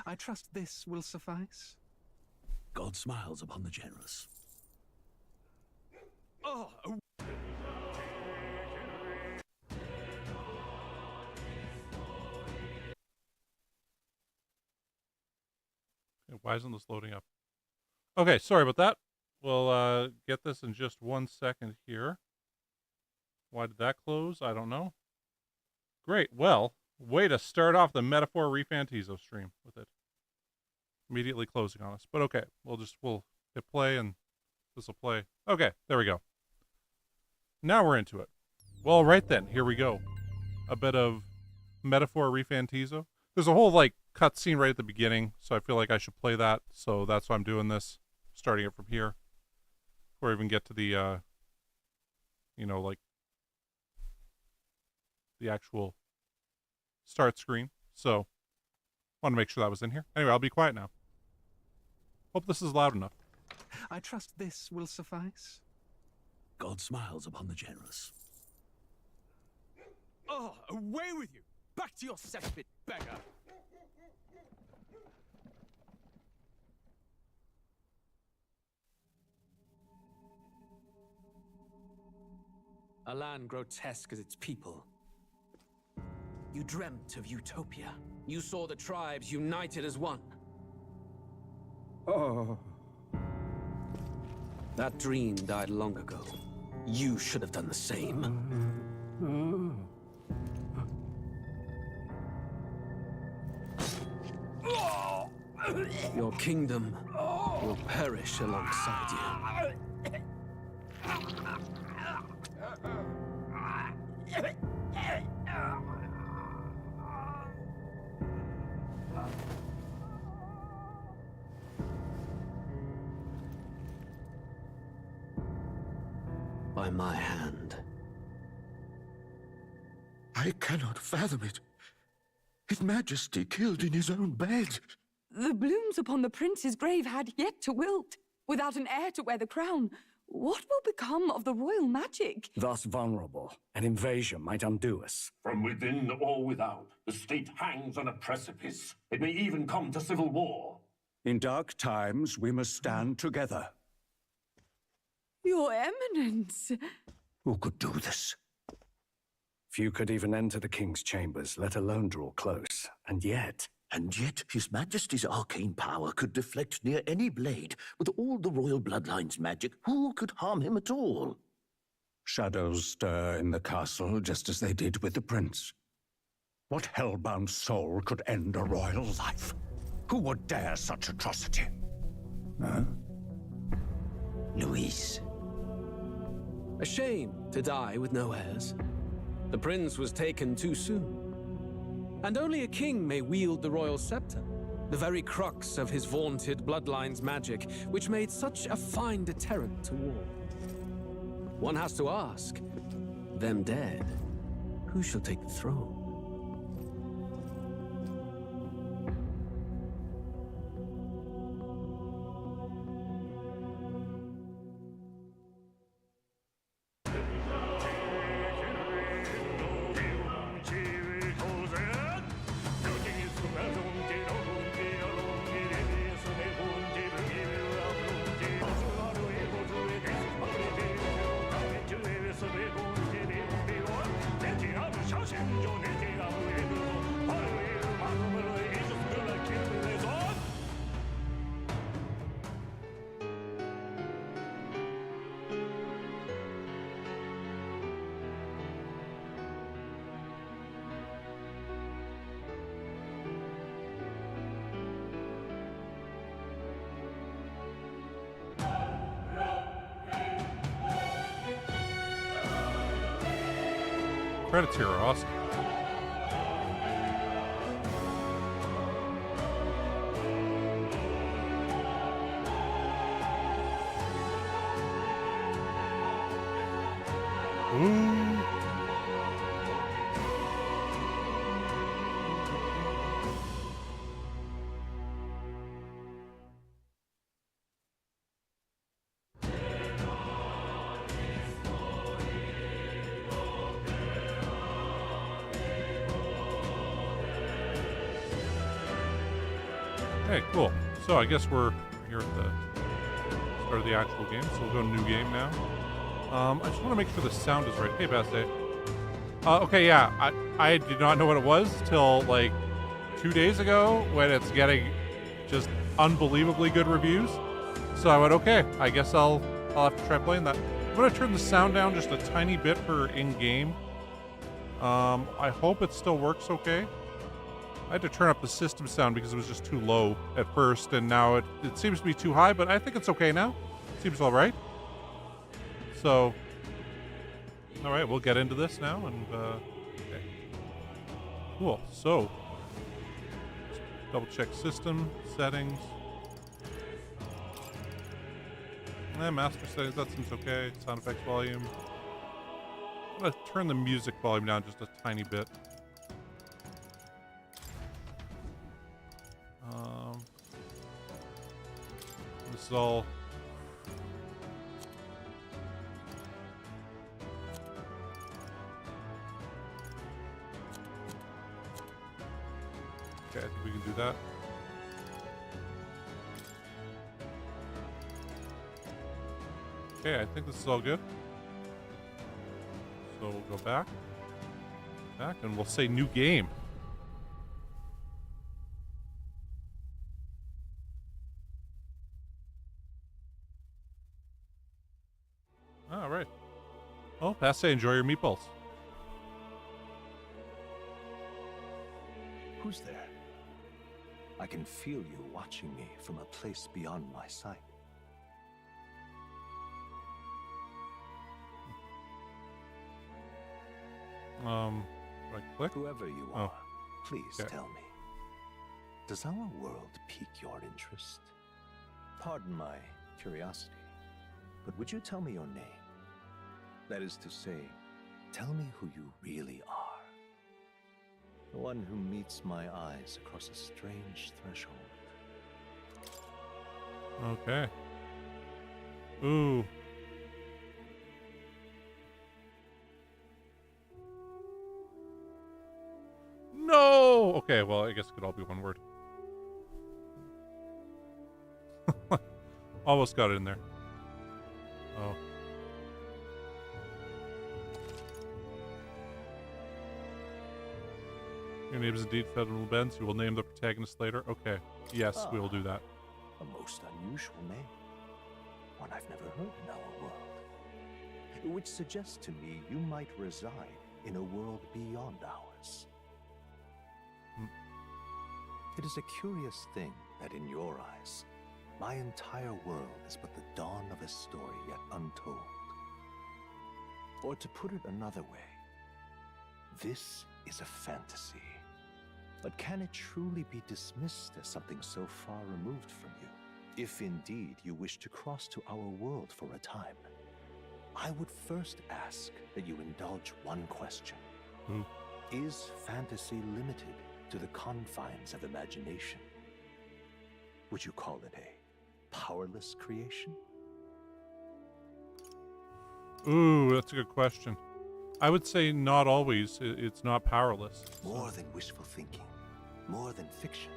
I trust this will suffice. God smiles upon the generous. Oh, why isn't this loading up? Okay, sorry about that. We'll get this in just 1 second here. Why did that close? I don't know. Great. Well, way to start off the Metaphor ReFantazio stream with it. Immediately closing on us. But okay, we'll hit play and this will play. Okay, there we go. Now we're into it. Well, right then, here we go. A bit of Metaphor ReFantazio. There's a whole, like, cutscene right at the beginning, so I feel like I should play that. So that's why I'm doing this, starting it from here. Before I even get to the, you know, like, the actual start screen. So, want to make sure that was in here. Anyway, I'll be quiet now. Hope this is loud enough. I trust this will suffice. God smiles upon the generous. Oh, away with you! Back to your cesspit, beggar! A land grotesque as its people. You dreamt of utopia. You saw the tribes united as one. Oh. That dream died long ago. You should have done the same. Your kingdom will perish alongside you. By my hand. I cannot fathom it. His Majesty killed in his own bed. The blooms upon the prince's grave had yet to wilt. Without an heir to wear the crown, what will become of the royal magic? Thus vulnerable, an invasion might undo us. From within or without, the state hangs on a precipice. It may even come to civil war. In dark times, we must stand together. Your Eminence. Who could do this? Few could even enter the king's chambers, let alone draw close. And yet His Majesty's arcane power could deflect near any blade. With all the royal bloodline's magic, who could harm him at all? shadows stir in the castle just as they did with the prince. What hellbound soul could end a royal life? Who would dare such atrocity? Huh? Luis. A shame to die with no heirs. The prince was taken too soon. And only a king may wield the royal scepter, the very crux of his vaunted bloodline's magic, which made such a fine deterrent to war. One has to ask, them dead, who shall take the throne? Credits here are awesome. Ooh. Okay, cool. So I guess we're here at the start of the actual game, so we'll go to new game now. I just want to make sure the sound is right. Hey, Basse. Okay, yeah, I did not know what it was till like 2 days ago when it's getting just unbelievably good reviews. So I went, okay, I guess I'll have to try playing that. I'm gonna turn the sound down just a tiny bit for in-game. I hope it still works okay. I had to turn up the system sound because it was just too low at first, and now it seems to be too high, but I think it's okay now. Seems all right. So, all right, we'll get into this now, and okay. Cool. So, double check system settings. Master settings, that seems okay. Sound effects volume. I'm gonna turn the music volume down just a tiny bit. This is all. Okay, I think we can do that. Okay, I think this is all good. So we'll go back, and we'll say new game. All right. Well, Passe, enjoy your meatballs. Who's there? I can feel you watching me from a place beyond my sight. Right click? Whoever you are, please tell me. Does our world pique your interest? Pardon my curiosity, but would you tell me your name? That is to say, tell me who you really are. The one who meets my eyes across a strange threshold. Okay. Ooh. No! Okay, well, I guess it could all be one word. Almost got it in there. Oh. Your name is indeed Federal Benz. You will name the protagonist later. Okay. Yes, we will do that. A most unusual name. One I've never heard in our world. Which suggests to me you might reside in a world beyond ours. It is a curious thing that in your eyes, my entire world is but the dawn of a story yet untold. Or to put it another way, this is a fantasy. But can it truly be dismissed as something so far removed from you? If indeed you wish to cross to our world for a time, I would first ask that you indulge one question. Is fantasy limited to the confines of imagination? Would you call it a powerless creation? Ooh, that's a good question. I would say not always. It's not powerless. More than wishful thinking, more than fiction.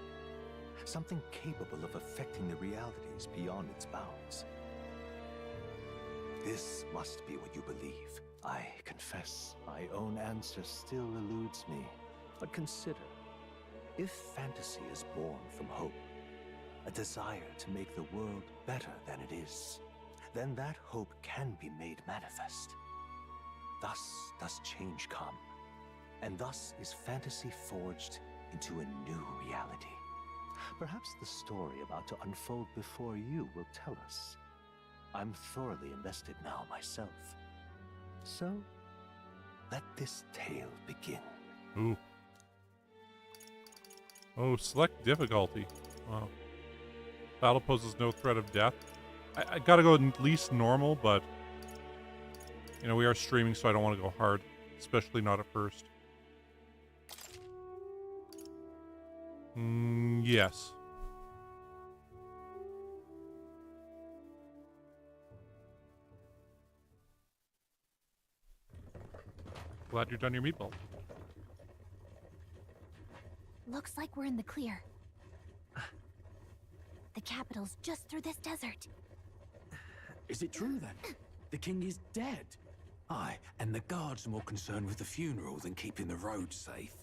Something capable of affecting the realities beyond its bounds. This must be what you believe. I confess, my own answer still eludes me. But consider, if fantasy is born from hope, a desire to make the world better than it is, then that hope can be made manifest. Thus does change come, and thus is fantasy forged into a new reality. Perhaps the story about to unfold before you will tell us. I'm thoroughly invested now myself. So, let this tale begin. Ooh. Oh, select difficulty. Wow. Battle poses no threat of death. I gotta go at least normal, but you know, we are streaming, so I don't want to go hard, especially not at first. Yes. Glad you're done your meatball. Looks like we're in the clear. The capital's just through this desert. Is it true then? The king is dead? Aye, and the guards are more concerned with the funeral than keeping the roads safe.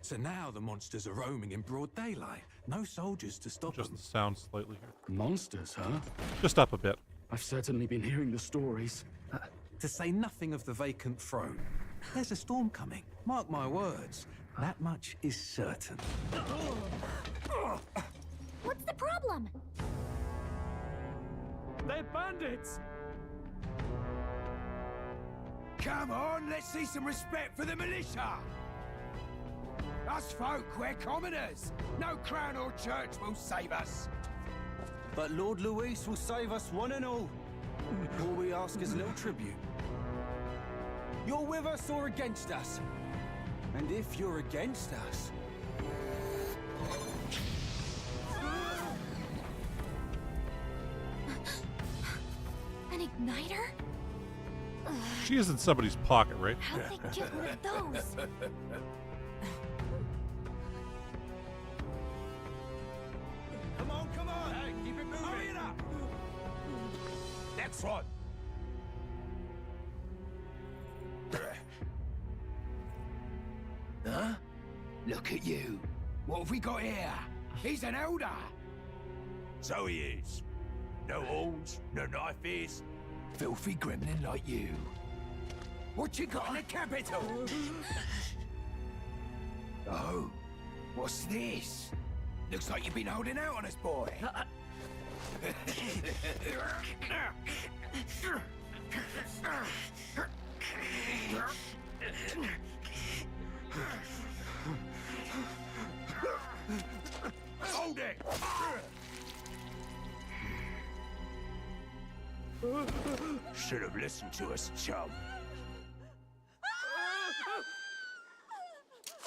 So now the monsters are roaming in broad daylight. No soldiers to stop Just them. the sound slightly here. Monsters, huh? Just up a bit. I've certainly been hearing the stories. To say nothing of the vacant throne. There's a storm coming. Mark my words. That much is certain. What's the problem? They're bandits! Come on, let's see some respect for the militia! Us folk, we're commoners. No crown or church will save us. But Lord Luis will save us one and all. All we ask is a little tribute. You're with us or against us? And if you're against us... An igniter? She is in somebody's pocket, right? How'd they get one of those? Come on, come on! Hey, keep it moving! Hurry it up! Next one! Huh? Look at you. What have we got here? He's an elder. So he is. No horns, no knife is. Filthy gremlin like you. What you got in the capital? Oh, what's this? Looks like you've been holding out on us, boy. Hold it! Should have listened to us, chum.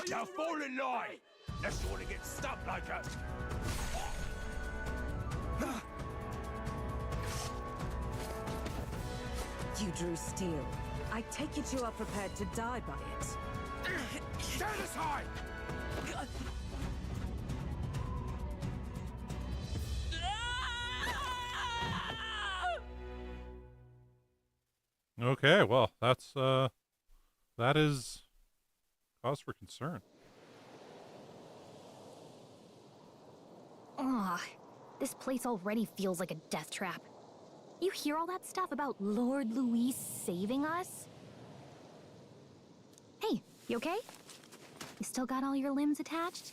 Now fall in line! Unless you want to get stuck like us. You drew steel. I take it you are prepared to die by it. Stand aside! Okay, well, that is cause for concern. Ugh, this place already feels like a death trap. You hear all that stuff about Lord Luis saving us? Hey, you okay? You still got all your limbs attached?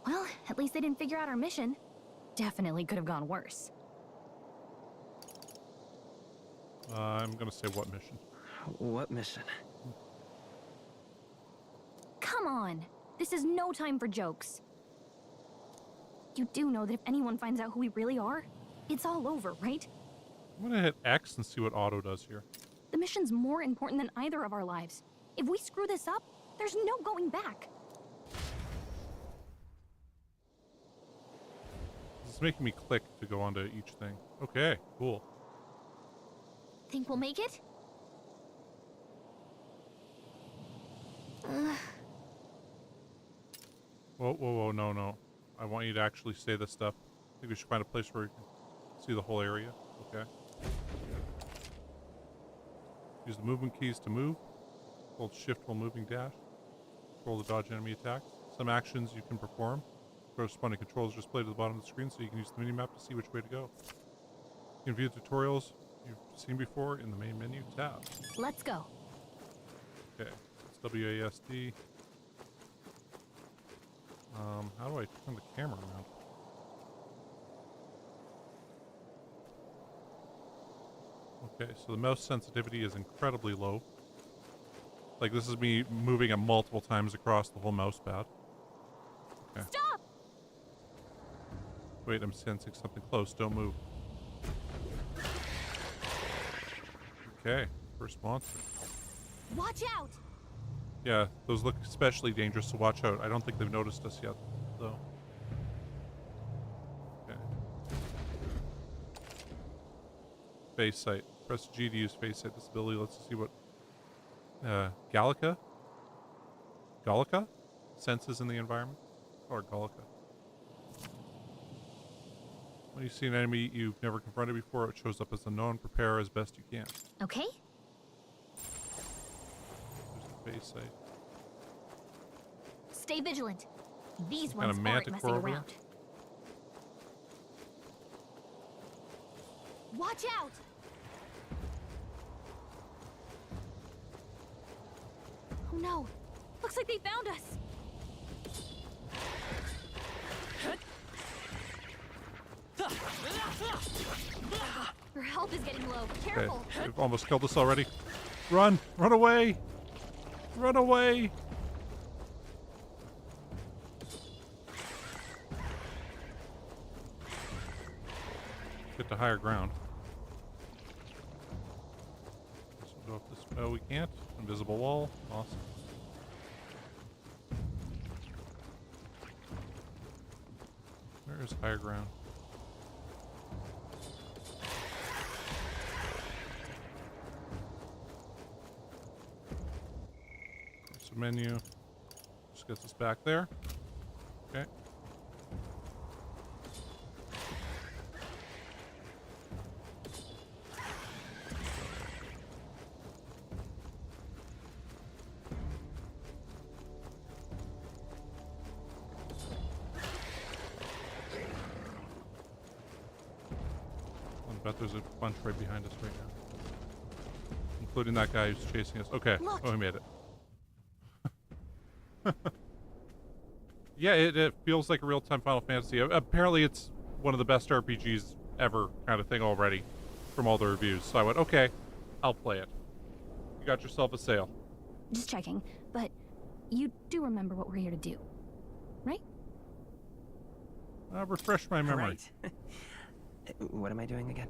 Well, at least they didn't figure out our mission. Definitely could have gone worse. I'm gonna say what mission? What mission? Come on! This is no time for jokes. You do know that if anyone finds out who we really are, it's all over, right? I'm gonna hit X and see what auto does here. The mission's more important than either of our lives. If we screw this up, there's no going back. This is making me click to go onto each thing. Okay, cool. Think we'll make it? Whoa, whoa, whoa, no. I want you to actually say this stuff. I think we should find a place where you can see the whole area. Okay. Use the movement keys to move. Hold shift while moving dash. Control to dodge enemy attacks. Some actions you can perform. Corresponding controls are displayed at the bottom of the screen so you can use the mini-map to see which way to go. You can view tutorials you've seen before in the main menu tab. Let's go. Okay, it's WASD. How do I turn the camera around? Okay, so the mouse sensitivity is incredibly low. Like, this is me moving it multiple times across the whole mouse pad. Okay. Stop! Wait, I'm sensing something close. Don't move. Okay, first monster. Watch out! Yeah, those look especially dangerous, so watch out. I don't think they've noticed us yet, though. Okay. Face sight. Press G to use face sight. This ability lets us see what Gallica senses in the environment. Or Gallica. When you see an enemy you've never confronted before, it shows up as unknown. Prepare as best you can. Okay. There's the base site. Stay vigilant. These Kind ones of aren't messing manticore over around. Watch out! Oh no! Looks like they found us! Your health is getting low. Careful! Okay, you've almost killed us already. Run! Run away! Run away! Get to higher ground. So we'll go up this. Oh, we can't. Invisible wall. Awesome. Where is higher ground? There's a menu. Just gets us back there. Okay. I bet there's a bunch right behind us right now. Including that guy who's chasing us. Okay. Look. Oh, he made it. Yeah, it feels like a real-time Final Fantasy. Apparently it's one of the best RPGs ever kind of thing already from all the reviews. So I went, okay, I'll play it. You got yourself a sale. Just checking, but you do remember what we're here to do, right? Refresh my memory. Right. What am I doing again?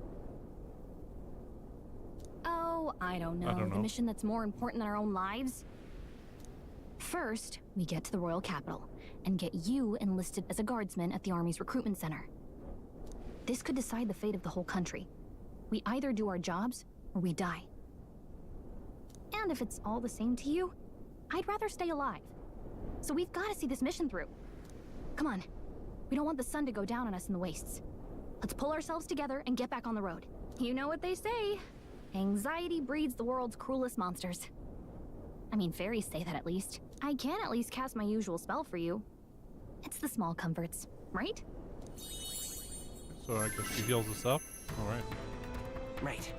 Oh, I don't know. The mission that's more important than our own lives? First, we get to the royal capital and get you enlisted as a guardsman at the army's recruitment center. This could decide the fate of the whole country. We either do our jobs or we die. And if it's all the same to you, I'd rather stay alive. So we've got to see this mission through. Come on. We don't want the sun to go down on us in the wastes. Let's pull ourselves together and get back on the road. You know what they say. Anxiety breeds the world's cruelest monsters. I mean, fairies say that at least. I can at least cast my usual spell for you. It's the small comforts, right? So I guess she heals us up. Alright. Right.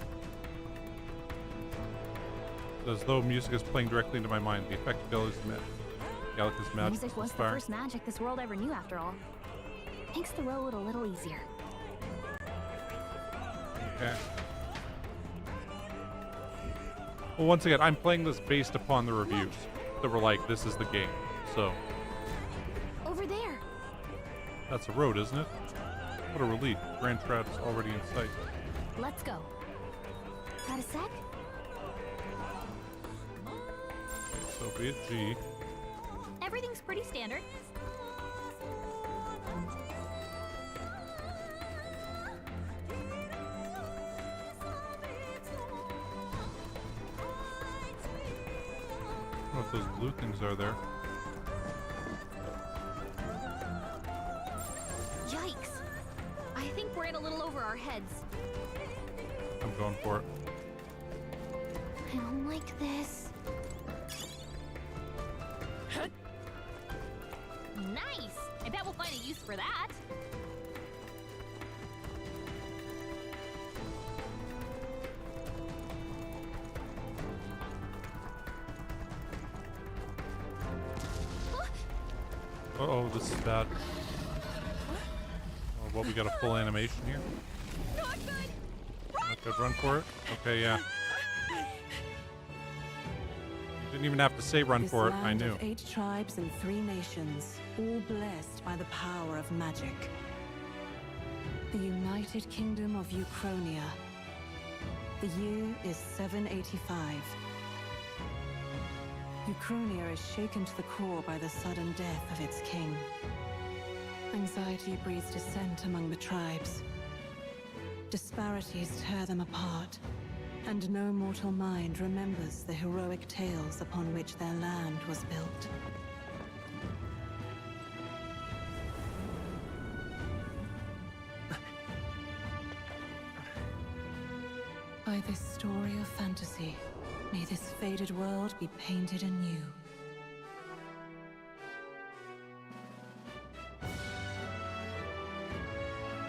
As though music is playing directly into my mind. The effect of Gala's magic. Music was the first magic this world ever knew, after all. Makes the road a little easier. Okay. Well, once again, I'm playing this based upon the reviews that were like, this is the game. So. Over there. That's a road, isn't it? What a relief. Grand Trout is already in sight. Let's go. Got a sec? So be it G. Everything's pretty standard. I don't know if those blue things are there. Yikes. I think we're in a little over our heads. I'm going for it. I don't like this. Nice! I bet we'll find a use for that. Uh-oh, this is bad. Oh, well, we got a full animation here. Not good! Not good, run for it? Okay, yeah. You didn't even have to say run for it, I knew. Of 8 tribes and 3 nations, all blessed by the power of magic. The United Kingdom of Uchronia. The year is 785. Uchronia is shaken to the core by the sudden death of its king. Anxiety breeds dissent among the tribes. Disparities tear them apart, and no mortal mind remembers the heroic tales upon which their land was built. By this story of fantasy, may this faded world be painted anew.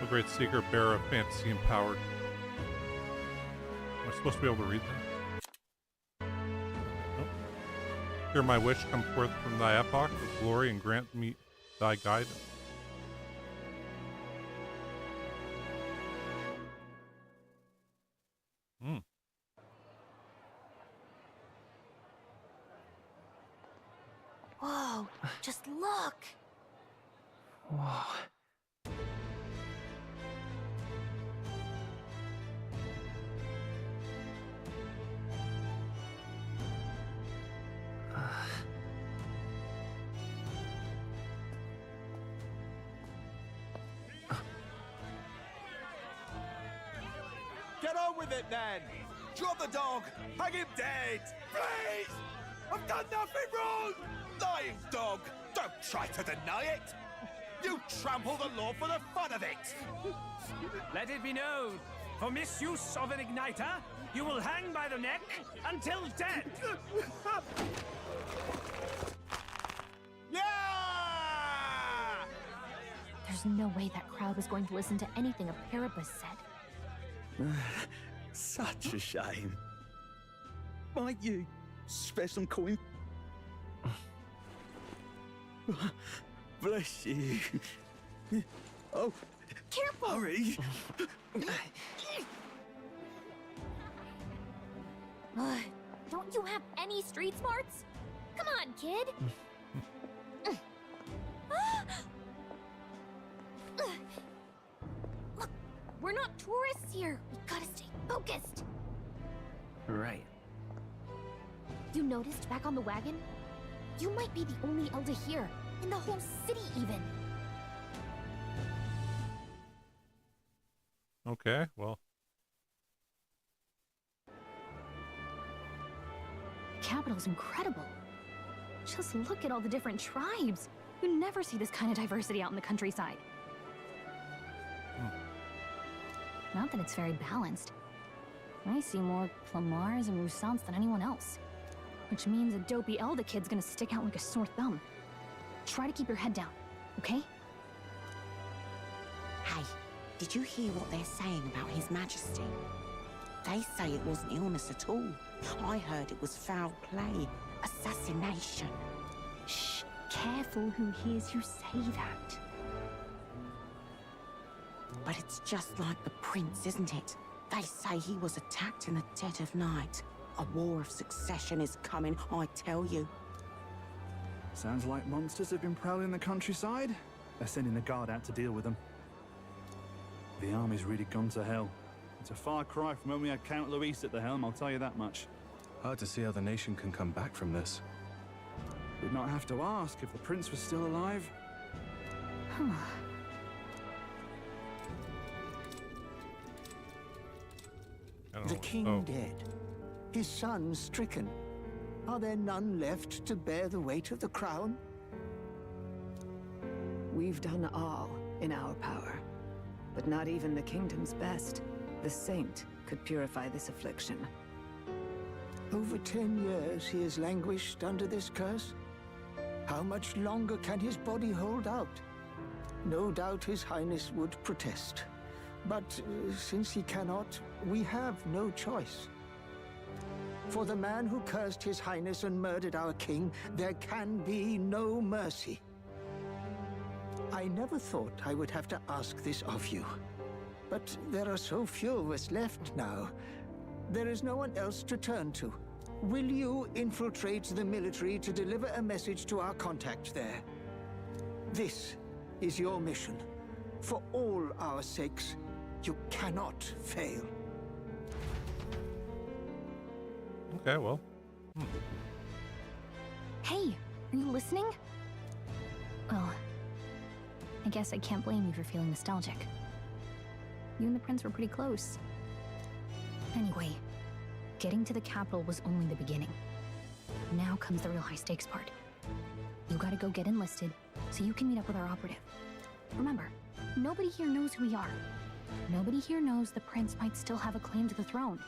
A great seeker, bearer of fantasy empowered. Am I supposed to be able to read that? Nope. Hear my wish come forth from thy epoch with glory and grant me thy guidance. Whoa, just look! Whoa. Get on with it, then! Drop the dog! Hang him dead! Please! I've done nothing wrong! Lying dog! Don't try to deny it! You trample the law for the fun of it! Let it be known, for misuse of an igniter, you will hang by the neck until dead! Yeah! There's no way that crowd was going to listen to anything a Paribus said. Such a shame. Might you spare some coin? Bless you. Oh, careful! Hurry! Don't you have any street smarts? Come on, kid! Look, we're not tourists here. We gotta stay focused. Right. You noticed back on the wagon? You might be the only Elder here, in the whole city even. Okay, well. The capital's incredible. Just look at all the different tribes. You never see this kind of diversity out in the countryside. Not that it's very balanced. I see more Plamars and Roussants than anyone else. Which means a dopey Elder kid's gonna stick out like a sore thumb. Try to keep your head down, okay? Hey, did you hear what they're saying about His Majesty? They say it wasn't illness at all. I heard it was foul play, assassination. Shh, careful who hears you say that. But it's just like the prince, isn't it? They say he was attacked in the dead of night. A war of succession is coming, I tell you. Sounds like monsters have been prowling the countryside. They're sending the guard out to deal with them. The army's really gone to hell. It's a far cry from when we had Count Luis at the helm, I'll tell you that much. Hard to see how the nation can come back from this. We'd not have to ask if the prince was still alive. The king dead, his son stricken. Are there none left to bear the weight of the crown? We've done all in our power, but not even the kingdom's best, the saint, could purify this affliction. Over 10 years he has languished under this curse. How much longer can his body hold out? No doubt His Highness would protest. But since he cannot, we have no choice. For the man who cursed His Highness and murdered our king, there can be no mercy. I never thought I would have to ask this of you. But there are so few of us left now. There is no one else to turn to. Will you infiltrate the military to deliver a message to our contact there? This is your mission. For all our sakes, you cannot fail. Okay, well. Hey, are you listening? Well, I guess I can't blame you for feeling nostalgic. You and the prince were pretty close. Anyway, getting to the capital was only the beginning. Now comes the real high-stakes part. You gotta go get enlisted, so you can meet up with our operative. Remember, nobody here knows who we are. Nobody here knows the prince might still have a claim to the throne.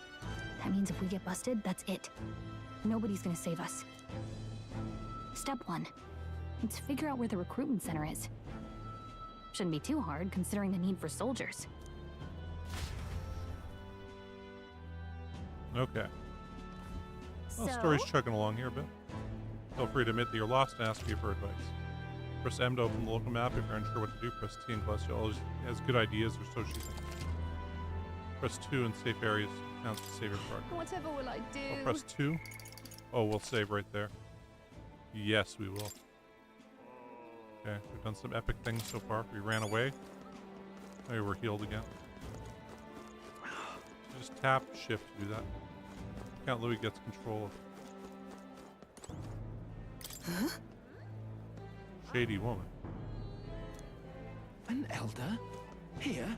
That means if we get busted, that's it. Nobody's gonna save us. Step 1. Let's figure out where the recruitment center is. Shouldn't be too hard, considering the need for soldiers. Okay. Well, the story's chugging along here a bit. Feel free to admit that you're lost and ask me for advice. Press M to open the local map. If you're unsure what to do, press T and Celestial always has good ideas, or so she thinks. Press 2 in safe areas counts to save your progress. Whatever will I do? I'll press 2. Oh, we'll save right there. Yes, we will. Okay, we've done some epic things so far. We ran away. Maybe we're healed again. Just tap shift to do that. Count Louis gets control of Huh? shady woman. An elder? Here?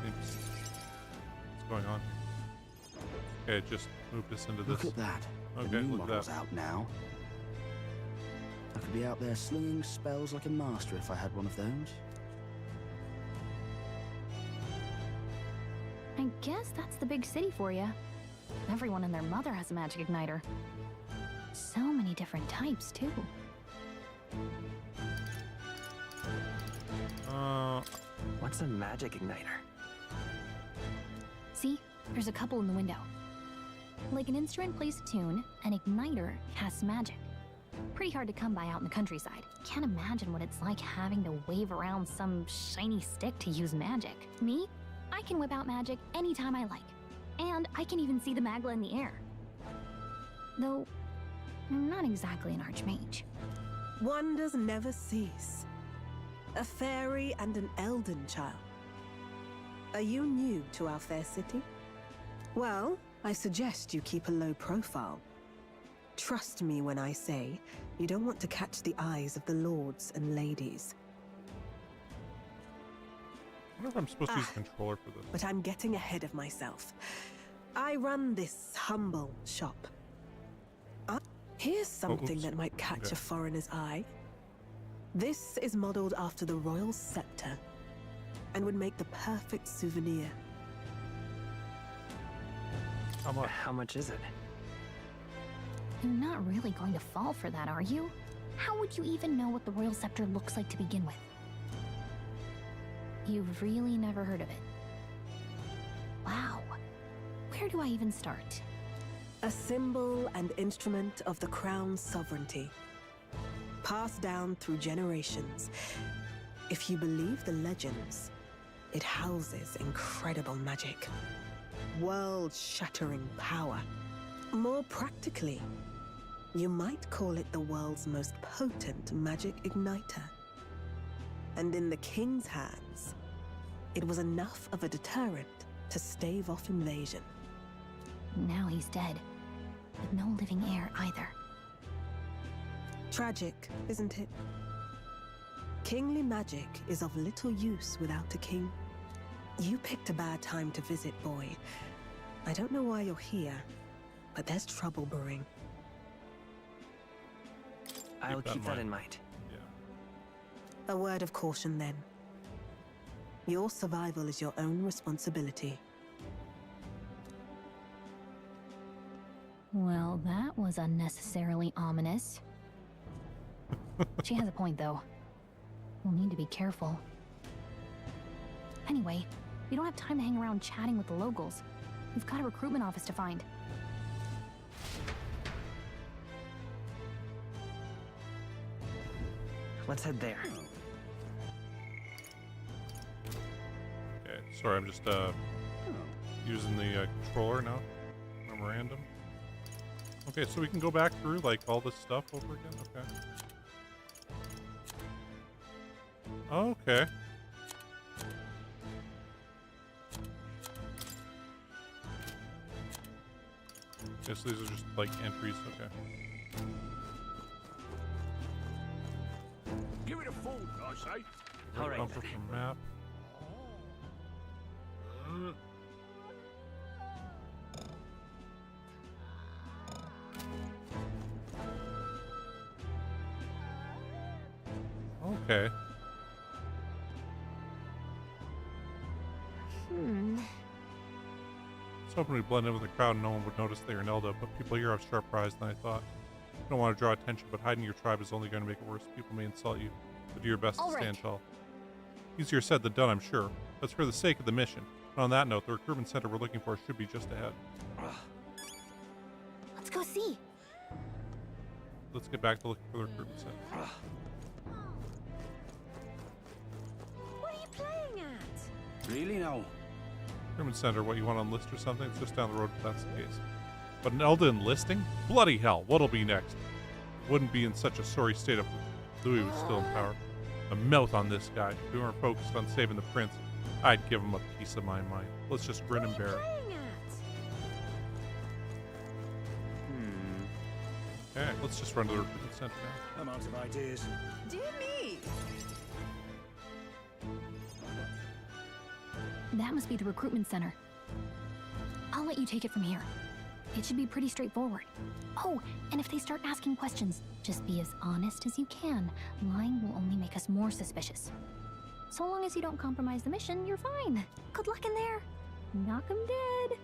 What's going on? Okay, just moved us into this. Look at that. Okay, the new look at model's that. out now. I could be out there slinging spells like a master if I had one of those. I guess that's the big city for you. Everyone and their mother has a magic igniter. So many different types, too. What's a magic igniter? See? There's a couple in the window. Like an instrument plays a tune, an igniter casts magic. Pretty hard to come by out in the countryside. Can't imagine what it's like having to wave around some shiny stick to use magic. Me? I can whip out magic anytime I like. And I can even see the magla in the air. Though, I'm not exactly an archmage. Wonders never cease. A fairy and an elden child. Are you new to our fair city? Well, I suggest you keep a low profile. Trust me when I say you don't want to catch the eyes of the lords and ladies. I wonder if I'm supposed to use a controller for this. But I'm getting ahead of myself. I run this humble shop. Here's something that might catch a foreigner's eye. This is modeled after the royal scepter and would make the perfect souvenir. How much is it? You're not really going to fall for that, are you? How would you even know what the royal scepter looks like to begin with? You've really never heard of it. Wow. Where do I even start? A symbol and instrument of the crown's sovereignty. Passed down through generations. If you believe the legends, it houses incredible magic. World-shattering power. More practically, you might call it the world's most potent magic igniter. And in the king's hands, it was enough of a deterrent to stave off invasion. Now he's dead, with no living heir either. Tragic, isn't it? Kingly magic is of little use without a king. You picked a bad time to visit, boy. I don't know why you're here, but there's trouble brewing. I'll keep that in mind. A word of caution, then. Your survival is your own responsibility. Well, that was unnecessarily ominous. She has a point, though. We'll need to be careful. Anyway, we don't have time to hang around chatting with the locals. We've got a recruitment office to find. Let's head there. Okay, sorry, I'm just using the controller now. Memorandum. Okay, so we can go back through like all this stuff over again. Okay. Okay. Guess these are just like entries. Okay. Give it a fold, I say. All right. Bumper from map. Okay. hoping we'd blend in with the crowd and no one would notice they were Nelda, but people here have sharper eyes than I thought. You don't want to draw attention, but hiding your tribe is only going to make it worse. People may insult you, so do your best to stand tall. Easier said than done, I'm sure. That's for the sake of the mission. And on that note, the recruitment center we're looking for should be just ahead. Let's go see. Let's get back to looking for the recruitment center. What are you playing at? Really now? Recruitment center, what, you want to enlist or something? It's just down the road if that's the case. But an Elda enlisting? Bloody hell, what'll be next? Wouldn't be in such a sorry state if Louis was still in power. A mouth on this guy. If we weren't focused on saving the prince, I'd give him a piece of my mind. Let's just grin and bear it. Okay, let's just run to the recruitment center now. I'm out of ideas. Dear me. That must be the recruitment center. I'll let you take it from here. It should be pretty straightforward. Oh, and if they start asking questions, just be as honest as you can. Lying will only make us more suspicious. So long as you don't compromise the mission, you're fine. Good luck in there. Knock 'em dead.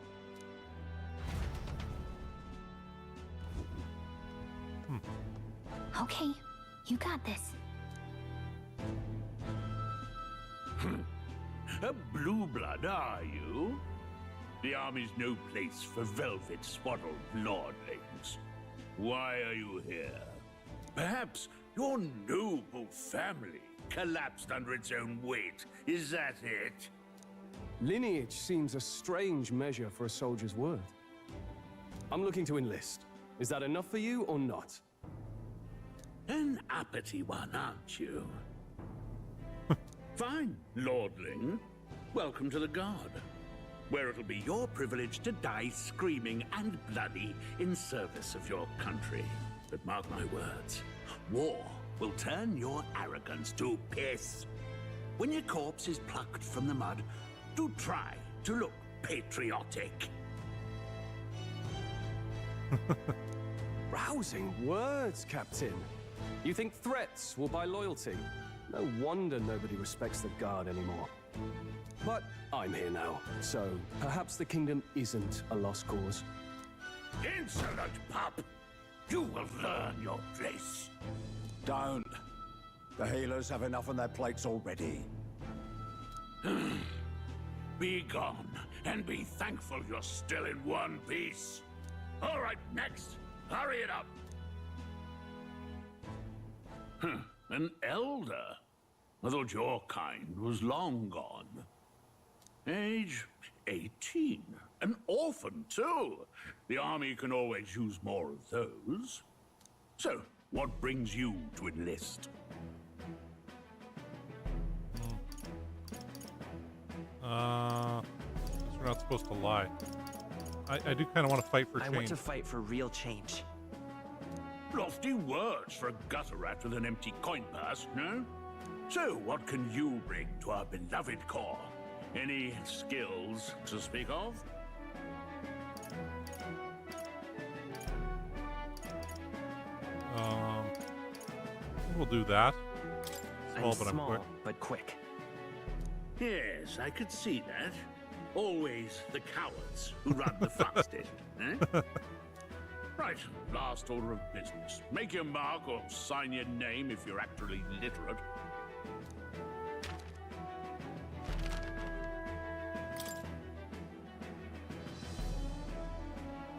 Okay, you got this. A blue blood, are you? The army's no place for velvet-swaddled lordlings. Why are you here? Perhaps your noble family collapsed under its own weight. Is that it? Lineage seems a strange measure for a soldier's worth. I'm looking to enlist. Is that enough for you or not? An uppity one, aren't you? Fine, lordling. Welcome to the Guard, where it'll be your privilege to die screaming and bloody in service of your country. But mark my words, war will turn your arrogance to piss. When your corpse is plucked from the mud, do try to look patriotic. Rousing words, Captain. You think threats will buy loyalty? No wonder nobody respects the Guard anymore. But I'm here now, so perhaps the kingdom isn't a lost cause. Insolent pup! You will learn your place. Don't. The healers have enough on their plates already. Be gone, and be thankful you're still in one piece. All right, next. Hurry it up. An elder? I thought your kind was long gone. Age 18. An orphan, too. The army can always use more of those. So, what brings you to enlist? We're not supposed to lie. I do kind of want to fight for change. I want to fight for real change. Lofty words for a gutter rat with an empty coin purse, no? So, what can you bring to our beloved corps? Any skills to speak of? We'll do that. Small, but small, I'm quick. but quick. Yes, I could see that. Always the cowards who run the fastest, eh? Right, last order of business. Make your mark or sign your name if you're actually literate.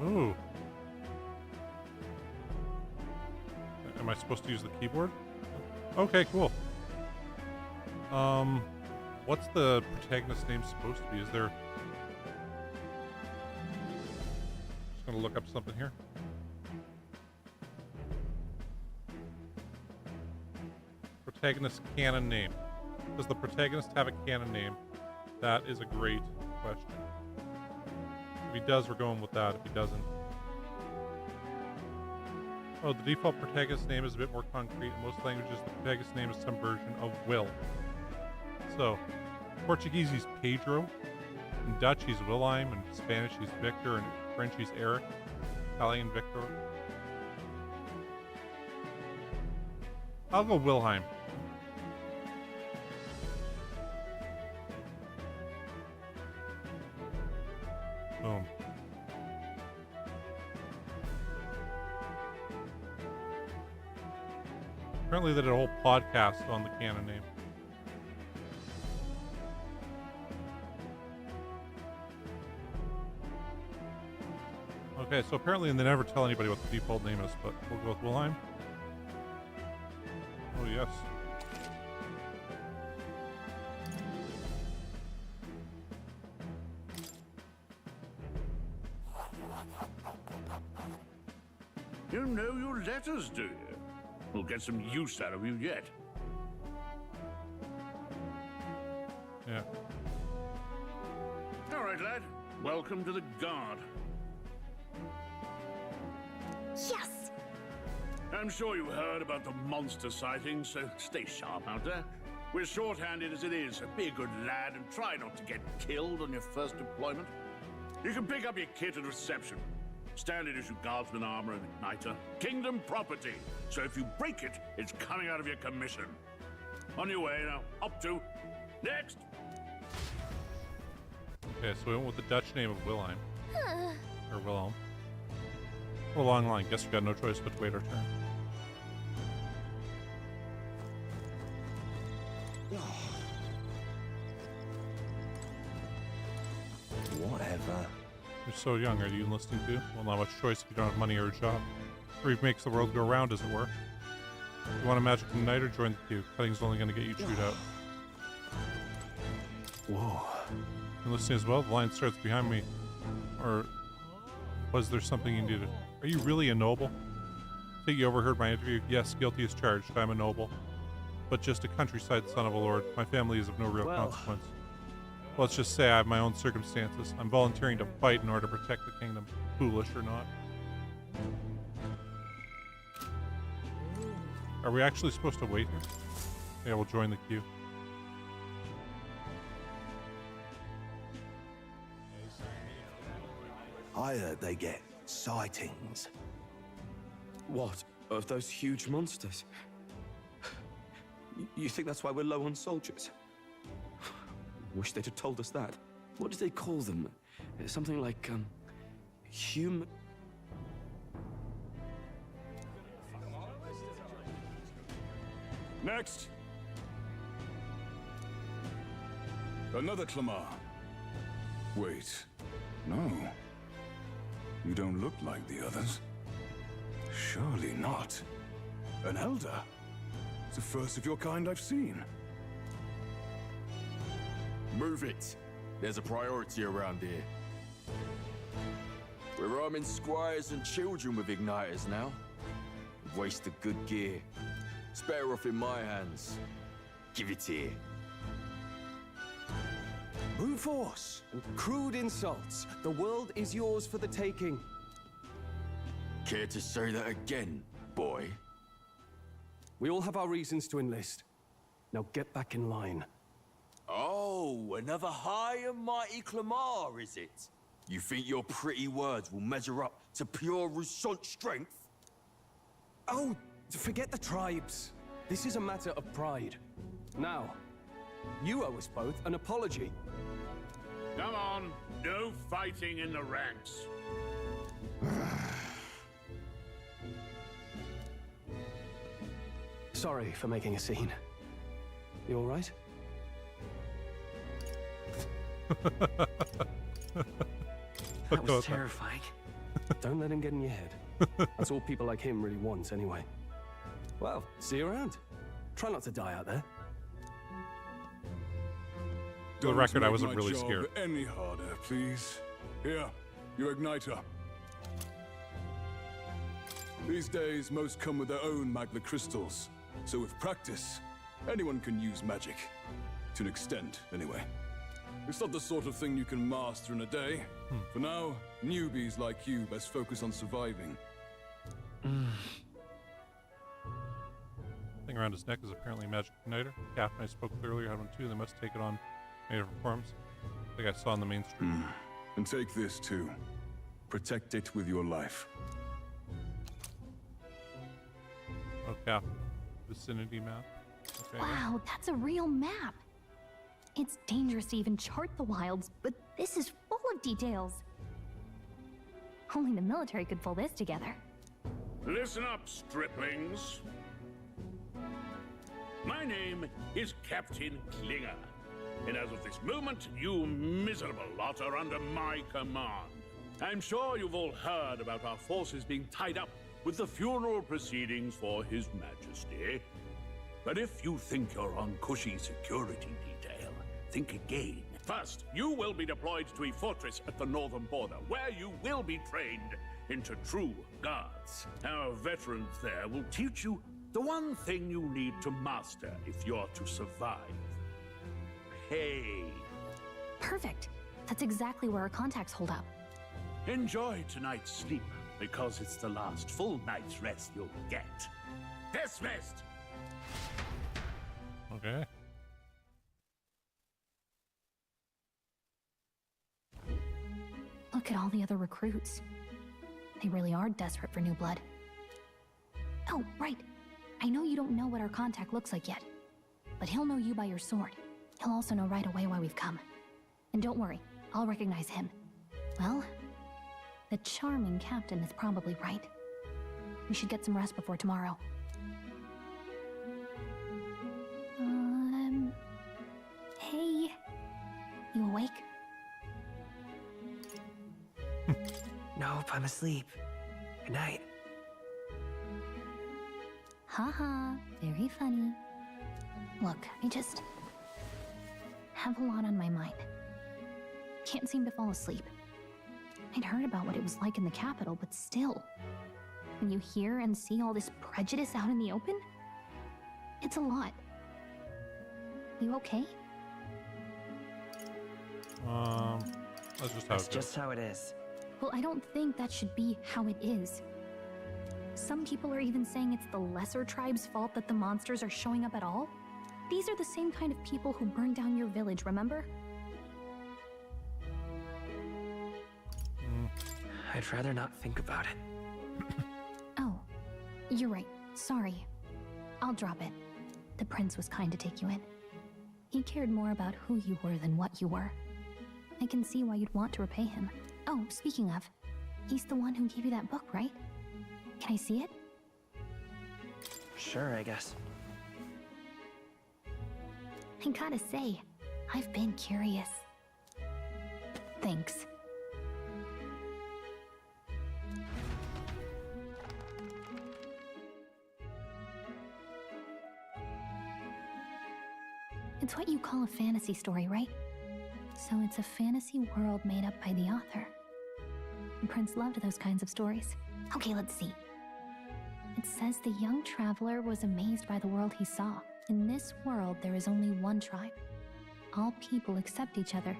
Ooh. Am I supposed to use the keyboard? Okay, cool. What's the protagonist's name supposed to be? Is there... Just gonna look up something here. Protagonist canon name. Does the protagonist have a canon name? That is a great question. If he does, we're going with that. If he doesn't... Oh, the default protagonist name is a bit more concrete. In most languages, the protagonist name is some version of Will. So, Portuguese, he's Pedro. In Dutch, he's Wilhelm. In Spanish, he's Victor. In French, he's Eric. Italian, Victor. I'll go Wilhelm. Boom. Apparently they did a whole podcast on the canon name. Okay, so apparently they never tell anybody what the default name is, but we'll go with Wilhelm. Oh, yes. You know your letters, do you? We'll get some use out of you yet. Yeah. All right, lad. Welcome to the Guard. Yes! I'm sure you heard about the monster sightings, so stay sharp out there. We're short-handed as it is, so be a good lad and try not to get killed on your first deployment. You can pick up your kit at reception. Standard issue guardsman armor and igniter. Kingdom property. So if you break it, it's coming out of your commission. On your way now. Up to. Next! Okay, so we went with the Dutch name of Wilhelm. Or Wilhelm. What a long line. Guess we got no choice but to wait our turn. Whatever. You're so young. Are you enlisting too? Well, not much choice if you don't have money or a job. Reef makes the world go round, as it were. If you want a magic igniter, join the queue. Cutting's only going to get you chewed out. Whoa. Enlisting as well? The line starts behind me. Or was there something you needed? Are you really a noble? I think you overheard my interview. Yes, guilty as charged. I'm a noble. But just a countryside son of a lord. My family is of no real consequence. Let's just say I have my own circumstances. I'm volunteering to fight in order to protect the kingdom. Foolish or not. Are we actually supposed to wait here? Yeah, we'll join the queue. I heard they get sightings. What? Of those huge monsters? You think that's why we're low on soldiers? Wish they'd have told us that. What did they call them? Something like, human... Next! Another Clamar. Wait. No. You don't look like the others. Surely not. An elder? It's the first of your kind I've seen. Move it. There's a priority around here. We're arming squires and children with igniters now. Waste of good gear. It's better off in my hands. Give it here. Brute force and crude insults. The world is yours for the taking. Care to say that again, boy? We all have our reasons to enlist. Now get back in line. Oh, another high and mighty Clamar, is it? You think your pretty words will measure up to pure Roussant strength? Oh, forget the tribes. This is a matter of pride. Now, you owe us both an apology. Come on, no fighting in the ranks. Sorry for making a scene. You all right? That was terrifying. Don't let him get in your head. That's all people like him really want, anyway. Well, see you around. Try not to die out there. For the record, I wasn't really scared. Any harder, please. Here, your igniter. These days, most come with their own magna crystals. So with practice, anyone can use magic. To an extent, anyway. It's not the sort of thing you can master in a day. For now, newbies like you best focus on surviving. Thing around his neck is apparently a magic igniter. Captain I spoke with earlier had one too. They must take it on native forms. I think I saw on the main street. And take this too. Protect it with your life. Oh, Cap. Vicinity map. Okay. Wow, that's a real map. It's dangerous to even chart the wilds, but this is full of details. Only the military could pull this together. Listen up, striplings. My name is Captain Klinger, and as of this moment, you miserable lot are under my command. I'm sure you've all heard about our forces being tied up with the funeral proceedings for His Majesty. But if you think you're on cushy security detail, think again. First, you will be deployed to a fortress at the northern border, where you will be trained into true guards. Our veterans there will teach you the one thing you need to master if you're to survive. Hey. Perfect. That's exactly where our contacts hold up. Enjoy tonight's sleep, because it's the last full night's rest you'll get. Dismissed! Okay. Look at all the other recruits. They really are desperate for new blood. Oh, right. I know you don't know what our contact looks like yet, but he'll know you by your sword. He'll also know right away why we've come. And don't worry, I'll recognize him. Well, the charming captain is probably right. We should get some rest before tomorrow. Hey. You awake? Nope, I'm asleep. Good night. Haha, very funny. Look, I just have a lot on my mind. Can't seem to fall asleep. I'd heard about what it was like in the capital, but still. When you hear and see all this prejudice out in the open, it's a lot. You okay? That's just how it is. Well, I don't think that should be how it is. Some people are even saying it's the lesser tribe's fault that the monsters are showing up at all. These are the same kind of people who burned down your village, remember? I'd rather not think about it. Oh, you're right. Sorry. I'll drop it. The prince was kind to take you in. He cared more about who you were than what you were. I can see why you'd want to repay him. Oh, speaking of, he's the one who gave you that book, right? Can I see it? Sure, I guess. I gotta say, I've been curious. Thanks. It's what you call a fantasy story, right? So it's a fantasy world made up by the author. The prince loved those kinds of stories. Okay, let's see. It says the young traveler was amazed by the world he saw. In this world, there is only one tribe. All people accept each other,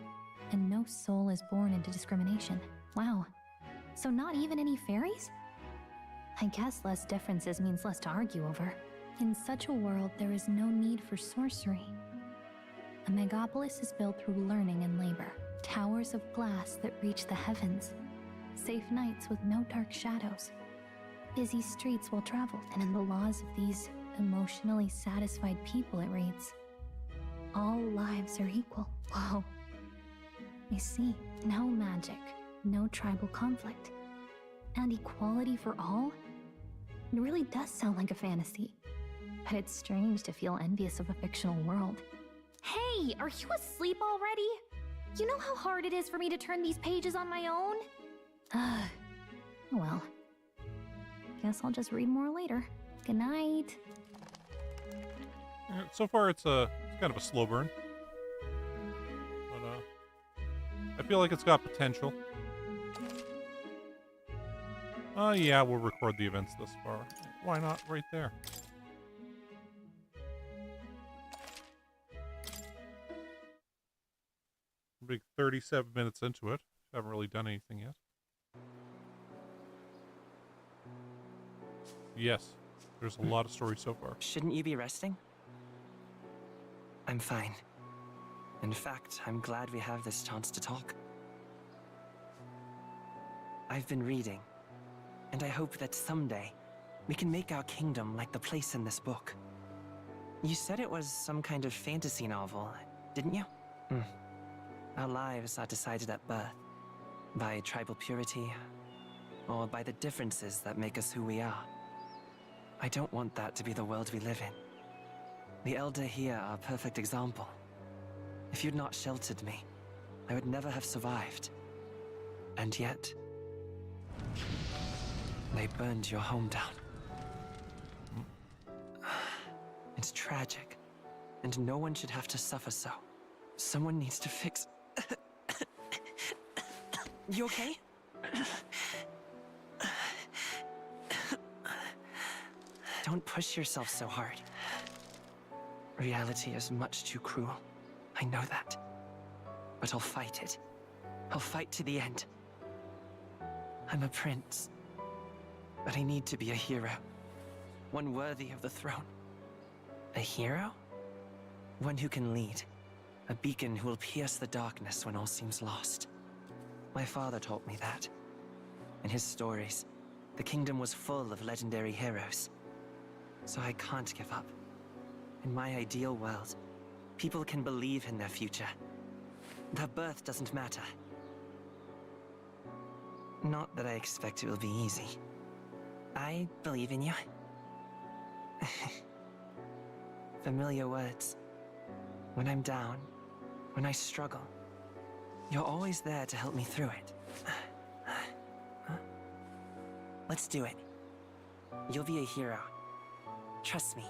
and no soul is born into discrimination. Wow. So not even any fairies? I guess less differences means less to argue over. In such a world, there is no need for sorcery. A megapolis is built through learning and labor. Towers of glass that reach the heavens. Safe nights with no dark shadows. Busy streets well traveled. And in the laws of these emotionally satisfied people, it reads, all lives are equal. Whoa. I see. No magic. No tribal conflict. And equality for all? It really does sound like a fantasy. But it's strange to feel envious of a fictional world. Hey, are you asleep already? You know how hard it is for me to turn these pages on my own? Well, guess I'll just read more later. Good night. So far, it's kind of a slow burn, but I feel like it's got potential. Yeah, we'll record the events this far. Why not right there? Big 37 minutes into it. Haven't really done anything yet. Yes, there's a lot of story so far. Shouldn't you be resting? I'm fine. In fact, I'm glad we have this chance to talk. I've been reading, and I hope that someday we can make our kingdom like the place in this book. You said it was some kind of fantasy novel, didn't you? Our lives are decided at birth, by tribal purity, or by the differences that make us who we are. I don't want that to be the world we live in. The Elder here are a perfect example. If you'd not sheltered me, I would never have survived. And yet, they burned your home down. It's tragic, and no one should have to suffer so. Someone needs to fix... You okay? Don't push yourself so hard. Reality is much too cruel. I know that. But I'll fight it. I'll fight to the end. I'm a prince. But I need to be a hero. One worthy of the throne. A hero? One who can lead. A beacon who will pierce the darkness when all seems lost. My father taught me that. In his stories, the kingdom was full of legendary heroes. So I can't give up. In my ideal world, people can believe in their future. Their birth doesn't matter. Not that I expect it will be easy. I believe in you. Familiar words. When I'm down, when I struggle, you're always there to help me through it. Let's do it. You'll be a hero. Trust me.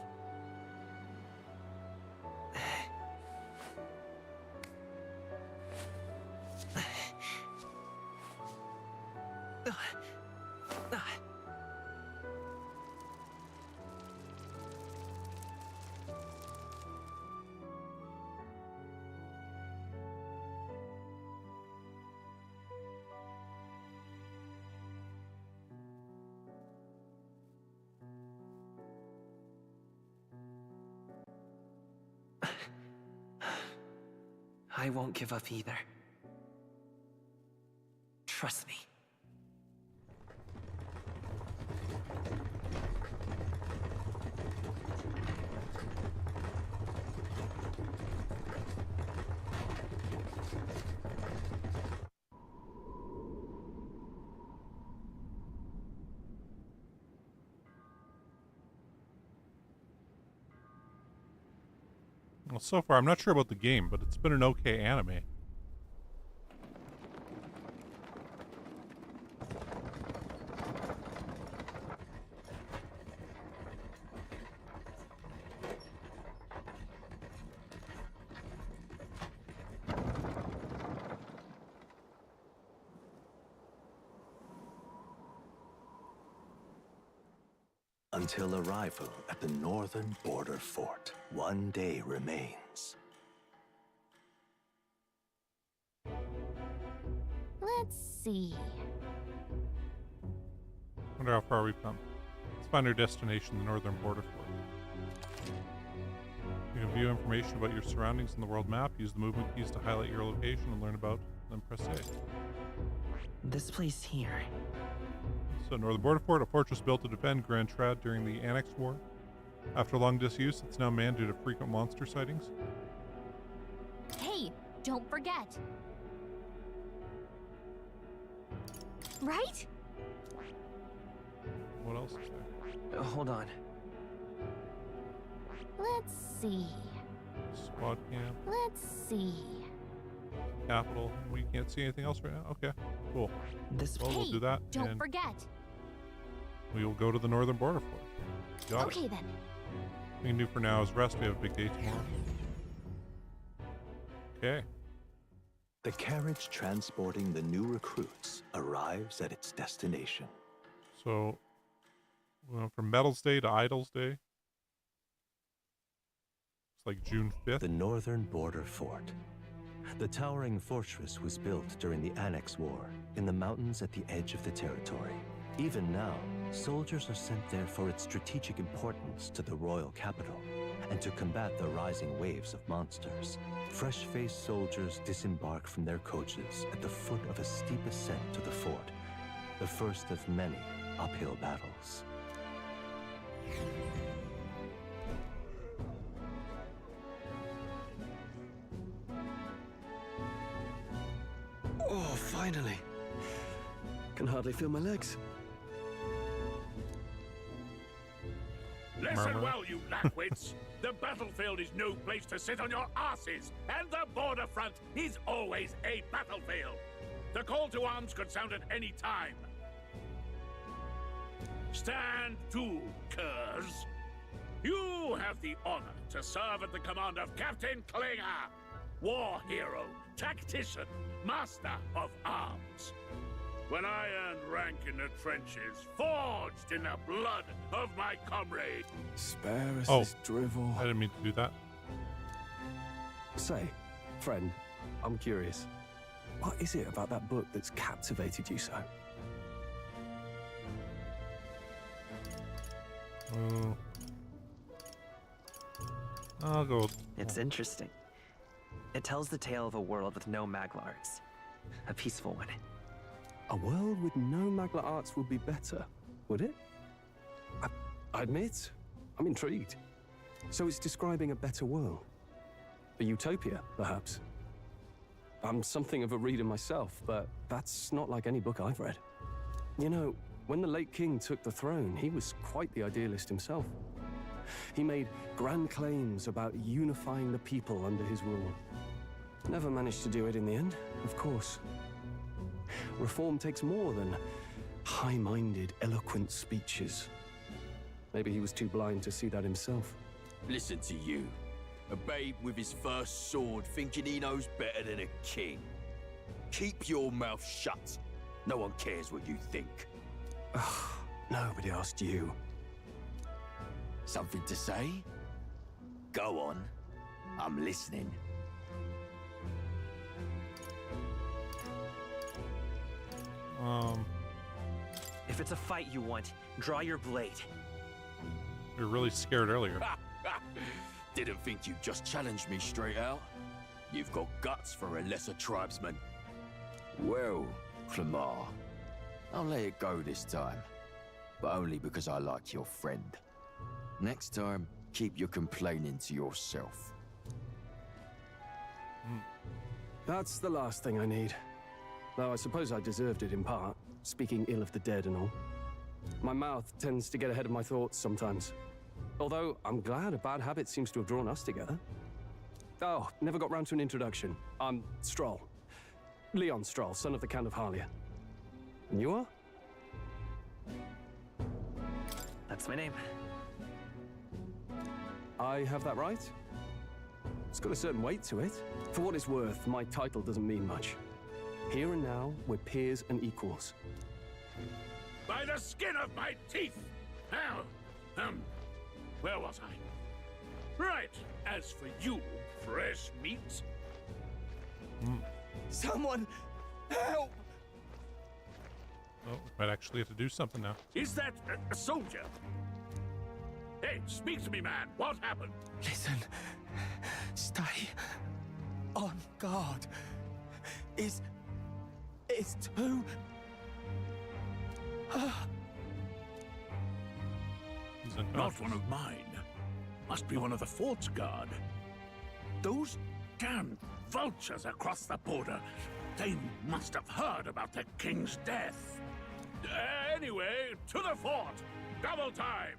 I won't give up either. Trust me. Well, so far, I'm not sure about the game, but it's been an okay anime. Until arrival at the northern border fort, one day remains. Let's see. Wonder how far we've come. Let's find our destination, the northern border fort. You can view information about your surroundings on the world map, use the movement keys to highlight your location and learn about, then press A. This place here. So, northern border fort, a fortress built to defend Grand Trad during the Annex War. After long disuse, it's now manned due to frequent monster sightings. Hey, don't forget. Right? What else is there? Hold on. Let's see. Squad camp. Let's see. Capital. We can't see anything else right now? Okay, cool. We'll do that. Don't and forget. we will go to the northern border fort. Got Okay it. then. What we can do for now is rest. We have a big day tomorrow. Okay. The carriage transporting the new recruits arrives at its destination. So, we went from Metals Day to Idols Day. It's like June 5th. The northern border fort. The towering fortress was built during the Annex War in the mountains at the edge of the territory. Even now, soldiers are sent there for its strategic importance to the royal capital and to combat the rising waves of monsters. Fresh-faced soldiers disembark from their coaches at the foot of a steep ascent to the fort, the first of many uphill battles. Oh, finally. Can hardly feel my legs. Listen murmur. well, you lackwits. The battlefield is no place to sit on your asses, and the border front is always a battlefield. The call to arms could sound at any time. Stand to, curs. You have the honor to serve at the command of Captain Klinger, war hero, tactician, master of arms. When I earned rank in the trenches, forged in the blood of my comrade. Spare us Oh, this drivel. I didn't mean to do that. Say, friend, I'm curious. What is it about that book that's captivated you so? I'll go. It's interesting. It tells the tale of a world with no Magla arts. A peaceful one. A world with no Magla arts would be better, would it? I admit, I'm intrigued. So it's describing a better world. A utopia, perhaps. I'm something of a reader myself, but that's not like any book I've read. You know, when the late king took the throne, he was quite the idealist himself. He made grand claims about unifying the people under his rule. Never managed to do it in the end, of course. Reform takes more than high-minded, eloquent speeches. Maybe he was too blind to see that himself. Listen to you. A babe with his first sword thinking he knows better than a king. Keep your mouth shut. No one cares what you think. Nobody asked you. Something to say? Go on. I'm listening. If it's a fight you want, draw your blade. You were really scared earlier. Didn't think you'd just challenge me straight out. You've got guts for a lesser tribesman. Well, Clemar, I'll let it go this time. But only because I like your friend. Next time, keep your complaining to yourself. That's the last thing I need. Though I suppose I deserved it in part, speaking ill of the dead and all. My mouth tends to get ahead of my thoughts sometimes. Although, I'm glad a bad habit seems to have drawn us together. Oh, never got round to an introduction. I'm Stroll. Leon Stroll, son of the Count of Harlia. And you are? That's my name. I have that right? It's got a certain weight to it. For what it's worth, my title doesn't mean much. Here and now, we're peers and equals. By the skin of my teeth! Now, where was I? Right, as for you, fresh meat. Someone, help! Oh, we might actually have to do something now. Is that a soldier? Hey, speak to me, man. What happened? Listen, stay on guard. It's too... Not one of mine. Must be one of the fort's guard. Those damn vultures across the border. They must have heard about the king's death. Anyway, to the fort. Double time.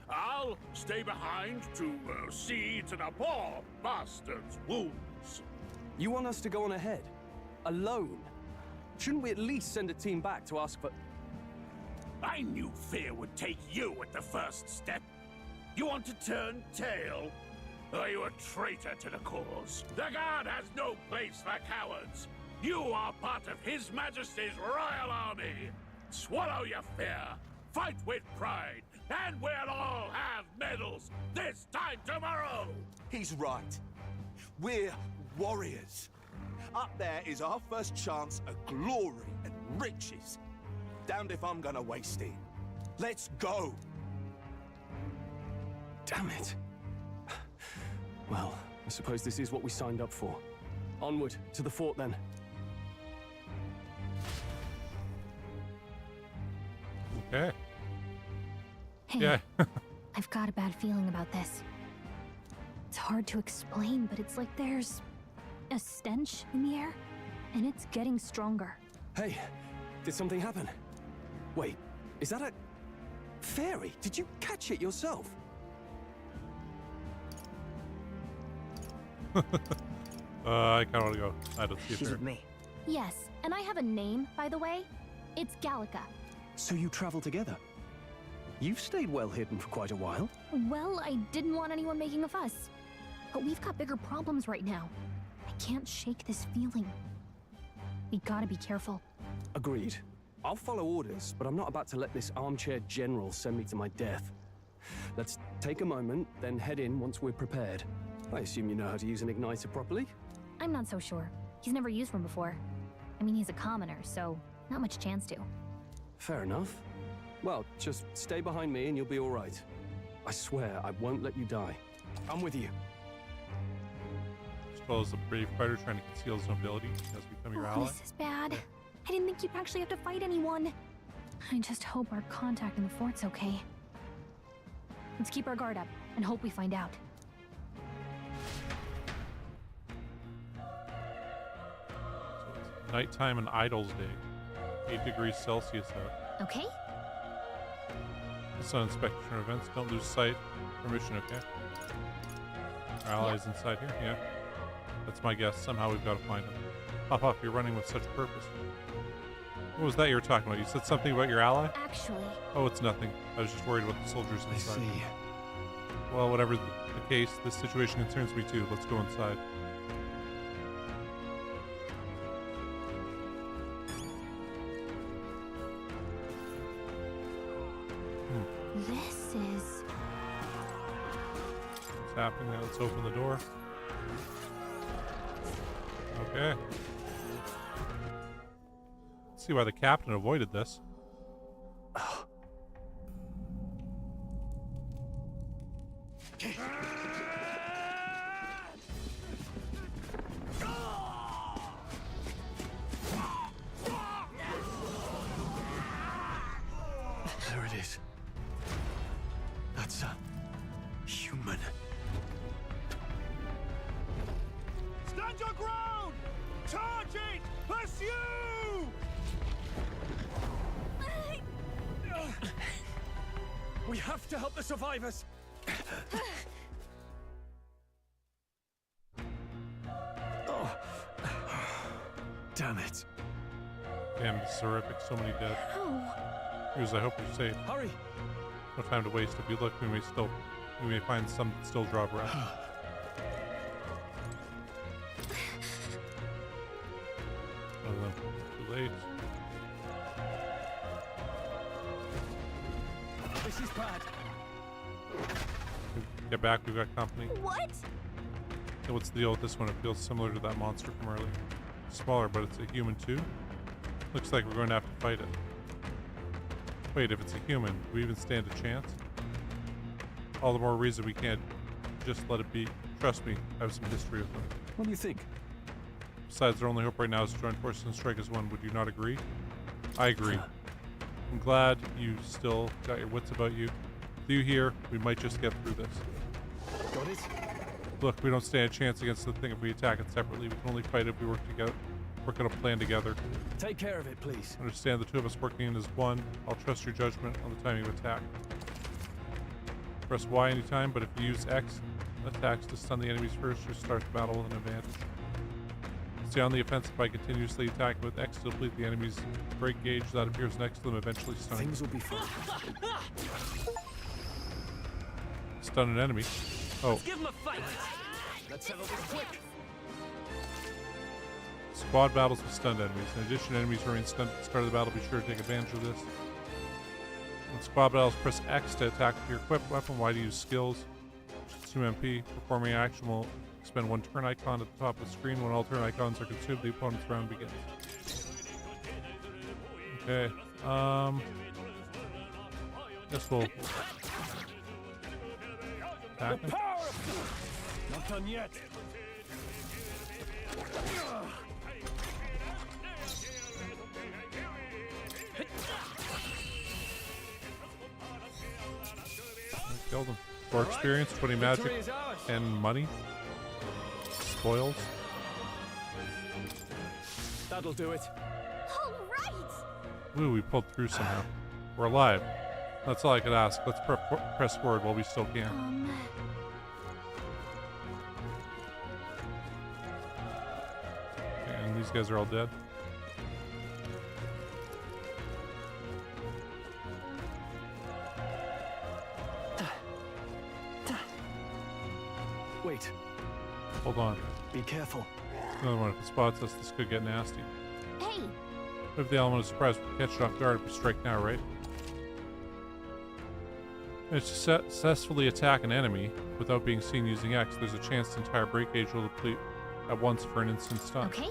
I'll stay behind to see to the poor bastard's wounds. You want us to go on ahead? Alone? Shouldn't we at least send a team back to ask for... I knew fear would take you at the first step. You want to turn tail? Are you a traitor to the cause? The Guard has no place for cowards. You are part of His Majesty's Royal Army. Swallow your fear. Fight with pride. And we'll all have medals this time tomorrow. He's right. We're warriors. Up there is our first chance at glory and riches. Damned if I'm gonna waste it. Let's go! Damn it. Well, I suppose this is what we signed up for. Onward, to the fort then. Okay. Hey, yeah. I've got a bad feeling about this. It's hard to explain, but it's like there's a stench in the air, and it's getting stronger. Hey, did something happen? Wait, is that a... fairy? Did you catch it yourself? I kind of want to go. I don't see it She's here. with me. Yes, and I have a name, by the way. It's Gallica. So you travel together? You've stayed well hidden for quite a while. Well, I didn't want anyone making a fuss. But we've got bigger problems right now. I can't shake this feeling. We gotta be careful. Agreed. I'll follow orders, but I'm not about to let this armchair general send me to my death. Let's take a moment, then head in once we're prepared. I assume you know how to use an igniter properly? I'm not so sure. He's never used one before. I mean, he's a commoner, so not much chance to. Fair enough. Well, just stay behind me and you'll be all right. I swear I won't let you die. I'm with you. As well as a brave fighter trying to conceal his nobility has become your ally. This is bad. I didn't think you'd actually have to fight anyone. I just hope our contact in the fort's okay. Let's keep our guard up and hope we find out. Nighttime and Idol's Day. 8 degrees Celsius out. Okay? Sun inspection events. Don't lose sight. Permission, okay? Our allies inside here? Yeah. That's my guess. Somehow we've got to find him. Hop off, you're running with such purpose. What was that you were talking about? You said something about your ally? Actually... Oh, it's nothing. I was just worried about the soldiers inside. I see. Well, whatever the case, this situation concerns me too. Let's go inside. This is... What's happening there? Let's open the door. Okay. Let's see why the captain avoided this. There it is. That's a human. Stand your ground! Charge it! Pursue! We have to help the survivors. Oh. Damn it. Damn, this is horrific. So many dead. Here's, I hope you're safe. Hurry! No time to waste. If we look, we may find some that still draw breath. Oh, no. Too late. This is bad. Get back, we've got company. What? So what's the deal with this one? It feels similar to that monster from earlier. Smaller, but it's a human too? Looks like we're going to have to fight it. Wait, if it's a human, do we even stand a chance? All the more reason we can't just let it be. Trust me, I have some history with them. What do you think? Besides, our only hope right now is to join forces and strike as one. Would you not agree? I agree. I'm glad you still got your wits about you. With you here, we might just get through this. Got it? Look, we don't stand a chance against the thing if we attack it separately. We can only fight if we work together. Work on a plan together. Take care of it, please. Understand the two of us working as one. I'll trust your judgment on the timing of attack. Press Y anytime, but if you use X attacks to stun the enemies first, you start the battle with an advantage. Stay on the offensive by continuously attacking with X to deplete the enemy's break gauge that appears next to them, eventually stunning. Things will be fine. Stun an enemy. Oh. Let's give him a fight. Let's settle this quick. Squad battles with stunned enemies. In addition, enemies who remain stunned at the start of the battle, be sure to take advantage of this. In squad battles, press X to attack with your equipped weapon, Y to use skills. Consume MP. Performing action will expend one turn icon at the top of the screen. When all turn icons are consumed, the opponent's round begins. Okay. Guess we'll attack him. Not done yet. Killed him. For experience, 20 magic and money. Spoils. That'll do it. All right. Ooh, we pulled through somehow. We're alive. That's all I could ask. Let's press forward while we still can. These guys are all dead. Wait. Hold on. Be careful. Another one. If it spots us, this could get nasty. Hey! If the element of surprise, we catch it off guard if we strike now, right? If to successfully attack an enemy without being seen using X, there's a chance the entire break gauge will deplete at once for an instant stun. Okay.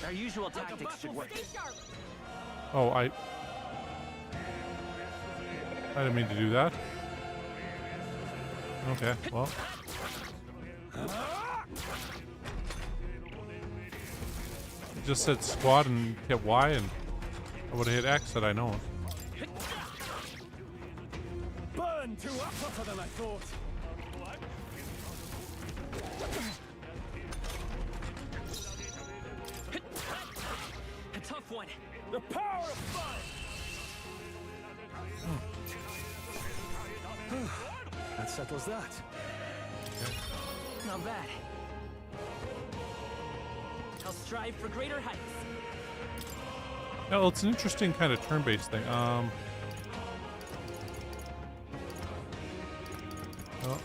Our usual tactics should work. Oh, I didn't mean to do that. Okay, well. It just said squad and hit Y, and I would have hit X had I known. Burn tougher than I thought. A tough one. The power of fire. That settles that. Not bad. I'll strive for greater heights. No, it's an interesting kind of turn-based thing. Oh, well,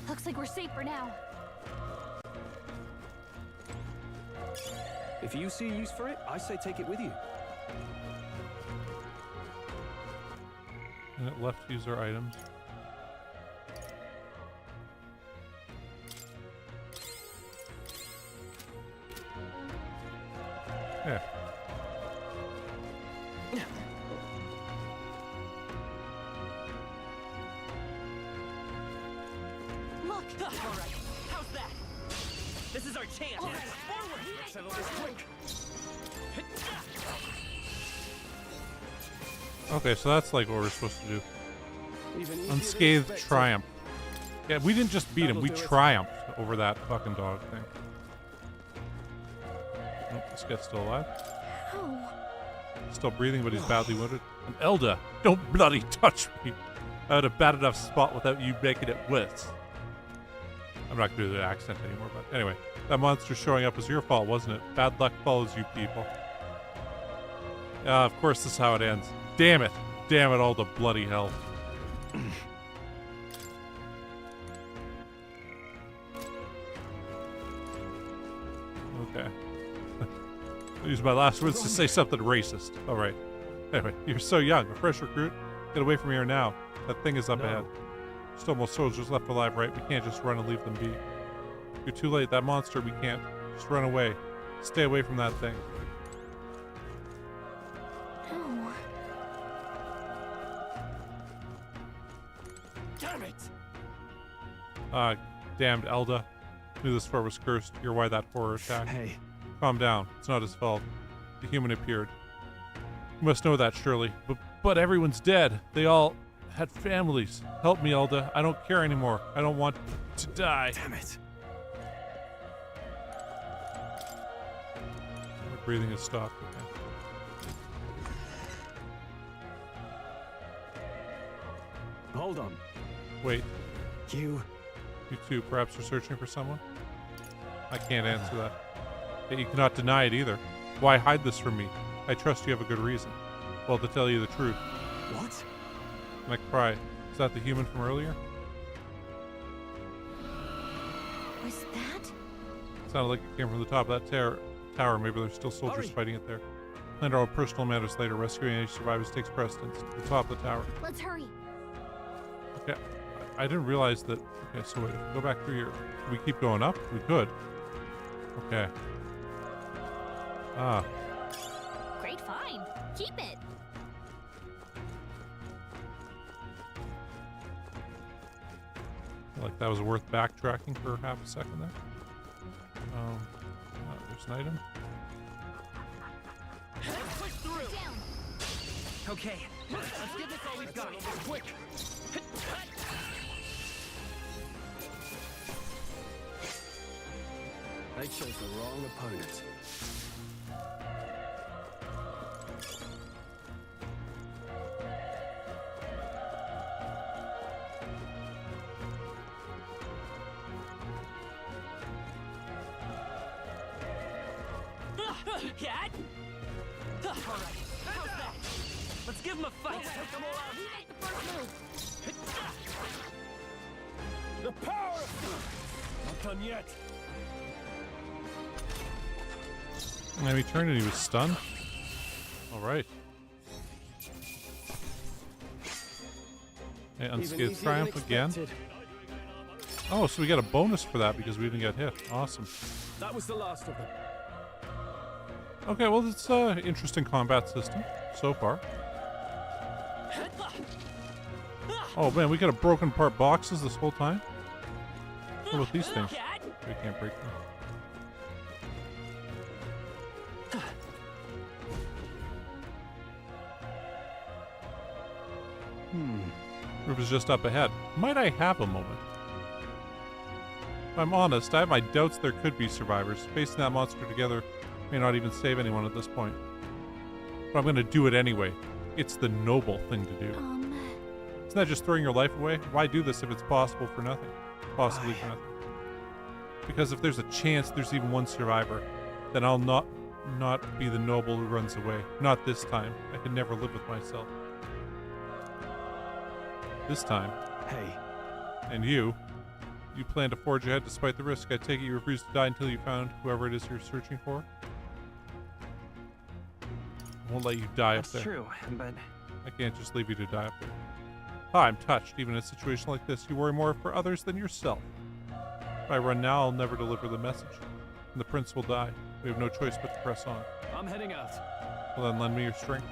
Looks like we're safe for now. If you see use for it, I say take it with you. and it left user items. Yeah. Look! All right, how's that? This is our chance. All right, forward! Settle this quick. Okay, so that's like what we're supposed to do. Unscathed triumph. Yeah, we didn't just beat him, we triumphed over that fucking dog thing. Oh, this guy's still alive. Still breathing, but he's badly wounded. And Elda, don't bloody touch me. I had a bad enough spot without you making it worse. I'm not going to do the accent anymore, but anyway. That monster showing up was your fault, wasn't it? Bad luck follows you people. Of course this is how it ends. Damn it. Damn it all to bloody hell. Okay. I'll use my last words to say something racist. Alright. Anyway, you're so young. A fresh recruit? Get away from here now. That thing is up ahead. Still more soldiers left alive, right? We can't just run and leave them be. You're too late. That monster, we can't. Just run away. Stay away from that thing. No. Damn it! Damned Elda. Knew this fort was cursed. You're why that horror attack. Hey. Calm down. It's not his fault. The human appeared. You must know that, surely. But everyone's dead. They all had families. Help me, Elda. I don't care anymore. I don't want to die. Damn it. My breathing has stopped. Okay. Hold on. Wait. You too. Perhaps you're searching for someone? I can't answer that. Yet you cannot deny it either. Why hide this from me? I trust you have a good reason. Well, to tell you the truth. What? And I cry. Is that the human from earlier? Was that? Sounded like it came from the top of that tower. Maybe there's still soldiers fighting it there. Plan our own personal matters later. Rescuing any survivors takes precedence. To the top of the tower. Let's hurry. Okay. I didn't realize that. Okay, so wait. If we go back through here. Can we keep going up? We could. Okay. Ah. Great find. Keep it. Like that was worth backtracking for half a second there. There's an item. Push through. Okay, let's give this all we've got. Quick. They chose the wrong opponent. Alright, how's that? Let's give him a fight. Let's take them all out. We make the first move. The power of... Not done yet. And he turned and he was stunned. Alright. Okay, unscathed triumph again. Oh, so we got a bonus for that because we didn't get hit. Awesome. That was the last of them. Okay, well, it's an interesting combat system so far. Oh man, we could have broken apart boxes this whole time. What about these things? We can't break them. Roof is just up ahead. Might I have a moment? If I'm honest, I have my doubts there could be survivors. Facing that monster together may not even save anyone at this point. But I'm gonna do it anyway. It's the noble thing to do. Isn't that just throwing your life away? Why do this if it's possible for nothing? Possibly for nothing. Because if there's a chance there's even one survivor, then I'll not be the noble who runs away. Not this time. I can never live with myself. This time. Hey. And you plan to forge ahead despite the risk. I take it you refuse to die until you found whoever it is you're searching for? I won't let you die up there. That's true, but... I can't just leave you to die up there. Ah, I'm touched. Even in a situation like this, you worry more for others than yourself. If I run now, I'll never deliver the message. And the prince will die. We have no choice but to press on. I'm heading out. Well then, lend me your strength.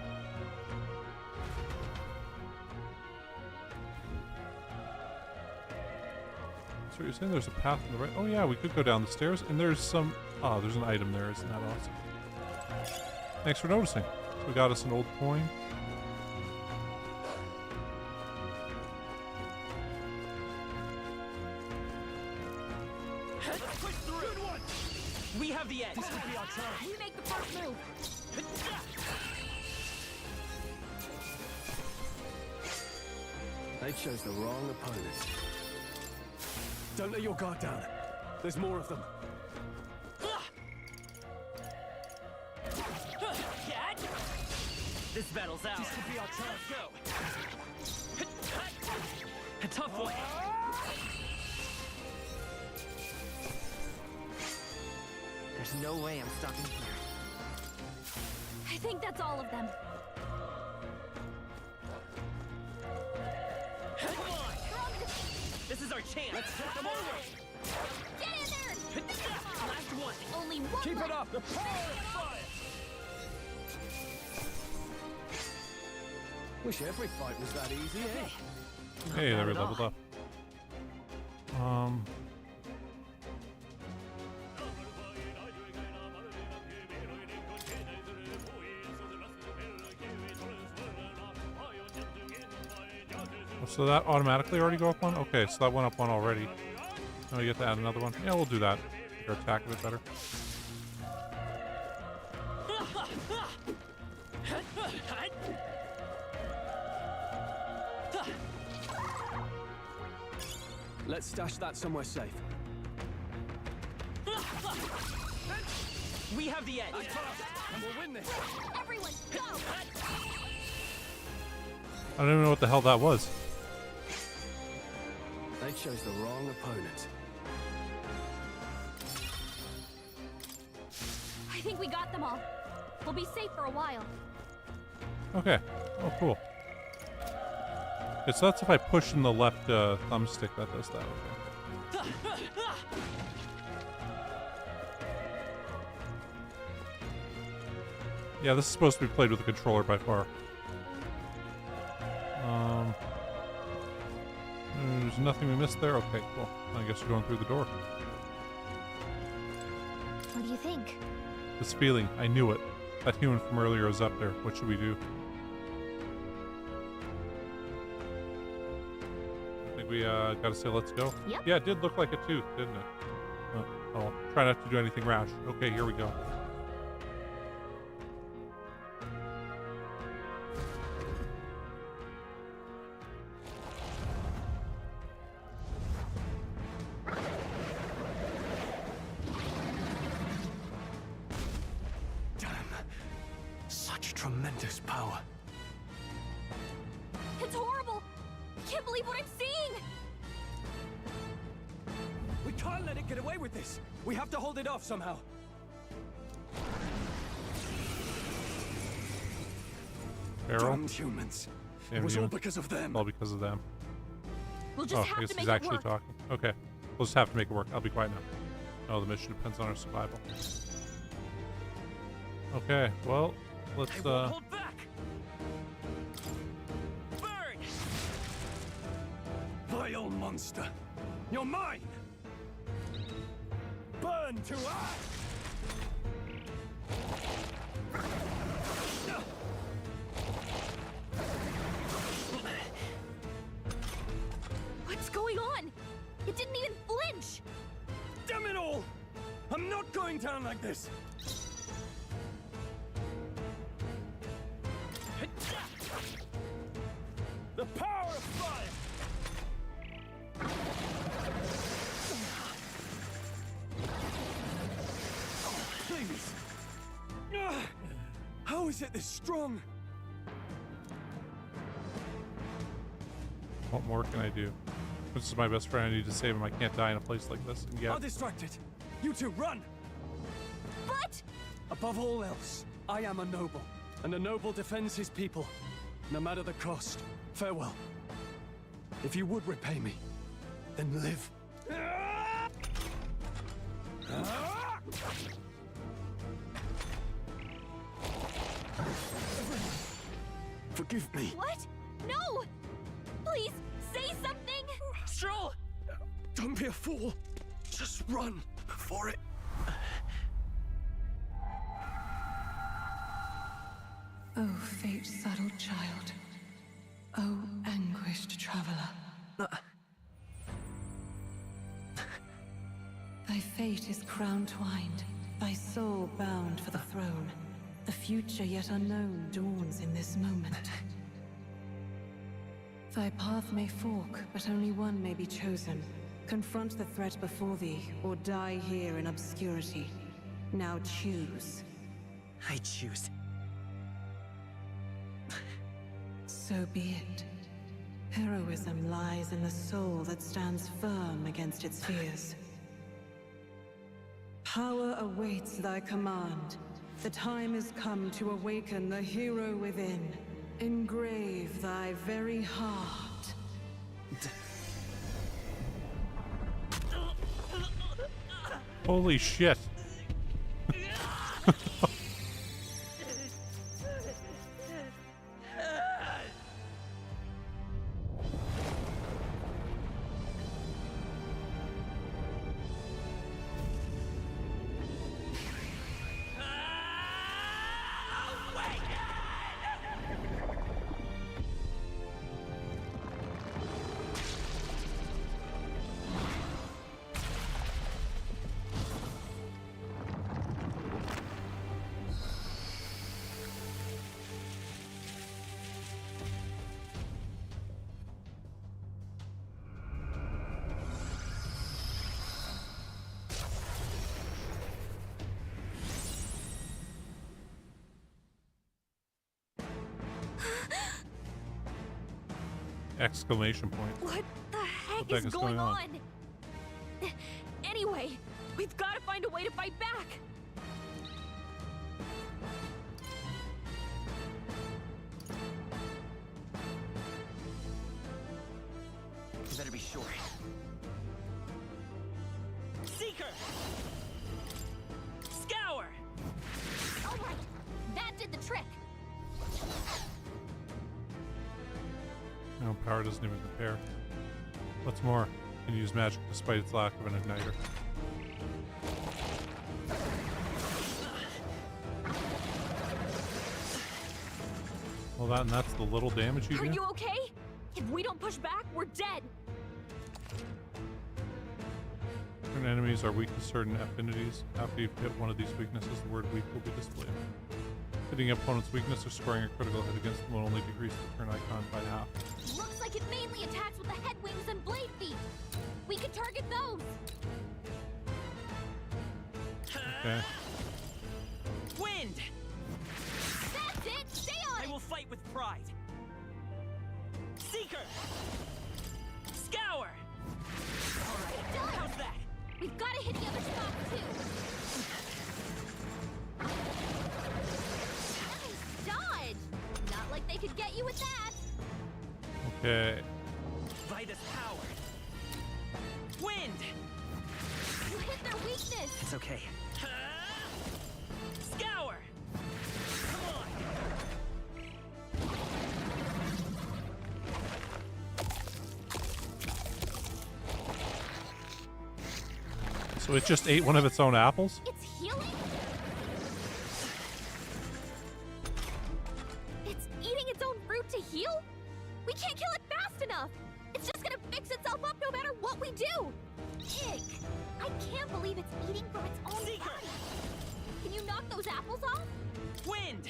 So you're saying there's a path on the right? Oh yeah, we could go down the stairs, and there's some... Oh, there's an item there. Isn't that awesome? Thanks for noticing. So we got us an old coin. We have the edge. This could be our chance. We make the first move. They chose the wrong opponent. Don't let your guard down. There's more of them. This battle's ours. This could be our chance. Go. A tough one. There's no way I'm stopping here. I think that's all of them. Come on. This is our chance. Let's take them over. Get in there! Last one. Only one Keep left. it up. The power of fire. Wish every fight was that easy, eh? Hey, there we leveled up. So that automatically already go up one? Okay, so that went up one already. Now we get to add another one. Yeah, we'll do that. Make our attack a bit better. Let's stash that somewhere safe. We have the edge. And we'll win this. Everyone, go! I don't even know what the hell that was. They chose the wrong opponent. I think we got them all. We'll be safe for a while. Okay. Oh, cool. Okay, so that's if I push in the left thumbstick that does that. Okay. Yeah, this is supposed to be played with a controller by far. There's nothing we missed there? Okay, cool. I guess we're going through the door. What do you think? This feeling, I knew it. That human from earlier is up there. What should we do? I think we gotta say let's go. Yep. Yeah, it did look like a tooth, didn't it? Oh, try not to do anything rash. Okay, here we go. this power. It's horrible! I can't believe what I'm seeing! We can't let it get away with this! We have to hold it off somehow! Pharaoh? Damned humans. Damn It was all humans. because of them. All because of them. We'll just I have guess to he's make it actually work. talking. Okay. We'll just have to make it work. I'll be quiet now. Oh, the mission depends on our survival. Okay, well, let's Hold back! Burn! Vile monster! You're mine! Burn to ash! What's going on? It didn't even flinch! Damn it all! I'm not going down like this! The power of fire! Please! How is it this strong? what more can I do? This is my best friend. I need to save him. I can't die in a place like this. And yet, I'll distract it. You two, run! But above all else, I am a noble, and a noble defends his people, no matter the cost. Farewell. If you would repay me, then live. Forgive me. what? No! Please, say something! Sure! Don't be a fool. Just run before it... Oh, fate-saddled child. Oh, anguished traveler. Thy fate is crown-twined, thy soul bound for the throne. The future yet unknown dawns in this moment. Thy path may fork, but only one may be chosen. Confront the threat before thee, or die here in obscurity. Now choose. I choose. So be it. Heroism lies in the soul that stands firm against its fears. Power awaits thy command. The time is come to awaken the hero within. Engrave thy very heart. holy shit. Exclamation point. What the heck What the heck is going on? Anyway, we've got to find a way to fight back. You better be sure. Seeker! Scour! All right, that did the trick. No, power doesn't even compare. What's more, it can use magic despite its lack of an igniter. Well, that's the little damage you Are do? you okay? If we don't push back, we're dead. Certain enemies are weak to certain affinities. After you've hit one of these weaknesses, the word weak will be displayed. Hitting an opponent's weakness or scoring a critical hit against them will only decrease the turn icon by half. Looks like it mainly attacks with the head wings and blade feet. We could target those. Okay. Wind! That's it! Stay on I it! fight with pride. Seeker! Scour! Alright, how's that? We've got to hit the other spot, too. Nice dodge! Not like they could get you with that. Okay. Vitus power. Wind! You hit their weakness. It's okay. Scour! Come on! So it just ate one of its own apples? It's healing? It's eating its own fruit to heal? We can't kill it fast enough. It's just gonna fix itself up no matter what we do. Ick. I can't believe it's eating from its own body. Can you knock those apples off? Wind!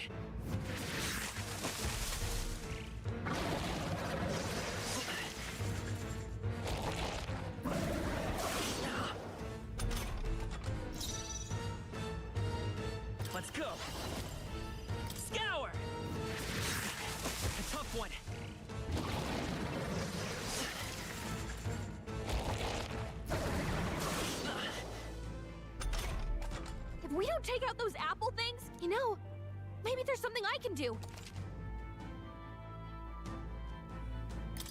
Let's go. Scour! A tough one. If we don't take out those apple things, you know, maybe there's something I can do.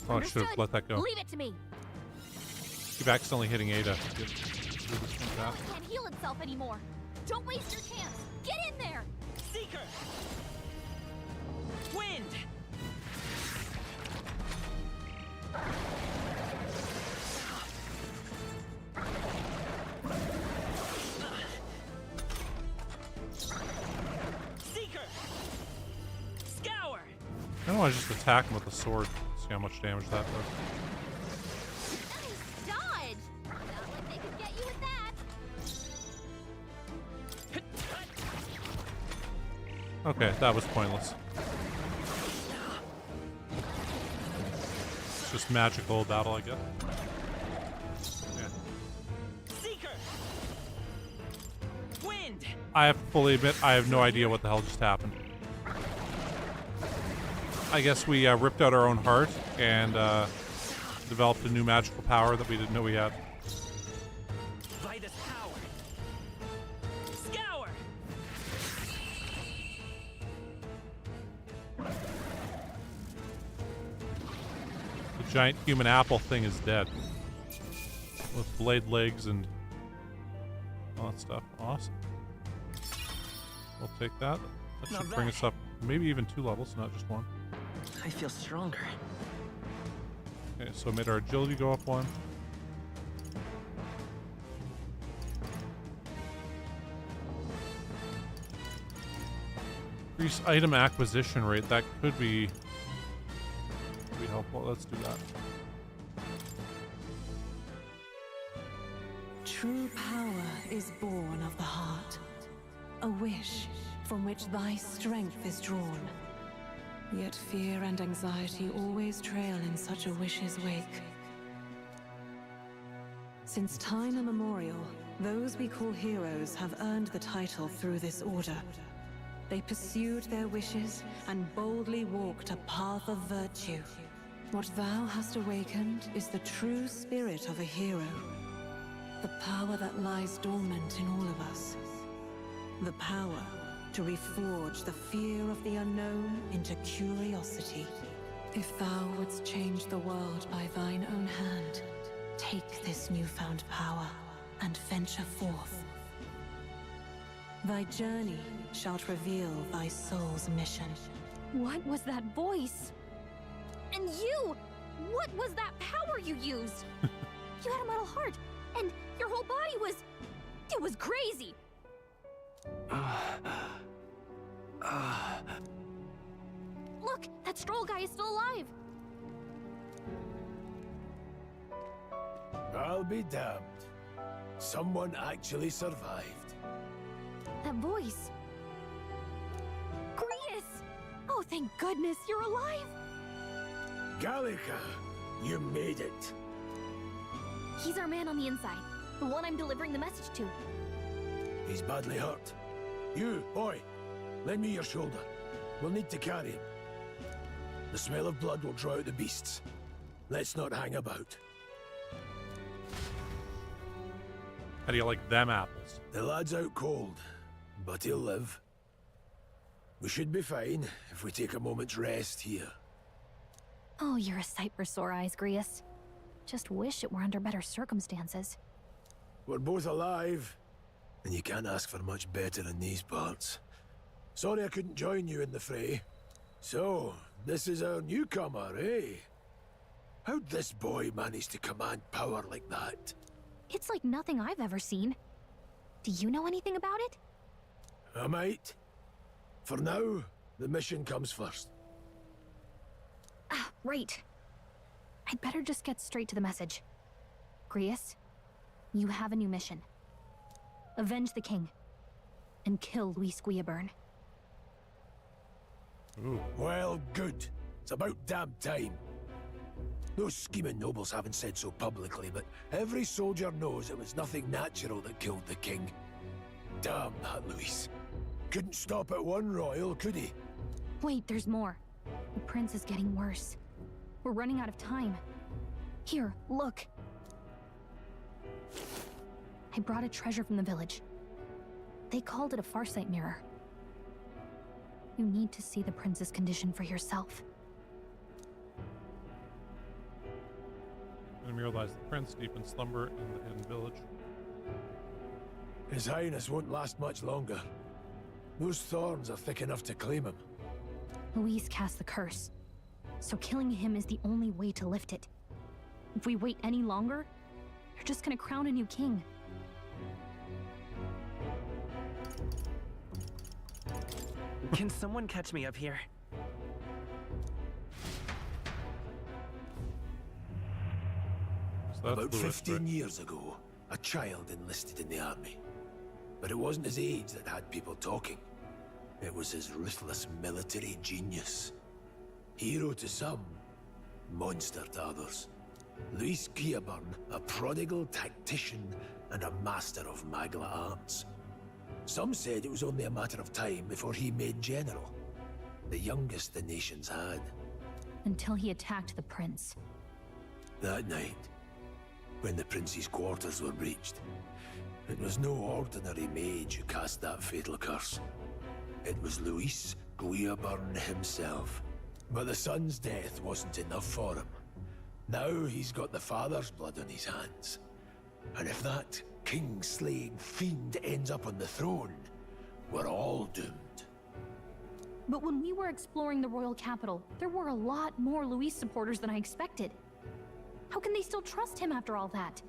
Oh, I should have let that go. Leave it to me. Keep accidentally hitting Ada. It can't heal itself anymore. Don't waste your chance. Get in there. Seeker! Wind! Seeker! Scour! I don't want to just attack him with the sword. See how much damage that does. Nice dodge. Not like they could get you with that. Okay, that was pointless. It's just magical battle, I guess. Yeah. Seeker! Wind! I have to fully admit, I have no idea what the hell just happened. I guess we ripped out our own heart and developed a new magical power that we didn't know we had. Vitus power. Scour! The giant human apple thing is dead. With blade legs and all that stuff. Awesome. We'll take that. That Not should bring bad. us up maybe even 2 levels, not just 1. I feel stronger. Okay, so made our agility go up 1. Increase item acquisition rate. That could be helpful. Let's do that. True power is born of the heart, a wish from which thy strength is drawn. Yet fear and anxiety always trail in such a wish's wake. Since time immemorial, those we call heroes have earned the title through this order. They pursued their wishes and boldly walked a path of virtue. What thou hast awakened is the true spirit of a hero. The power that lies dormant in all of us. The power to reforge the fear of the unknown into curiosity. If thou wouldst change the world by thine own hand, take this newfound power and venture forth. Thy journey shalt reveal thy soul's mission. What was that voice? And you! What was that power you used? You had a metal heart, and your whole body was... It was crazy! Look, that Stroll guy is still alive! I'll be damned. Someone actually survived. That voice... Grius! Oh, thank goodness you're alive! Gallica, you made it. He's our man on the inside, the one I'm delivering the message to. He's badly hurt. You, boy, lend me your shoulder. We'll need to carry him. The smell of blood will draw out the beasts. Let's not hang about. How do you like them apples? The lad's out cold, but he'll live. We should be fine if we take a moment's rest here. Oh, you're a sight for sore eyes, Grius. Just wish it were under better circumstances. We're both alive, and you can't ask for much better in these parts. Sorry I couldn't join you in the fray. So, this is our newcomer, eh? How'd this boy manage to command power like that? It's like nothing I've ever seen. Do you know anything about it? I might. For now, the mission comes first. Ah, right. I'd better just get straight to the message. Grius, you have a new mission. Avenge the king. And kill Luis Guillaburn. Ooh. Well, good. It's about damn time. Those scheming nobles haven't said so publicly, but every soldier knows it was nothing natural that killed the king. Damn that Luis. Couldn't stop at one royal, could he? Wait, there's more. The prince is getting worse. We're running out of time. Here, look. I brought a treasure from the village. They called it a farsight mirror. You need to see the prince's condition for yourself. The mirror lies the prince deep in slumber in the hidden village. His Highness won't last much longer. Those thorns are thick enough to claim him. Luis cast the curse, so killing him is the only way to lift it. If we wait any longer, you're just gonna crown a new king. Can someone catch me up here? So About Louis, 15 right? years ago, a child enlisted in the army. But it wasn't his age that had people talking. It was his ruthless military genius. Hero to some, monster to others. Luis Guillaburn, a prodigal tactician and a master of Magla arts. Some said it was only a matter of time before he made general. The youngest the nations had. Until he attacked the prince. That night, when the prince's quarters were breached, it was no ordinary mage who cast that fatal curse. It was Luis Guillaburn himself. But the son's death wasn't enough for him. Now he's got the father's blood on his hands. And if that king-slaying fiend ends up on the throne, we're all doomed. But when we were exploring the royal capital, there were a lot more Luis supporters than I expected. How can they still trust him after all that?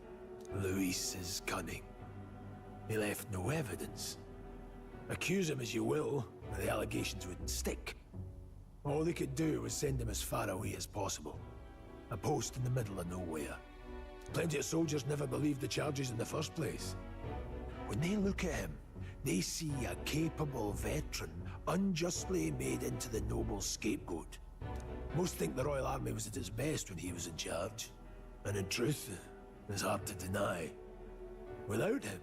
Luis is cunning. He left no evidence. Accuse him as you will, the allegations wouldn't stick. All they could do was send him as far away as possible. A post in the middle of nowhere. Plenty of soldiers never believed the charges in the first place. When they look at him, they see a capable veteran unjustly made into the noble scapegoat. Most think the Royal Army was at its best when he was in charge. And in truth, it's hard to deny. Without him,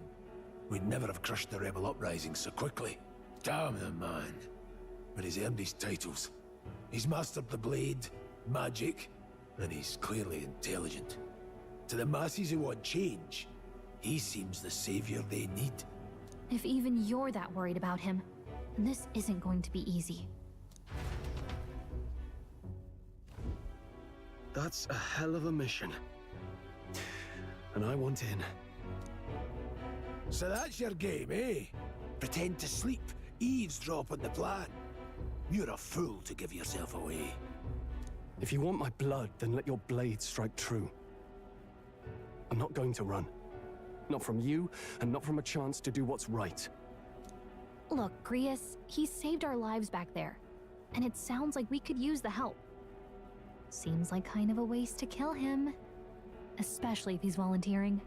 we'd never have crushed the rebel uprising so quickly. Damn the man. But he's earned his titles. He's mastered the blade, magic, and he's clearly intelligent. To the masses who want change, he seems the savior they need. If even you're that worried about him, then this isn't going to be easy. That's a hell of a mission. And I want in. So that's your game, eh? Pretend to sleep, eavesdrop on the plan. You're a fool to give yourself away. If you want my blood, then let your blade strike true. I'm not going to run. Not from you, and not from a chance to do what's right. Look, Grius, he saved our lives back there. And it sounds like we could use the help. Seems like kind of a waste to kill him. Especially if he's volunteering.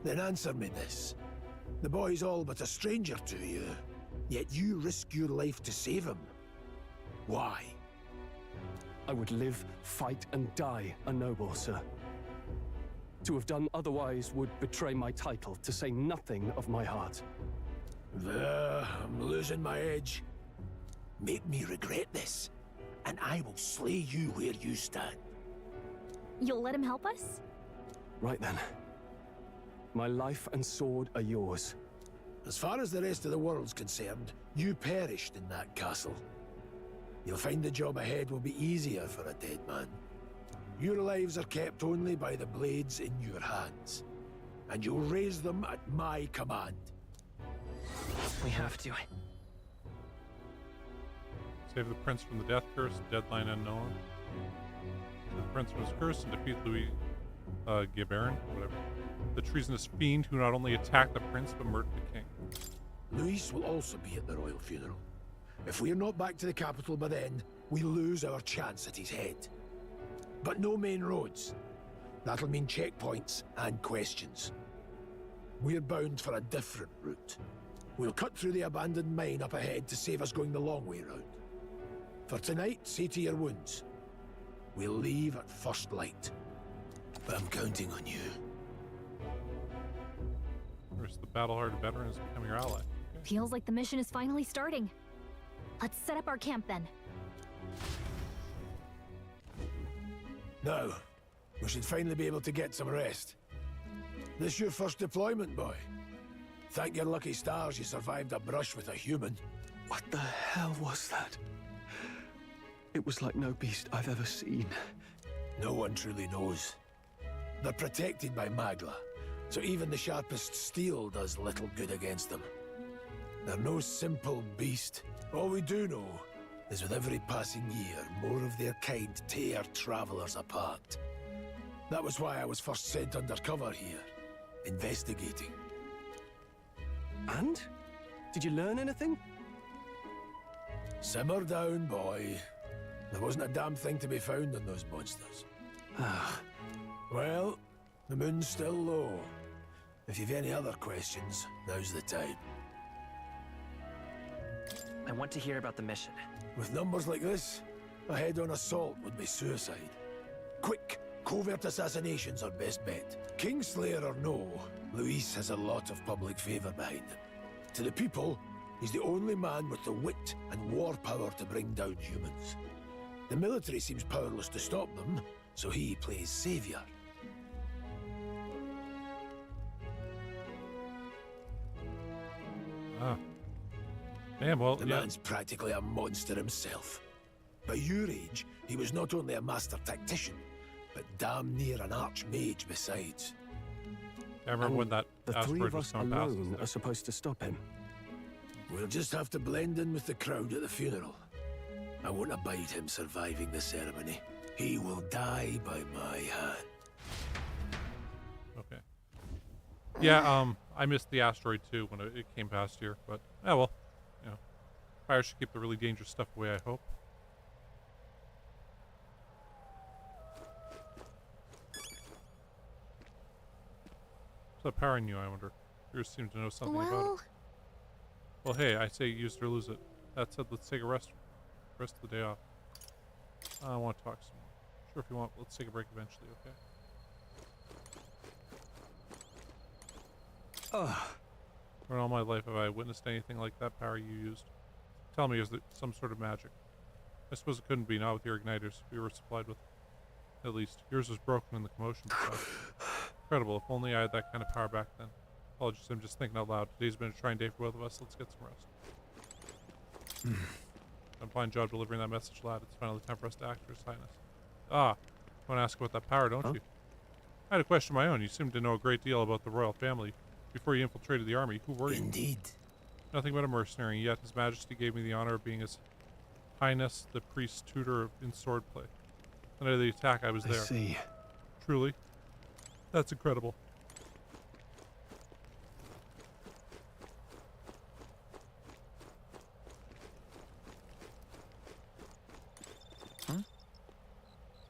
Then answer me this. The boy's all but a stranger to you, yet you risk your life to save him. Why? I would live, fight, and die a noble, sir. To have done otherwise would betray my title, to say nothing of my heart. There, I'm losing my edge. make me regret this, and I will slay you where you stand. You'll let him help us? Right then. My life and sword are yours. As far as the rest of the world's concerned, you perished in that castle. You'll find the job ahead will be easier for a dead man. Your lives are kept only by the blades in your hands, and you'll raise them at my command. We have to. Save the prince from the death curse, deadline unknown. The prince was cursed and defeat Louis Guerin, whatever. The treasonous fiend who not only attacked the prince but murdered the king. Louis will also be at the royal funeral. If we are not back to the capital by then, we lose our chance at his head. But no main roads. That'll mean checkpoints and questions. We're bound for a different route. We'll cut through the abandoned mine up ahead to save us going the long way round. For tonight, see to your wounds. We'll leave at first light. But I'm counting on you. First, the battle-hardened veteran is becoming your ally. Okay. Feels like the mission is finally starting. Let's set up our camp then. Now, we should finally be able to get some rest. This your first deployment, boy? Thank your lucky stars you survived a brush with a human. What the hell was that? It was like no beast I've ever seen. No one truly knows. They're protected by Magla, so even the sharpest steel does little good against them. They're no simple beast. All we do know is with every passing year, more of their kind tear travelers apart. That was why I was first sent undercover here, investigating. And? Did you learn anything? Simmer down, boy. There wasn't a damn thing to be found on those monsters. Well, the moon's still low. If you've any other questions, now's the time. I want to hear about the mission. With numbers like this, a head-on assault would be suicide. Quick, covert assassinations are best bet. Kingslayer or no, Luis has a lot of public favor behind him. To the people, he's the only man with the wit and war power to bring down humans. The military seems powerless to stop them, so he plays savior. Ah. Damn, well, the man's practically a monster himself. By your age, he was not only a master tactician, but damn near an archmage besides. I remember when that the three asteroid of was us coming past. alone are supposed to stop him. We'll just have to blend in with the crowd at the funeral. I won't abide him surviving the ceremony. He will die by my hand. Okay. Yeah, I missed the asteroid too when it came past here, but oh well. You know, fire should keep the really dangerous stuff away, I hope. What's that powering you, I wonder? You seem to know something about it. Well, hey, I say use it or lose it. That said, let's take a rest of the day off. I want to talk some more. Sure, if you want, let's take a break eventually, okay? Ugh. In all my life, have I witnessed anything like that power you used? Tell me, is it some sort of magic? I suppose it couldn't be, not with your igniters we were supplied with. At least, yours was broken in the commotion. Incredible, if only I had that kind of power back then. Apologies, I'm just thinking out loud. Today's been a trying day for both of us. Let's get some rest. I'm fine job delivering that message, lad. It's finally time for us to act, Your Highness. Ah, you want to ask about that power, don't you? I had a question of my own. You seem to know a great deal about the royal family. Before you infiltrated the army, who were you? Indeed. Nothing but a mercenary, yet His Majesty gave me the honor of being His Highness, the priest's tutor in swordplay. The night of the attack, I was there. I see. Truly. That's incredible.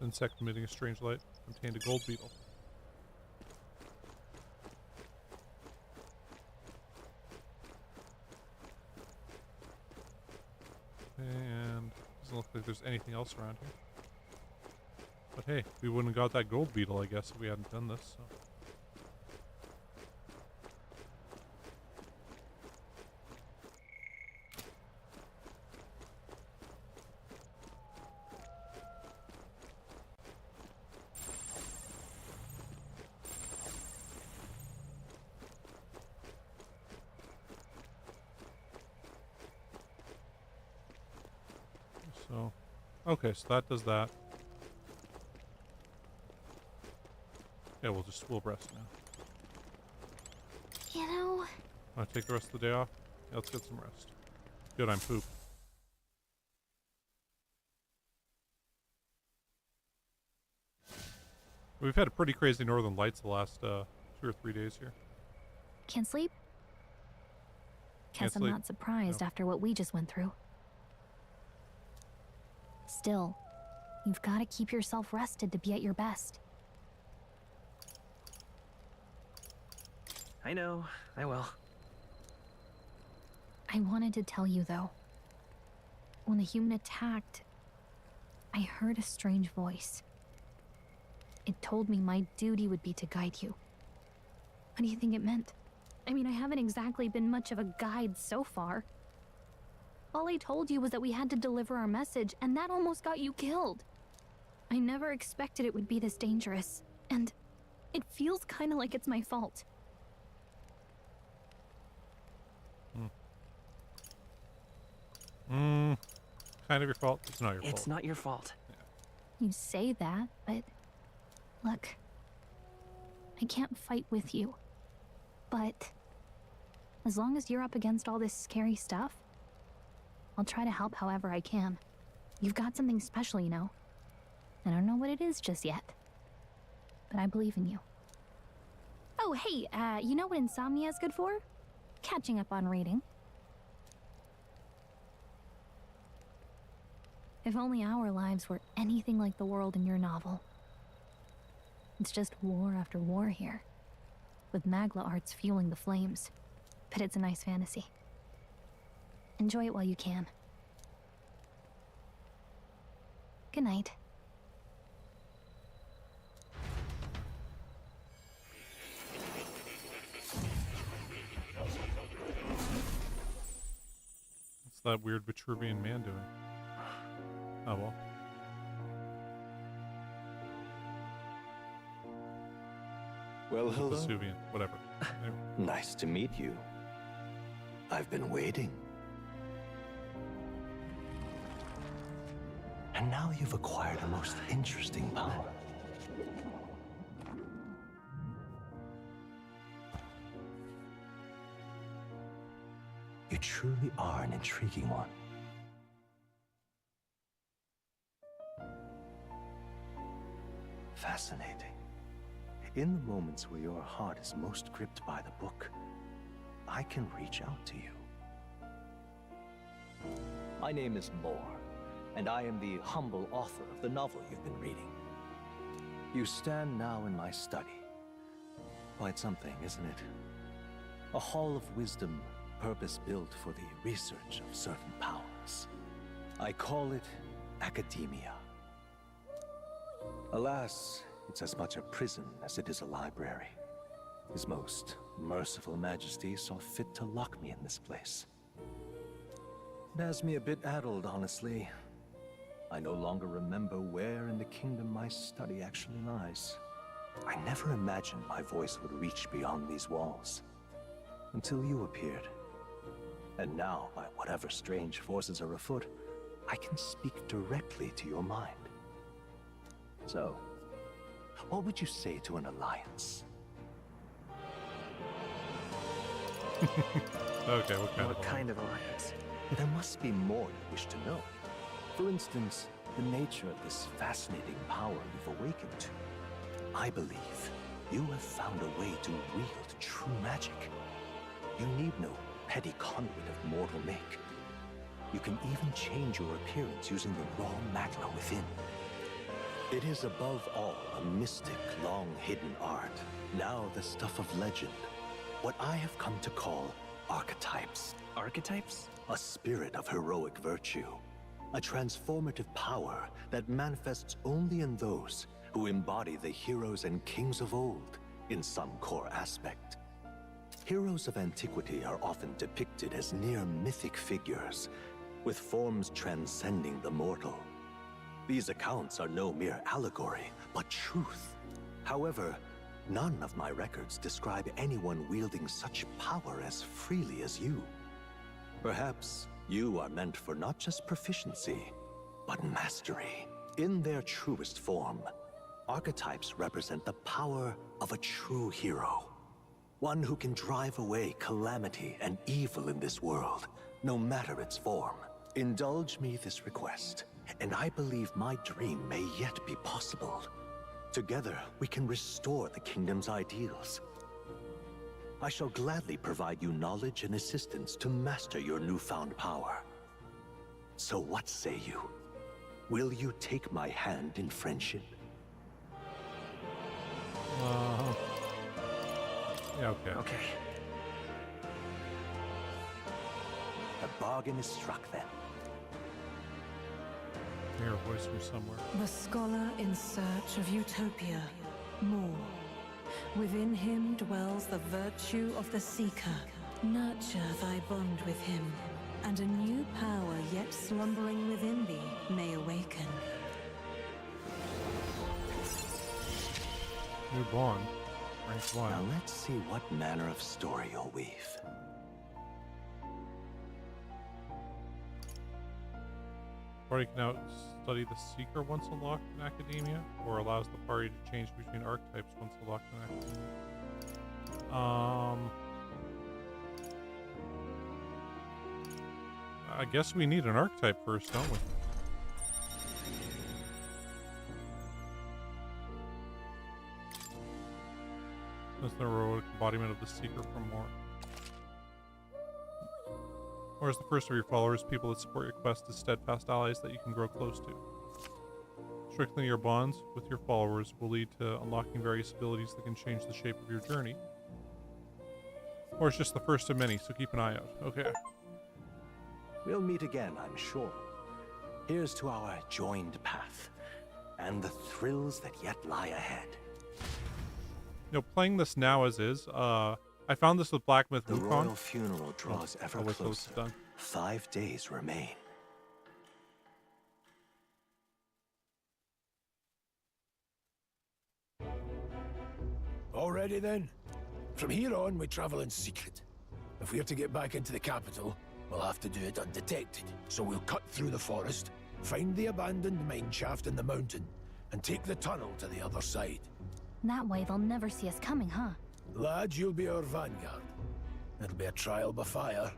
Insect emitting a strange light contained a gold beetle. And doesn't look like there's anything else around here. But hey, we wouldn't have got that gold beetle, I guess, if we hadn't done this. So. So, okay, so that does that. Yeah, we'll rest now. You know... Want to take the rest of the day off? Yeah, let's get some rest. Good, I'm pooped. We've had a pretty crazy northern lights the last 2 or 3 days here. Can't sleep? Guess I'm not surprised after what we just went through. Still, you've got to keep yourself rested to be at your best. I know, I will. I wanted to tell you, though. When the human attacked, I heard a strange voice. It told me my duty would be to guide you. What do you think it meant? I mean, I haven't exactly been much of a guide so far. All I told you was that we had to deliver our message, and that almost got you killed. I never expected it would be this dangerous, and it feels kind of like it's my fault. Kind of your fault. It's not your fault. It's not your fault. You say that, but look, I can't fight with you. But as long as you're up against all this scary stuff, I'll try to help however I can. You've got something special, you know. I don't know what it is just yet, but I believe in you. Oh, hey, you know what insomnia is good for? Catching up on reading. If only our lives were anything like the world in your novel. It's just war after war here, with Magla arts fueling the flames. But it's a nice fantasy. Enjoy it while you can. Good night. What's that weird Vitruvian man doing? Oh well. Well, hello. Vesuvian, whatever. Nice to meet you. I've been waiting. And now you've acquired a most interesting power. You truly are an intriguing one. Fascinating. In the moments where your heart is most gripped by the book, I can reach out to you. My name is Moore, and I am the humble author of the novel you've been reading. You stand now in my study. Quite something, isn't it? A hall of wisdom, purpose-built for the research of certain powers. I call it academia. Alas, it's as much a prison as it is a library. His most merciful majesty saw fit to lock me in this place. It has me a bit addled, honestly. I no longer remember where in the kingdom my study actually lies. I never imagined my voice would reach beyond these walls. Until you appeared. And now, by whatever strange forces are afoot, I can speak directly to your mind. So, what would you say to an alliance? Okay, what kind of alliance? There must be more you wish to know. For instance, the nature of this fascinating power you've awakened to. I believe you have found a way to wield true magic. You need no petty conduit of mortal make. You can even change your appearance using the raw magna within. It is above all a mystic, long-hidden art, now the stuff of legend. What I have come to call archetypes. Archetypes? A spirit of heroic virtue. A transformative power that manifests only in those who embody the heroes and kings of old in some core aspect. Heroes of antiquity are often depicted as near mythic figures, with forms transcending the mortal. These accounts are no mere allegory, but truth. However, none of my records describe anyone wielding such power as freely as you. Perhaps you are meant for not just proficiency, but mastery. In their truest form, archetypes represent the power of a true hero. One who can drive away calamity and evil in this world, no matter its form. Indulge me this request, and I believe my dream may yet be possible. Together, we can restore the kingdom's ideals. I shall gladly provide you knowledge and assistance to master your newfound power. So what say you? Will you take my hand in friendship? Yeah, okay. Okay. A bargain is struck then. Hear a voice from somewhere. The scholar in search of utopia. More. Within him dwells the virtue of the seeker. Nurture thy bond with him, and a new power yet slumbering within thee may awaken. New bond. Rank 1. Now let's see what manner of story you'll weave. Party can now study the Seeker once unlocked in Academia, or allows the party to change between archetypes once unlocked in Academia. I guess we need an archetype first, don't we? That's the heroic embodiment of the Seeker from more. Or as the first of your followers, people that support your quest as steadfast allies that you can grow close to. Strengthening your bonds with your followers will lead to unlocking various abilities that can change the shape of your journey. Or it's just the first of many, so keep an eye out. Okay. We'll meet again, I'm sure. Here's to our joined path, and the thrills that yet lie ahead. You know, playing this now as is, I found this with Black Myth The Wukong. royal funeral draws ever closer. 5 days remain. Already then? From here on, we travel in secret. If we're to get back into the capital, we'll have to do it undetected. So we'll cut through the forest, find the abandoned mine shaft in the mountain, and take the tunnel to the other side. That way they'll never see us coming, huh? Lad, you'll be our vanguard. It'll be a trial by fire,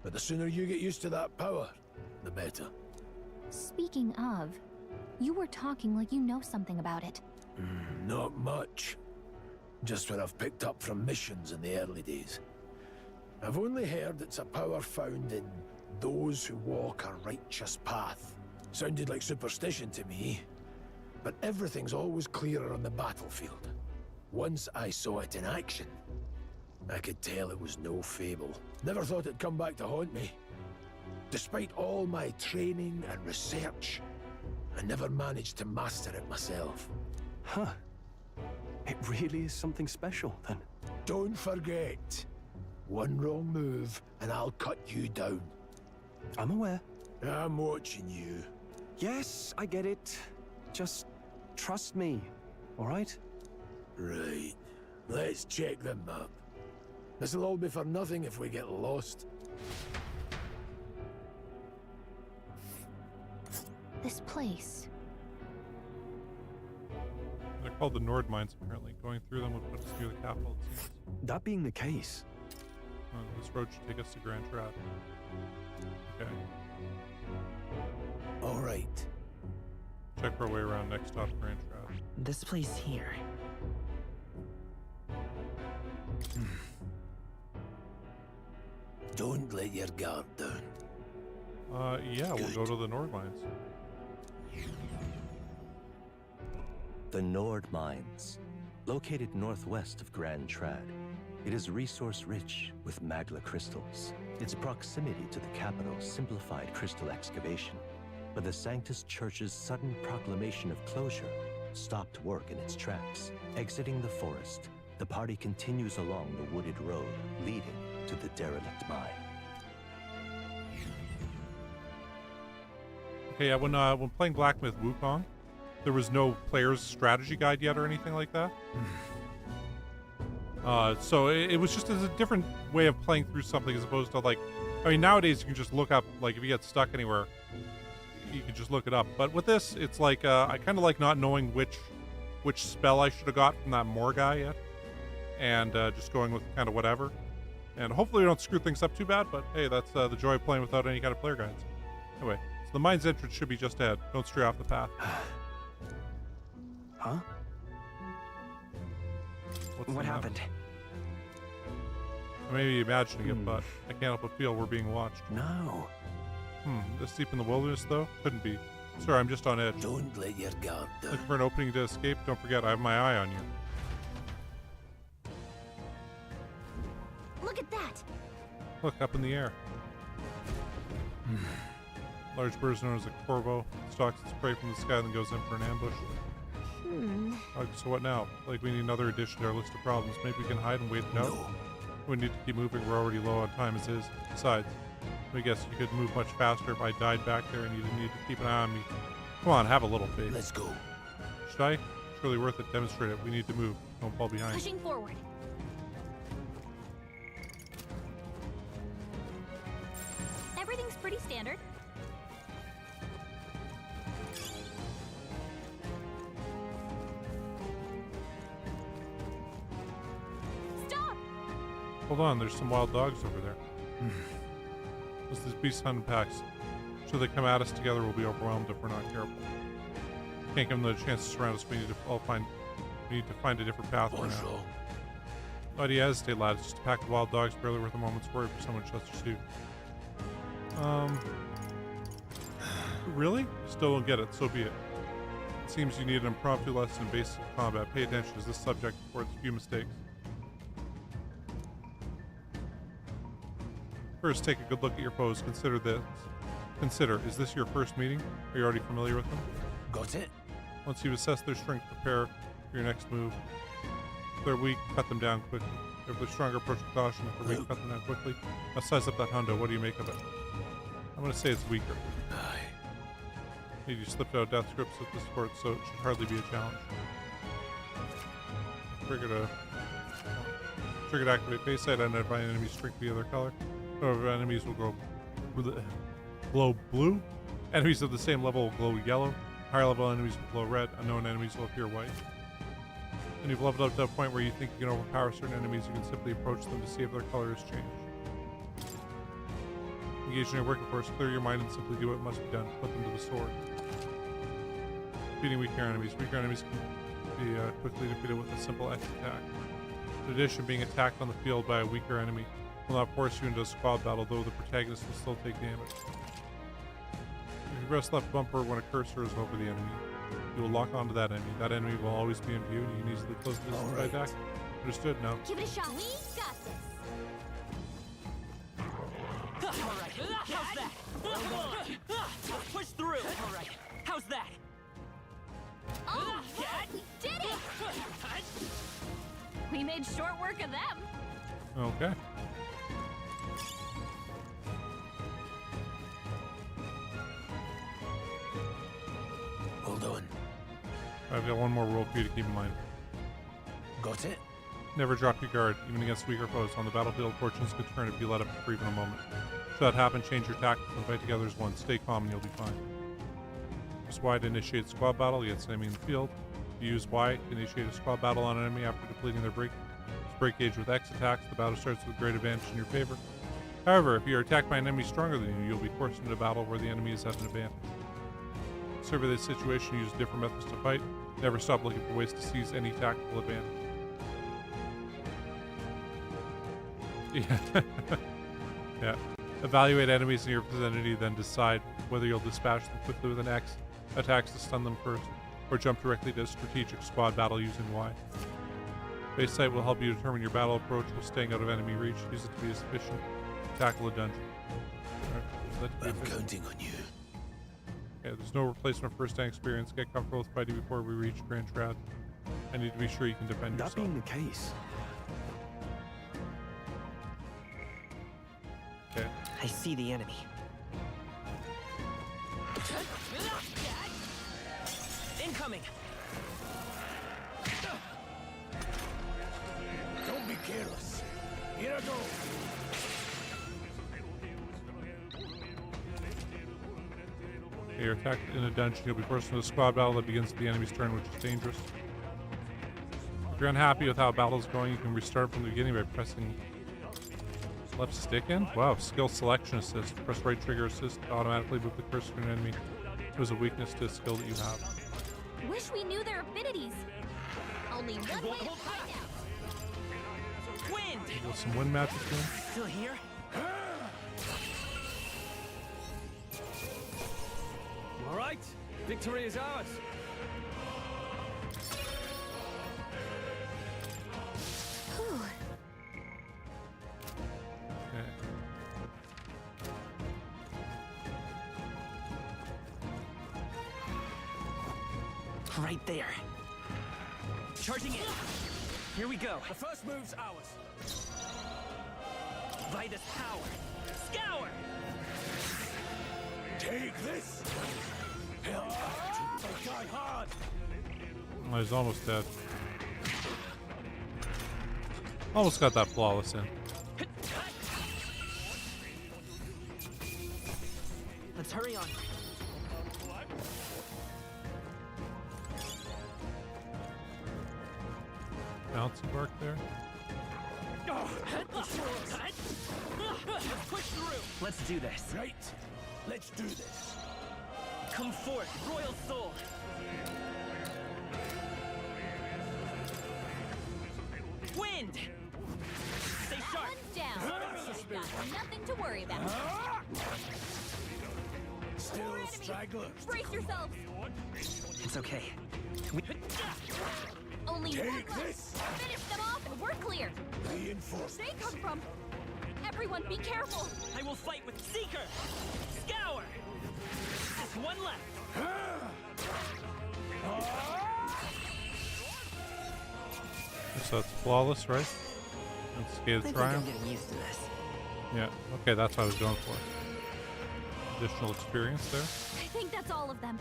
but the sooner you get used to that power, the better. Speaking of, you were talking like you know something about it. Not much. Just what I've picked up from missions in the early days. I've only heard it's a power found in those who walk a righteous path. Sounded like superstition to me, but everything's always clearer on the battlefield. Once I saw it in action, I could tell it was no fable. Never thought it'd come back to haunt me. Despite all my training and research, I never managed to master it myself. Huh. It really is something special, then. Don't forget, one wrong move and I'll cut you down. I'm aware. I'm watching you. Yes, I get it. Just trust me, all right? Right. Let's check the map. This'll all be for nothing if we get lost. This place. They're called the Nord Mines, apparently. Going through them would put us near the capital, it seems. That being the case... this road should take us to Grand Trad. Okay. All right. Check our way around next stop, Grand Trad. This place here. Don't let your guard down. Yeah, we'll go to the Nord Mines. The Nord Mines, located northwest of Grand Trad. It is resource-rich with magla crystals. Its proximity to the capital simplified crystal excavation, but the Sanctus Church's sudden proclamation of closure stopped work in its tracks. Exiting the forest, the party continues along the wooded road leading to the derelict mine. Okay, yeah, when playing Black Myth Wukong, there was no player's strategy guide yet or anything like that. So it was just as a different way of playing through something as opposed to, like, I mean, nowadays you can just look up, like, if you get stuck anywhere, you can just look it up. But with this, it's like I kind of like not knowing which spell I should have got from that Moor guy yet, and just going with kind of whatever. And hopefully we don't screw things up too bad, but hey, that's the joy of playing without any kind of player guides. Anyway, so the mine's entrance should be just ahead. Don't stray off the path. Huh? What happened? I may be imagining it, but I can't help but feel we're being watched. No. This deep in the wilderness, though? Couldn't be. Sorry, I'm just on edge. Don't let your guard down. Looking for an opening to escape? Don't forget, I have my eye on you. Look at that! Look, up in the air. Large bird is known as a corvo. Stalks its prey from the sky, then goes in for an ambush. So what now? Like, we need another addition to our list of problems. Maybe we can hide and wait it out? We need to keep moving. We're already low on time as is. Besides, I guess you could move much faster if I died back there and you didn't need to keep an eye on me. Come on, have a little faith. Let's go. Should I? Surely worth it. Demonstrate it. We need to move. Don't fall behind. Pushing forward. Everything's pretty standard. Stop! Hold on, there's some wild dogs over there. As this beast hunting packs, should they come at us together, we'll be overwhelmed if we're not careful. Can't give them the chance to surround us. We need to find a different path for now. No idea, hesitate, lad. It's just a pack of wild dogs, barely worth a moment's worry for someone just as you. Really? Still don't get it. So be it. It seems you need an impromptu lesson in basic combat. Pay attention as this subject reports a few mistakes. First, take a good look at your foes. Consider this. Consider, is this your first meeting? Are you already familiar with them? Got it? Once you've assessed their strength, prepare for your next move. If they're weak, cut them down quickly. If they're stronger, approach with caution. If they're weak, cut them down quickly. Now size up that hundo. What do you make of it? I'm going to say it's weaker. Aye. You slipped out death scripts at this court, so it should hardly be a challenge. Trigger to activate base site, identify an enemy's strength via their color. However, enemies will glow blue. Enemies of the same level will glow yellow. Higher level enemies will glow red. Unknown enemies will appear white. When you've leveled up to a point where you think you can overpower certain enemies, you can simply approach them to see if their color has changed. Engage in your working force, clear your mind, and simply do what must be done. Put them to the sword. Defeating weaker enemies. Weaker enemies can be quickly defeated with a simple X attack. In addition, being attacked on the field by a weaker enemy will not force you into a squad battle, though the protagonist will still take damage. If you press left bumper when a cursor is over the enemy, you will lock onto that enemy. That enemy will always be in view, and you can easily close the distance by attack. Understood? No. Give it a shot. We got this. Alright, how's that? Push through! Alright, how's that? Oh, we did it! We made short work of them. Okay. Hold on. I've got one more rule for you to keep in mind. Got it? Never drop your guard, even against weaker foes. On the battlefield, fortunes could turn if you let up for even a moment. Should that happen, change your tactics and fight together as one. Stay calm and you'll be fine. Press Y to initiate squad battle against an enemy in the field. You use Y to initiate a squad battle on an enemy after depleting their break gauge with X attacks. The battle starts with great advantage in your favor. However, if you are attacked by an enemy stronger than you, you'll be forced into a battle where the enemy is at an advantage. To survey this situation, use different methods to fight. Never stop looking for ways to seize any tactical advantage. Yeah. Yeah. Evaluate enemies in your vicinity, then decide whether you'll dispatch them quickly with an X, attacks to stun them first, or jump directly to a strategic squad battle using Y. Base site will help you determine your battle approach while staying out of enemy reach. Use it to be sufficient to tackle a dungeon. I'm counting on you. Okay, there's no replacement for first-hand experience. Get comfortable with fighting before we reach Grand Shroud. I need to be sure you can defend yourself. That being the case. Okay. I see the enemy. Incoming! Don't be careless. Here I go. Okay, you're attacked in a dungeon. You'll be forced into a squad battle that begins at the enemy's turn, which is dangerous. If you're unhappy with how a battle is going, you can restart from the beginning by pressing left stick in. Wow, skill selection assist. Press right trigger assist to automatically move the cursor to an enemy who has a weakness to a skill that you have. Wish we knew their affinities. Only one way to find out. Wind! With some wind magic in. Still here? All right, victory is ours. Right there. Charging in. Here we go. The first move's ours. By this power. Scour! Take this! Hell back to the guy hard! Oh, he's almost dead. Almost got that flawless in. Let's hurry on. Bouncy bark there. Push through. Let's do this. Right. Let's do this. Come forth, royal soul. Wind. Stay sharp. One's down. Got nothing to worry about. Still stragglers. Brace yourselves. It's okay. Only one Take left. this. Finish them off and we're clear. Reinforcements. They come from. Everyone, be careful. I will fight with Seeker. Scour. Just one left. So that's flawless, right? And I Scathed think Triumph. I'm getting used to this. Yeah, okay, that's what I was going for. Additional experience there. I think that's all of them.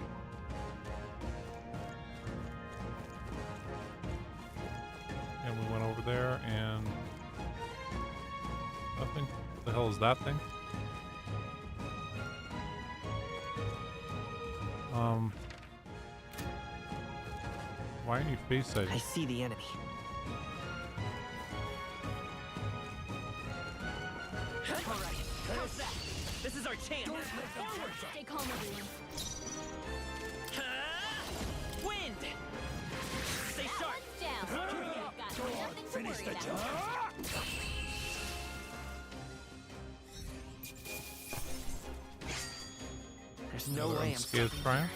And we went over there and nothing. What the hell is that thing? Why aren't you face sighting? I see the enemy. All right, how's that? This is our chance. Forward. Stay calm, everyone. Wind. Stay sharp. One's down. Got nothing to Finish the worry job. about. There's no way I'm Scathed Triumph.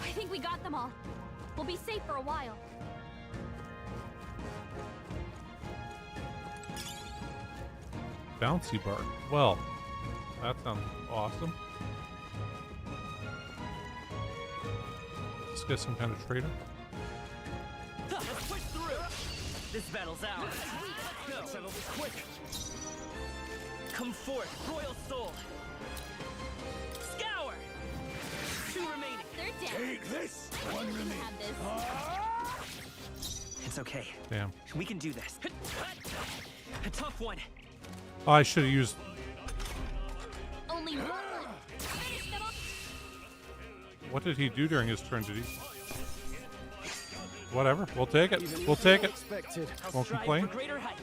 I think we got them all. We'll be safe for a while. Bouncy bark. Well, that sounds awesome. Let's get some kind of trader. Let's push through. This battle's ours. Let's go. Settle this quick. Come forth, royal soul. Scour. 2 remaining. They're down. Take this. One You remaining. have this. It's okay. Damn. We can do this. A tough one. Oh, I should have used. Only one left. Finish them off. What did he do during his turn? Did he? Whatever. We'll take it. We'll take it. Won't Strive complain. for greater heights.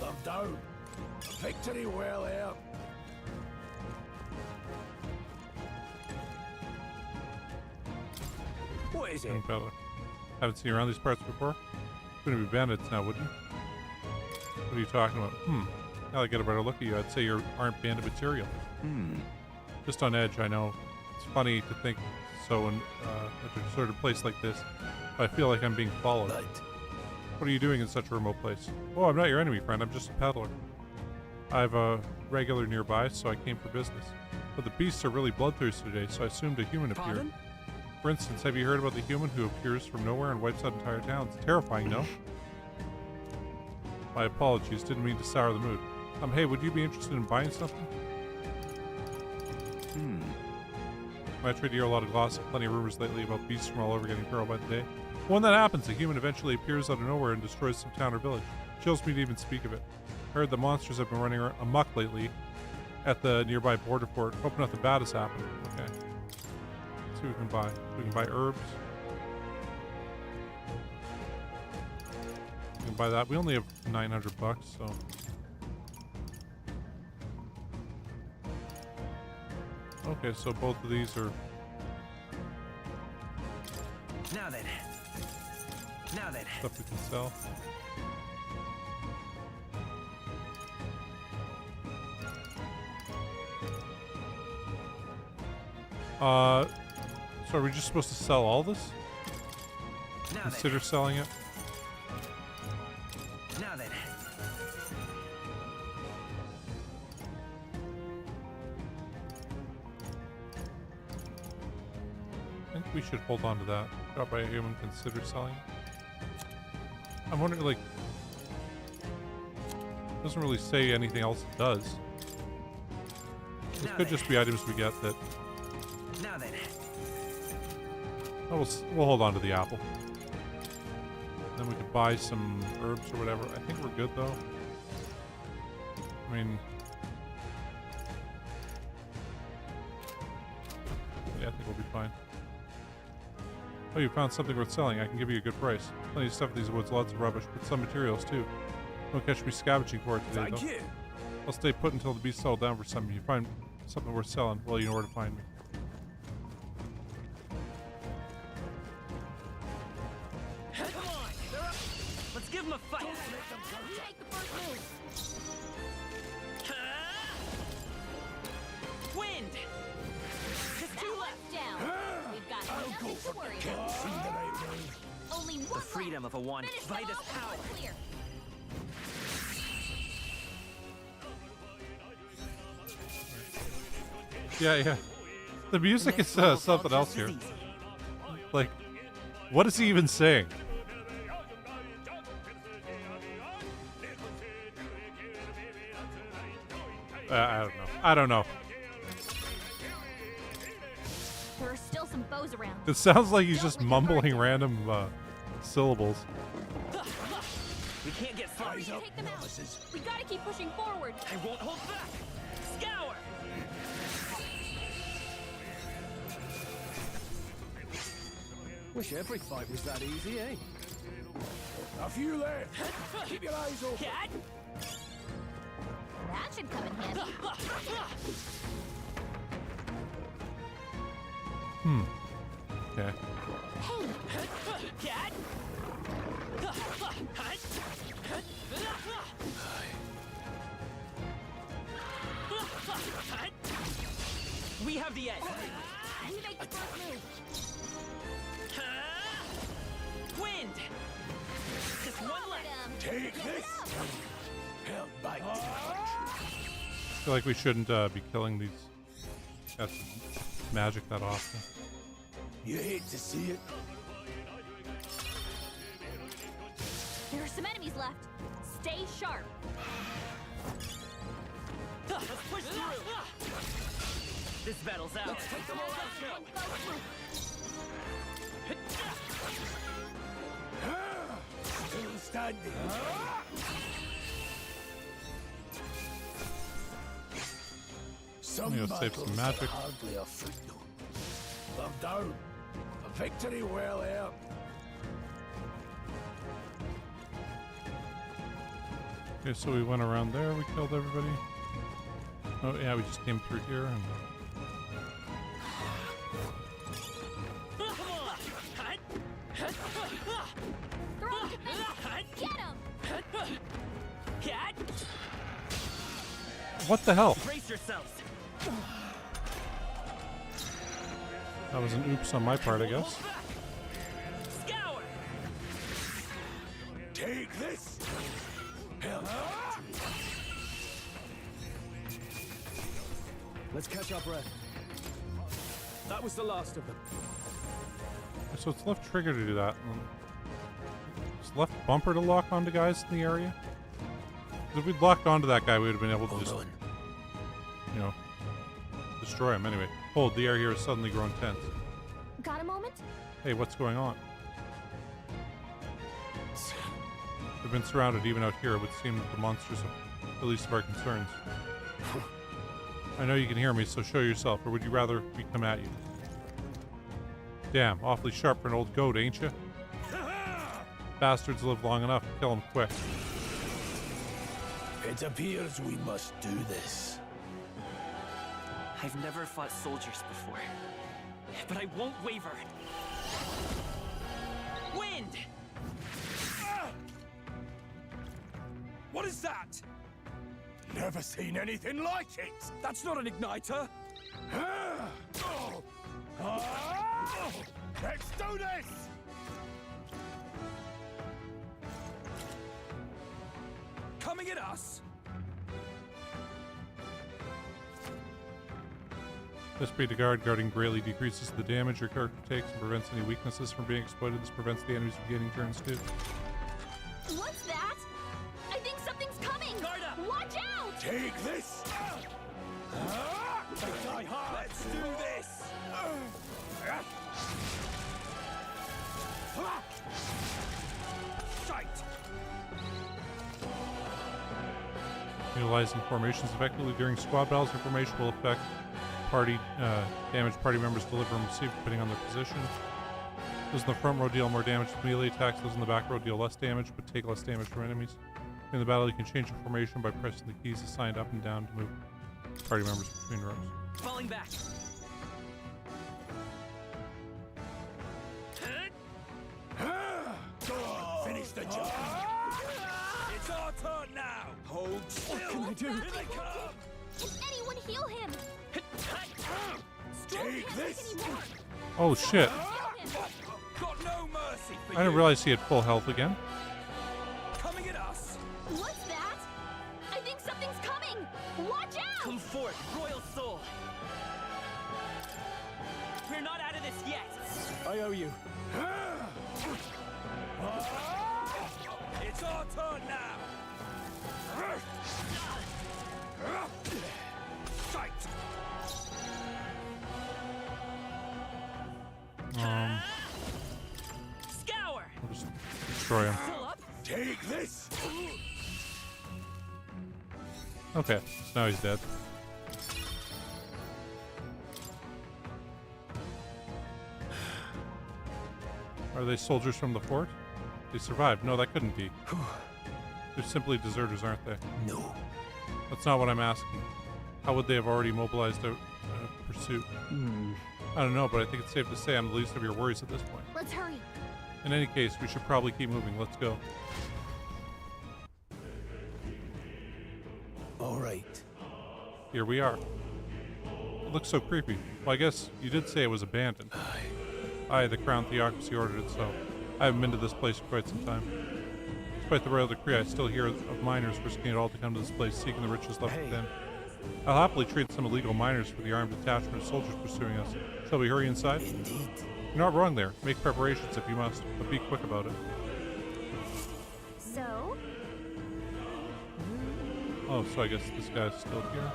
I'm down. Victory well out. What is it? Young fella. Haven't seen you around these parts before? Wouldn't be bandits now, would you? What are you talking about? Now I get a better look at you, I'd say you aren't bandit material. Just on edge, I know. It's funny to think so in at a sort of place like this. But I feel like I'm being followed. What are you doing in such a remote place? Oh, I'm not your enemy, friend. I'm just a peddler. I have a regular nearby, so I came for business. But the beasts are really bloodthirsty today, so I assumed a human appeared. Pardon? For instance, have you heard about the human who appears from nowhere and wipes out entire towns? Terrifying, no? My apologies, didn't mean to sour the mood. Hey, would you be interested in buying something? I tried to hear a lot of gossip, plenty of rumors lately about beasts from all over getting feral by the day. When that happens, a human eventually appears out of nowhere and destroys some town or village. Chills me to even speak of it. I heard the monsters have been running amok lately at the nearby border fort. Hope nothing bad has happened. Okay. Let's see what we can buy. We can buy herbs. We can buy that. We only have 900 bucks, so. Okay, so both of these are. Now then. Now then. Stuff we can sell. So are we just supposed to sell all this? Now Consider then. selling it. Now then. I think we should hold on to that. Got by a human, consider selling it. I'm wondering, like, it doesn't really say anything else it does. This could just be items we get that. Now then. Oh, we'll hold on to the apple. Then we could buy some herbs or whatever. I think we're good though. I mean, yeah, I think we'll be fine. Oh, you found something worth selling. I can give you a good price. Plenty of stuff in these woods, lots of rubbish, but some materials too. Don't catch me scavenging for it today, though. I'll stay put until the beast settled down for something. You find something worth selling, well, you know where to find me. Come on! They're up! Let's give them a fight! Take the first move! Wind! Just two left! Down. We've got nothing to worry about. Only one The freedom of a wand by this power! clear. Yeah. The music is something else here. Like, what is he even saying? I don't know. There are still some foes around. It sounds like he's just mumbling random syllables. We can't get sloppy. Take them out. We gotta keep pushing forward. I won't hold back! Scour! Wish every fight was that easy, eh? A few left. Keep your eyes open. Cat! That should come in handy. Okay. Cat! We have the edge. We make the first move. Wind! Just one left. Take this. Held by touch. I feel like we shouldn't be killing these cats with magic that often. You hate to see it. There are some enemies left. Stay sharp. Let's push through. This battle's out. Let's take them all out now. Still standing. I'm gonna save some magic. Hardly a footnote. I'm down. A victory well earned. Okay, so we went around there, we killed everybody. Oh yeah, we just came through here and Cat! what the hell? Brace yourselves. That was an oops on my part, I guess. Scour! Take this. Hell. Let's catch our breath. That was the last of them. So it's left trigger to do that. It's left bumper to lock onto guys in the area. 'Cause if we'd locked onto that guy, we would have been able to just, you know, destroy him. Anyway, hold. The air here has suddenly grown tense. Got a moment? Hey, what's going on? We've been surrounded even out here. It would seem that the monsters are the least of our concerns. I know you can hear me, so show yourself, or would you rather we come at you? Damn, awfully sharp for an old goat, ain't you? Bastards live long enough. Kill them quick. It appears we must do this. I've never fought soldiers before, but I won't waver. Wind! What is that? Never seen anything like it. That's not an igniter. Let's do this! Coming at us. This breed of guard guarding greatly decreases the damage your character takes and prevents any weaknesses from being exploited. This prevents the enemies from gaining turns too. What's that? I think something's coming! Garda! Watch out! Take this! Die hard! Let's do this! Sight! Utilizing formations effectively during squad battles, your formation will affect party damage party members deliver and receive depending on their position. Those in the front row deal more damage with melee attacks. Those in the back row deal less damage but take less damage from enemies. In the battle, you can change your formation by pressing the keys assigned up and down to move party members between rows. Falling back. Go on, finish the job. It's our turn now. Hold still. What can I do? Here they come. Can anyone heal him? Take this. Oh shit! Got no mercy for I didn't realize he had full health again. Coming at us. What's that? I think something's coming! Watch out! Come forth, royal soul. We're not out of this yet. I owe you. It's our turn now. Sight. Scour. I'll just destroy him. Fill up. Take this. Okay, so now he's dead. Are they soldiers from the fort? They survived. No, that couldn't be. They're simply deserters, aren't they? No. That's not what I'm asking. How would they have already mobilized a pursuit? I don't know, but I think it's safe to say I'm the least of your worries at this point. Let's hurry. In any case, we should probably keep moving. Let's go. All right. Here we are. It looks so creepy. Well, I guess you did say it was abandoned. Aye, the Crown Theocracy ordered it so. I haven't been to this place for quite some time. Despite the royal decree, I still hear of miners risking it all to come to this place, seeking the riches left within. I'll happily trade some illegal miners for the armed detachment of soldiers pursuing us. Shall we hurry inside? Indeed. You're not wrong there. Make preparations if you must, but be quick about it. So? Oh, so I guess this guy's still here.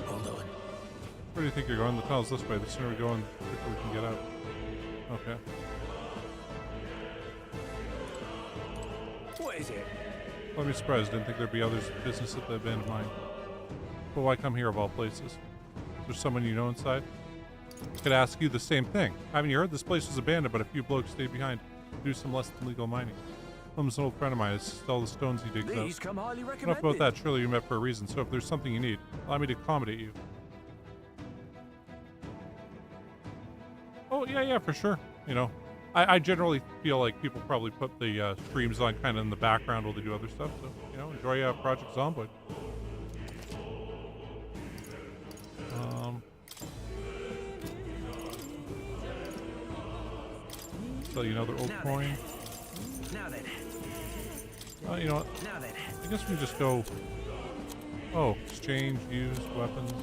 Hold on. Where do you think you're going? The tunnel's this way. The sooner we go in, the quicker we can get out. Okay. What is it? I'd be surprised. Didn't think there'd be others business at the abandoned mine. But why come here of all places? Is there someone you know inside? I could ask you the same thing. Haven't you heard? This place was abandoned, but a few blokes stayed behind to do some less than legal mining. Some's an old friend of mine. It's all the stones he digs These up. come highly Enough recommended. about that. Surely you met for a reason. So if there's something you need, allow me to accommodate you. Oh, yeah, for sure. You know, I generally feel like people probably put the streams on kind of in the background while they do other stuff. So, you know, enjoy Project Zomboid. Sell you another old coin. Now then. You know what? Now then. I guess we can just go. Oh, exchange, use, weapons.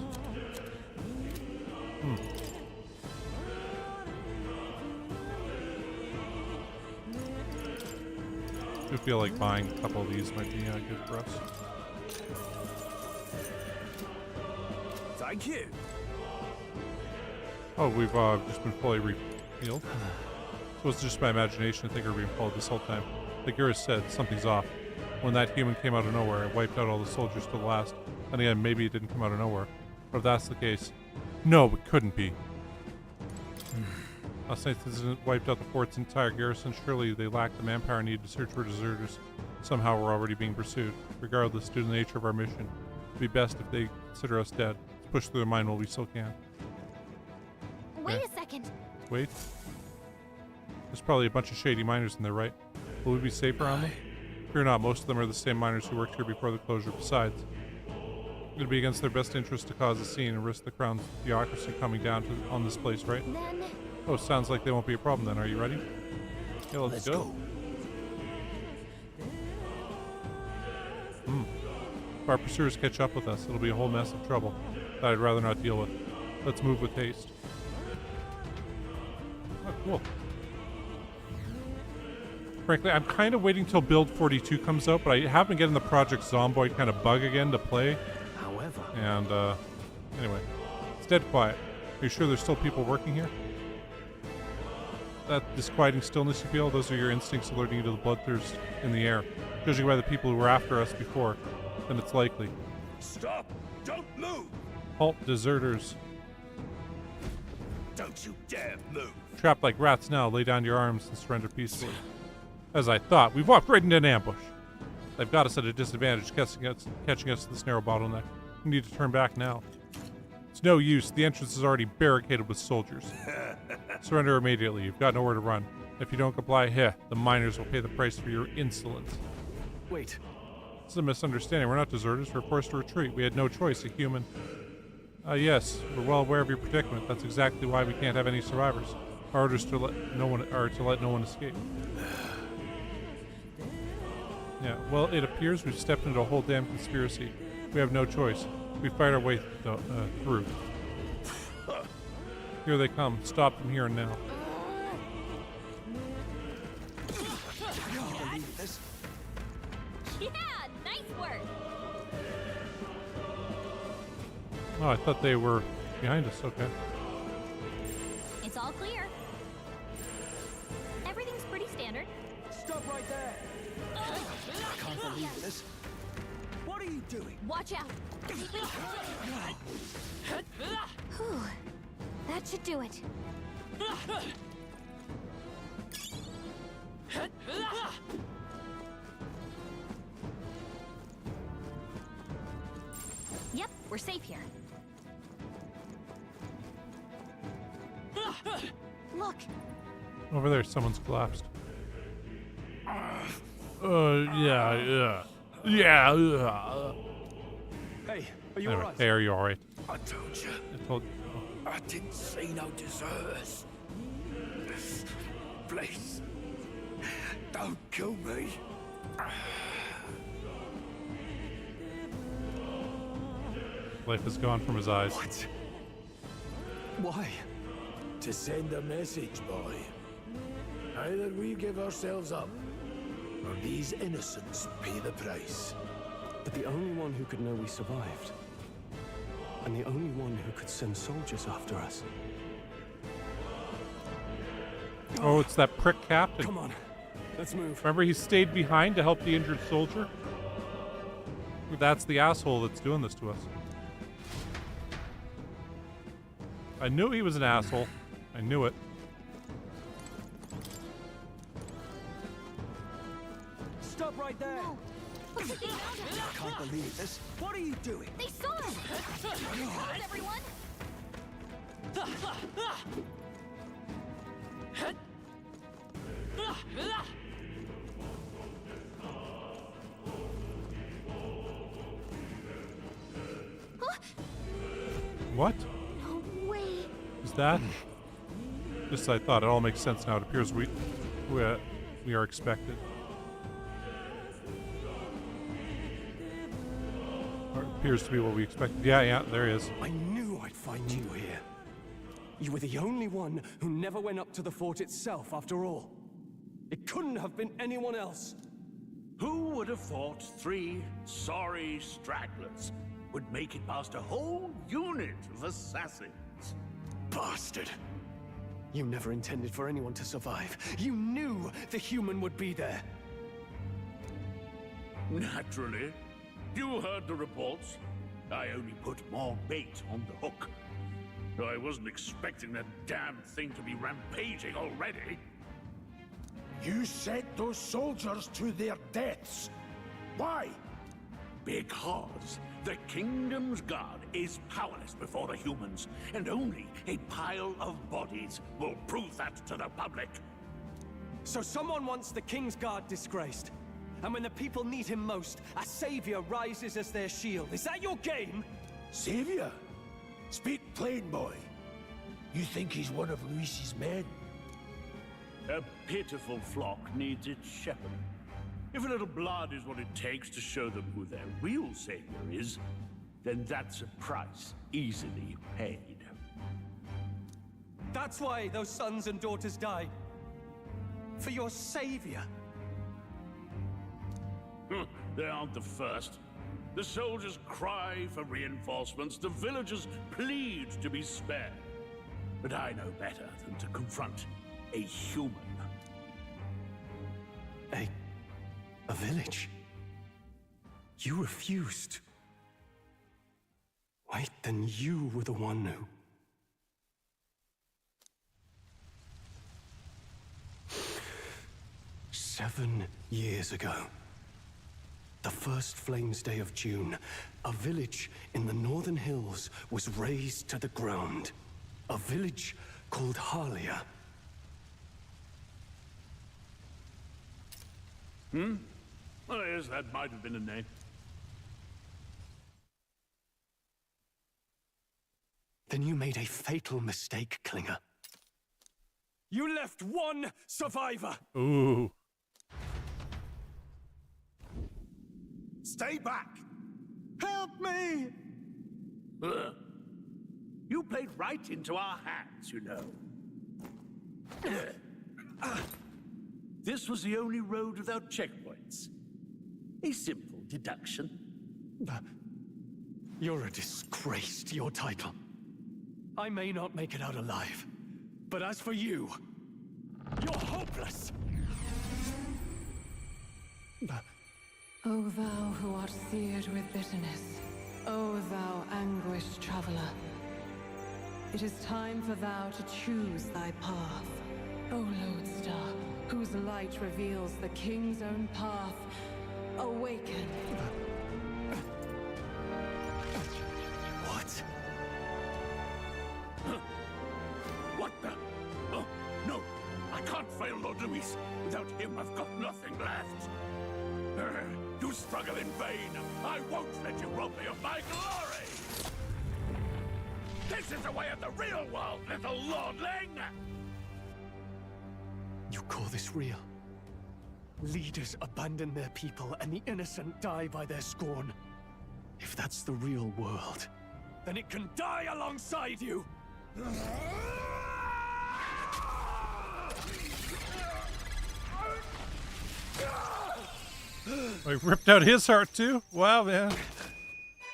I feel like buying a couple of these might be good for us. Thank you. Oh, we've just been fully refilled. So it's just my imagination. I think we're being followed this whole time. Like Garrus said, something's off. When that human came out of nowhere, it wiped out all the soldiers to the last. And again, maybe it didn't come out of nowhere. But if that's the case, no, it couldn't be. Last night this wiped out the fort's entire garrison. Surely they lacked the manpower needed to search for deserters. Somehow we're already being pursued. Regardless, due to the nature of our mission, it'd be best if they consider us dead. Let's push through their mine while we still can. Wait a second. Wait. There's probably a bunch of shady miners in there, right? Will we be safe around them? Fear not, most of them are the same miners who worked here before the closure. Besides, it would be against their best interest to cause a scene and risk the crown's theocracy coming down on this place, right? Then... Oh, sounds like they won't be a problem then. Are you ready? Yeah, let's go. If our pursuers catch up with us, it'll be a whole mess of trouble that I'd rather not deal with. Let's move with haste. Oh, cool. Frankly, I'm kind of waiting till Build 42 comes out, but I have been getting the Project Zomboid kind of bug again to play. However... And, anyway. It's dead quiet. Are you sure there's still people working here? That disquieting stillness you feel, those are your instincts alerting you to the bloodthirst in the air. Judging by the people who were after us before, then it's likely. Stop! Don't move! Halt, deserters. Don't you dare move! Trapped like rats now, lay down your arms and surrender peacefully. As I thought, we've walked right into an ambush. They've got us at a disadvantage, catching us to this narrow bottleneck. We need to turn back now. It's no use, the entrance is already barricaded with soldiers. Surrender immediately, you've got nowhere to run. If you don't comply, the miners will pay the price for your insolence. Wait. This is a misunderstanding. We're not deserters. We're forced to retreat. We had no choice. A human. Yes, we're well aware of your predicament. That's exactly why we can't have any survivors. Our orders to let no one escape. Yeah. Well, it appears we've stepped into a whole damn conspiracy. We have no choice. We fight our way through. Here they come. Stop them here and now. Yeah, nice work. Oh, I thought they were behind us. Okay. It's all clear. Everything's pretty standard. Stop right there. I can't believe this. What are you doing? Watch out. Whew. That should do it. Yep, we're safe here. Look. Over there, someone's collapsed. Yeah. Hey, are you Anyway, alright? hey, are you alright? I told you. I told you. I didn't see no deserters. Please, don't kill me. Life is gone from his eyes. What? Why? To send a message, boy. Either we give ourselves up, or these innocents pay the price. But the only one who could know we survived, and the only one who could send soldiers after us. Oh, it's that prick captain. Come on, let's move. Remember, he stayed behind to help the injured soldier? That's the asshole that's doing this to us. I knew he was an asshole. I knew it. Stop right there. No. I can't believe this. What are you doing? They saw us. Hold, everyone. What? No way. Is that? Just as I thought. It all makes sense now. It appears we are expected. Or it appears to be what we expected. Yeah, there he is. I knew I'd find you here. You were the only one who never went up to the fort itself, after all. It couldn't have been anyone else. Who would have thought 3 sorry stragglers would make it past a whole unit of assassins? Bastard! You never intended for anyone to survive. You knew the human would be there. Naturally. You heard the reports. I only put more bait on the hook. I wasn't expecting that damn thing to be rampaging already. You sent those soldiers to their deaths. Why? Because the Kingdom's Guard is powerless before the humans, and only a pile of bodies will prove that to the public. So someone wants the King's Guard disgraced. And when the people need him most, a savior rises as their shield. Is that your game? Savior? Speak plain, boy. You think he's one of Luis's men? A pitiful flock needs its shepherd. If a little blood is what it takes to show them who their real savior is, then that's a price easily paid. That's why those sons and daughters died. For your savior. They aren't the first. The soldiers cry for reinforcements, the villagers plead to be spared. But I know better than to confront a human. A village? You refused. Wait, then you were the one who... 7 years ago, the first Flames Day of June, a village in the northern hills was razed to the ground. A village called Harlia. Well, yes, that might have been a name. Then you made a fatal mistake, Klinger. You left one survivor! Ooh. Stay back! Help me! Ugh. You played right into our hands, you know. This was the only road without checkpoints. A simple deduction. You're a disgrace to your title. I may not make it out alive, but as for you, you're hopeless! O thou who art seared with bitterness, O thou anguished traveler, it is time for thou to choose thy path. O lodestar, whose light reveals the king's own path, awaken. What? What the? Oh, no! I can't fail Lord Luis. Without him, I've got nothing left. You struggle in vain. I won't let you rob me of my glory! This is the way of the real world, little lordling! You call this real? Leaders abandon their people and the innocent die by their scorn. If that's the real world, Then it can die alongside you! I ripped out his heart too? Wow, man.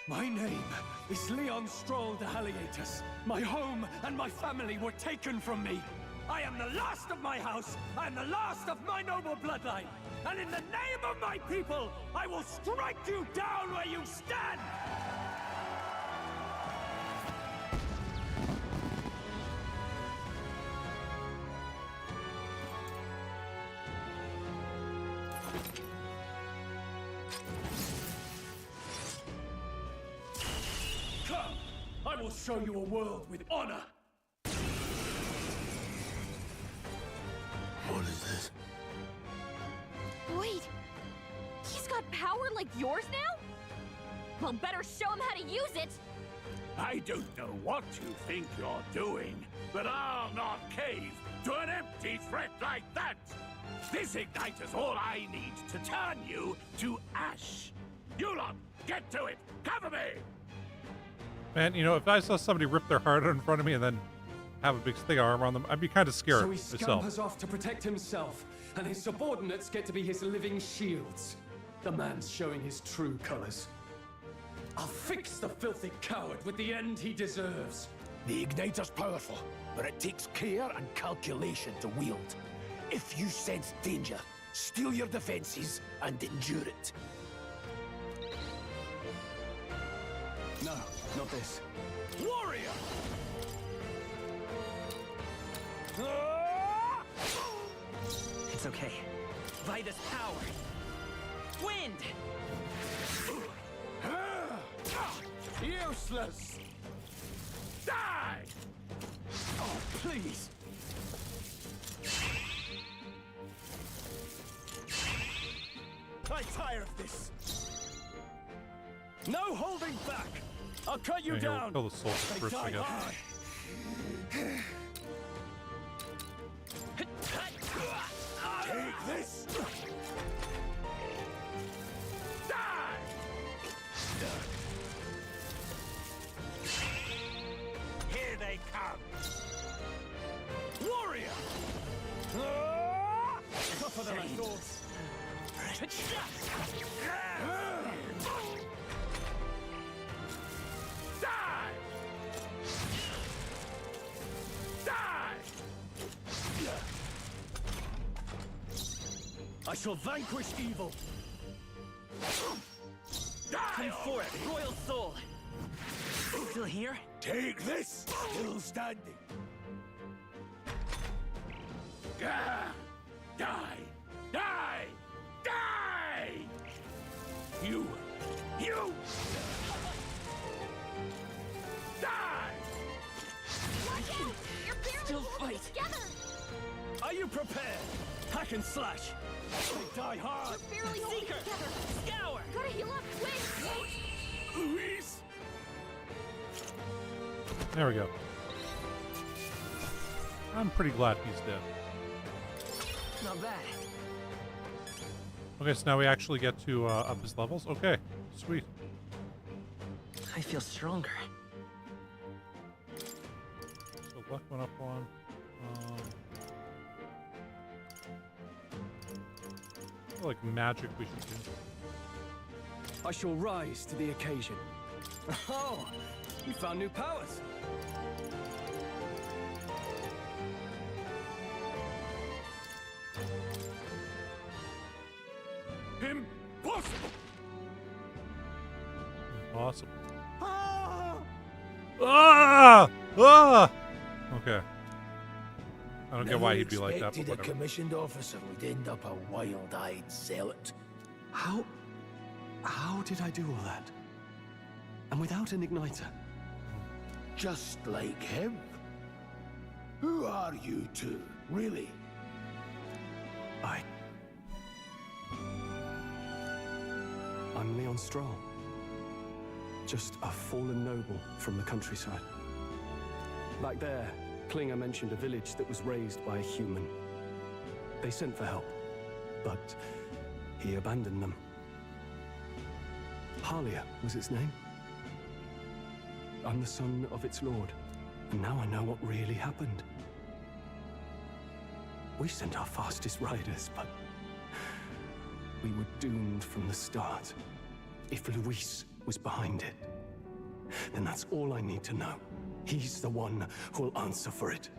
My name is Leon Stroll de Haliatus. My home and my family were taken from me. I am the last of my house. I am the last of my noble bloodline. And in the name of my people, I will strike you down where you stand! Come! I will show you a world with honor! What is this? Wait, he's got power like yours now? Well, better show him how to use it. I don't know what you think you're doing, but I'll not cave to an empty threat like that! This igniter's all I need to turn you to ash! You lot, get to it! Cover me! Man, you know, if I saw somebody rip their heart out in front of me and then have a big stick arm on them, I'd be kind of scared So he myself. scampers off to protect himself, and his subordinates get to be his living shields. The man's showing his true colors. I'll fix the filthy coward with the end he deserves. The igniter's powerful, but it takes care and calculation to wield. If you sense danger, steel your defenses and endure it. No, not this. Warrior! It's okay. By this power. Wind! Useless! Die! Oh, please! I tire of this. No holding back. I'll cut you down. Kill the soldier They first, I die guess. hard. Take this! Die! Here they come. Warrior! Tougher than I thought. Die! Die! I shall vanquish evil. Die! Come for it, Royal Soul! Still here? Take this! Still standing. Gah! Die! Die! Die! You! Die! Still fight! Are you prepared? Hack and slash. They die hard. Barely holding Seeker! together. Scour! Gotta heal up quick. Louise! There we go. I'm pretty glad he's dead. Not bad. Okay, so now we actually get to up his levels. Okay, sweet. I feel stronger. So luck went up one. I feel like magic we should do. I shall rise to the occasion. Oh, you found new powers. Impossible! Impossible. Ah! Ah! Ah! Okay. I don't get why he'd be like that, but Expected a whatever. commissioned officer would end up a wild-eyed zealot. How did I do all that? And without an igniter? Just like him. Who are you two, really? I'm Leon Stroll. Just a fallen noble from the countryside. Back there, Klinger mentioned a village that was raised by a human. They sent for help, but he abandoned them. Halia was its name. I'm the son of its lord, and now I know what really happened. We sent our fastest riders, but we were doomed from the start. If Luis was behind it, then that's all I need to know. He's the one who'll answer for it.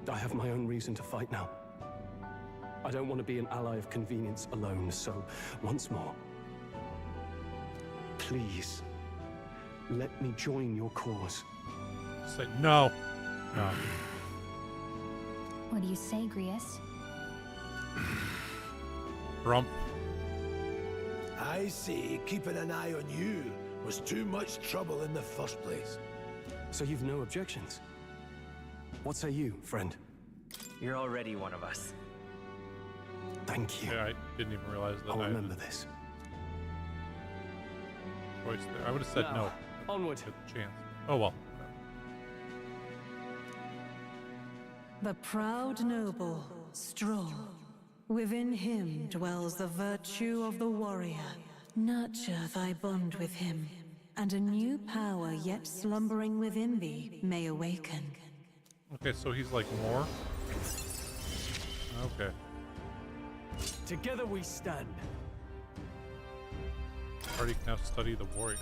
I have my own reason to fight now. I don't want to be an ally of convenience alone, so once more, please, let me join your cause. Say no. No. What do you say, Grius? Grump. I say keeping an eye on you was too much trouble in the first place. So you've no objections? What say you, friend? You're already one of us. Thank you. Yeah, I didn't even realize that. I'll I remember had this. a choice there. I would have said Now, no. Onward. Get the chance. Oh well. The proud noble, Stroll. Within him dwells the virtue of the warrior. Nurture thy bond with him, and a new power yet slumbering within thee may awaken. Okay, so he's like more. Okay. Together we stand. Party can now study the warrior.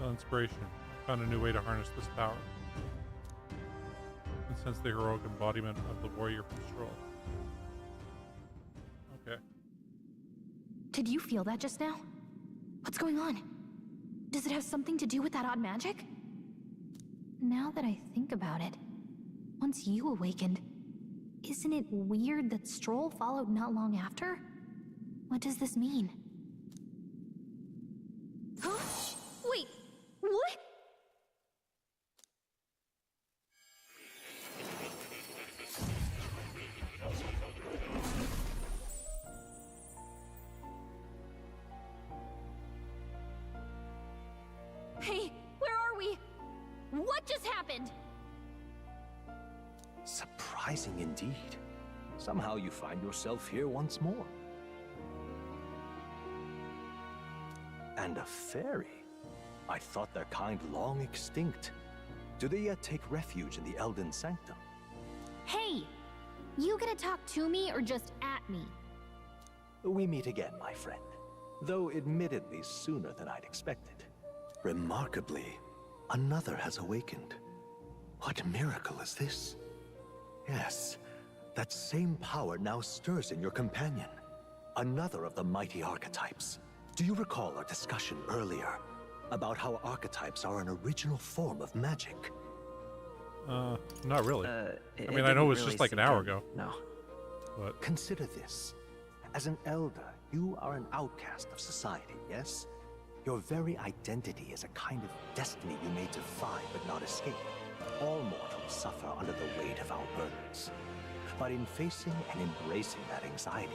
Feel inspiration. I found a new way to harness this power. And sense the heroic embodiment of the warrior from Stroll. Okay. Did you feel that just now? What's going on? Does it have something to do with that odd magic? Now that I think about it, once you awakened, isn't it weird that Stroll followed not long after? What does this mean? Huh? Wait, what? Hey, where are we? What just happened? Surprising indeed. Somehow you find yourself here once more. And a fairy? I thought their kind long extinct. Do they yet take refuge in the Elden Sanctum? Hey! You gonna talk to me or just at me? We meet again, my friend. Though admittedly sooner than I'd expected. Remarkably, another has awakened. What miracle is this? Yes, that same power now stirs in your companion. Another of the mighty archetypes. Do you recall our discussion earlier about how archetypes are an original form of magic? Not really. I mean, I know it was just like an hour ago. No. But consider this. As an elder, you are an outcast of society, yes? Your very identity is a kind of destiny you may defy but not escape. All mortals suffer under the weight of our burdens. But in facing and embracing that anxiety,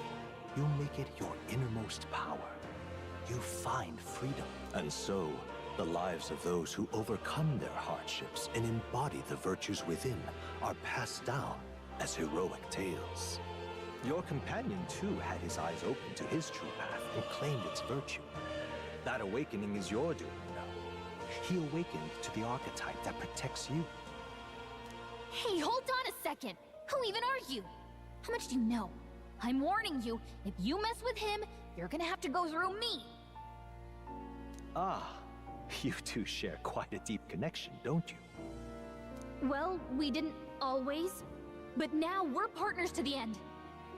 you make it your innermost power. You find freedom. And so, the lives of those who overcome their hardships and embody the virtues within are passed down as heroic tales. Your companion, too, had his eyes open to his true path and claimed its virtue. That awakening is your doing, you know. He awakened to the archetype that protects you. Hey, hold on a second! Who even are you? How much do you know? I'm warning you, if you mess with him, you're gonna have to go through me! Ah, you two share quite a deep connection, don't you? Well, we didn't always, but now we're partners to the end.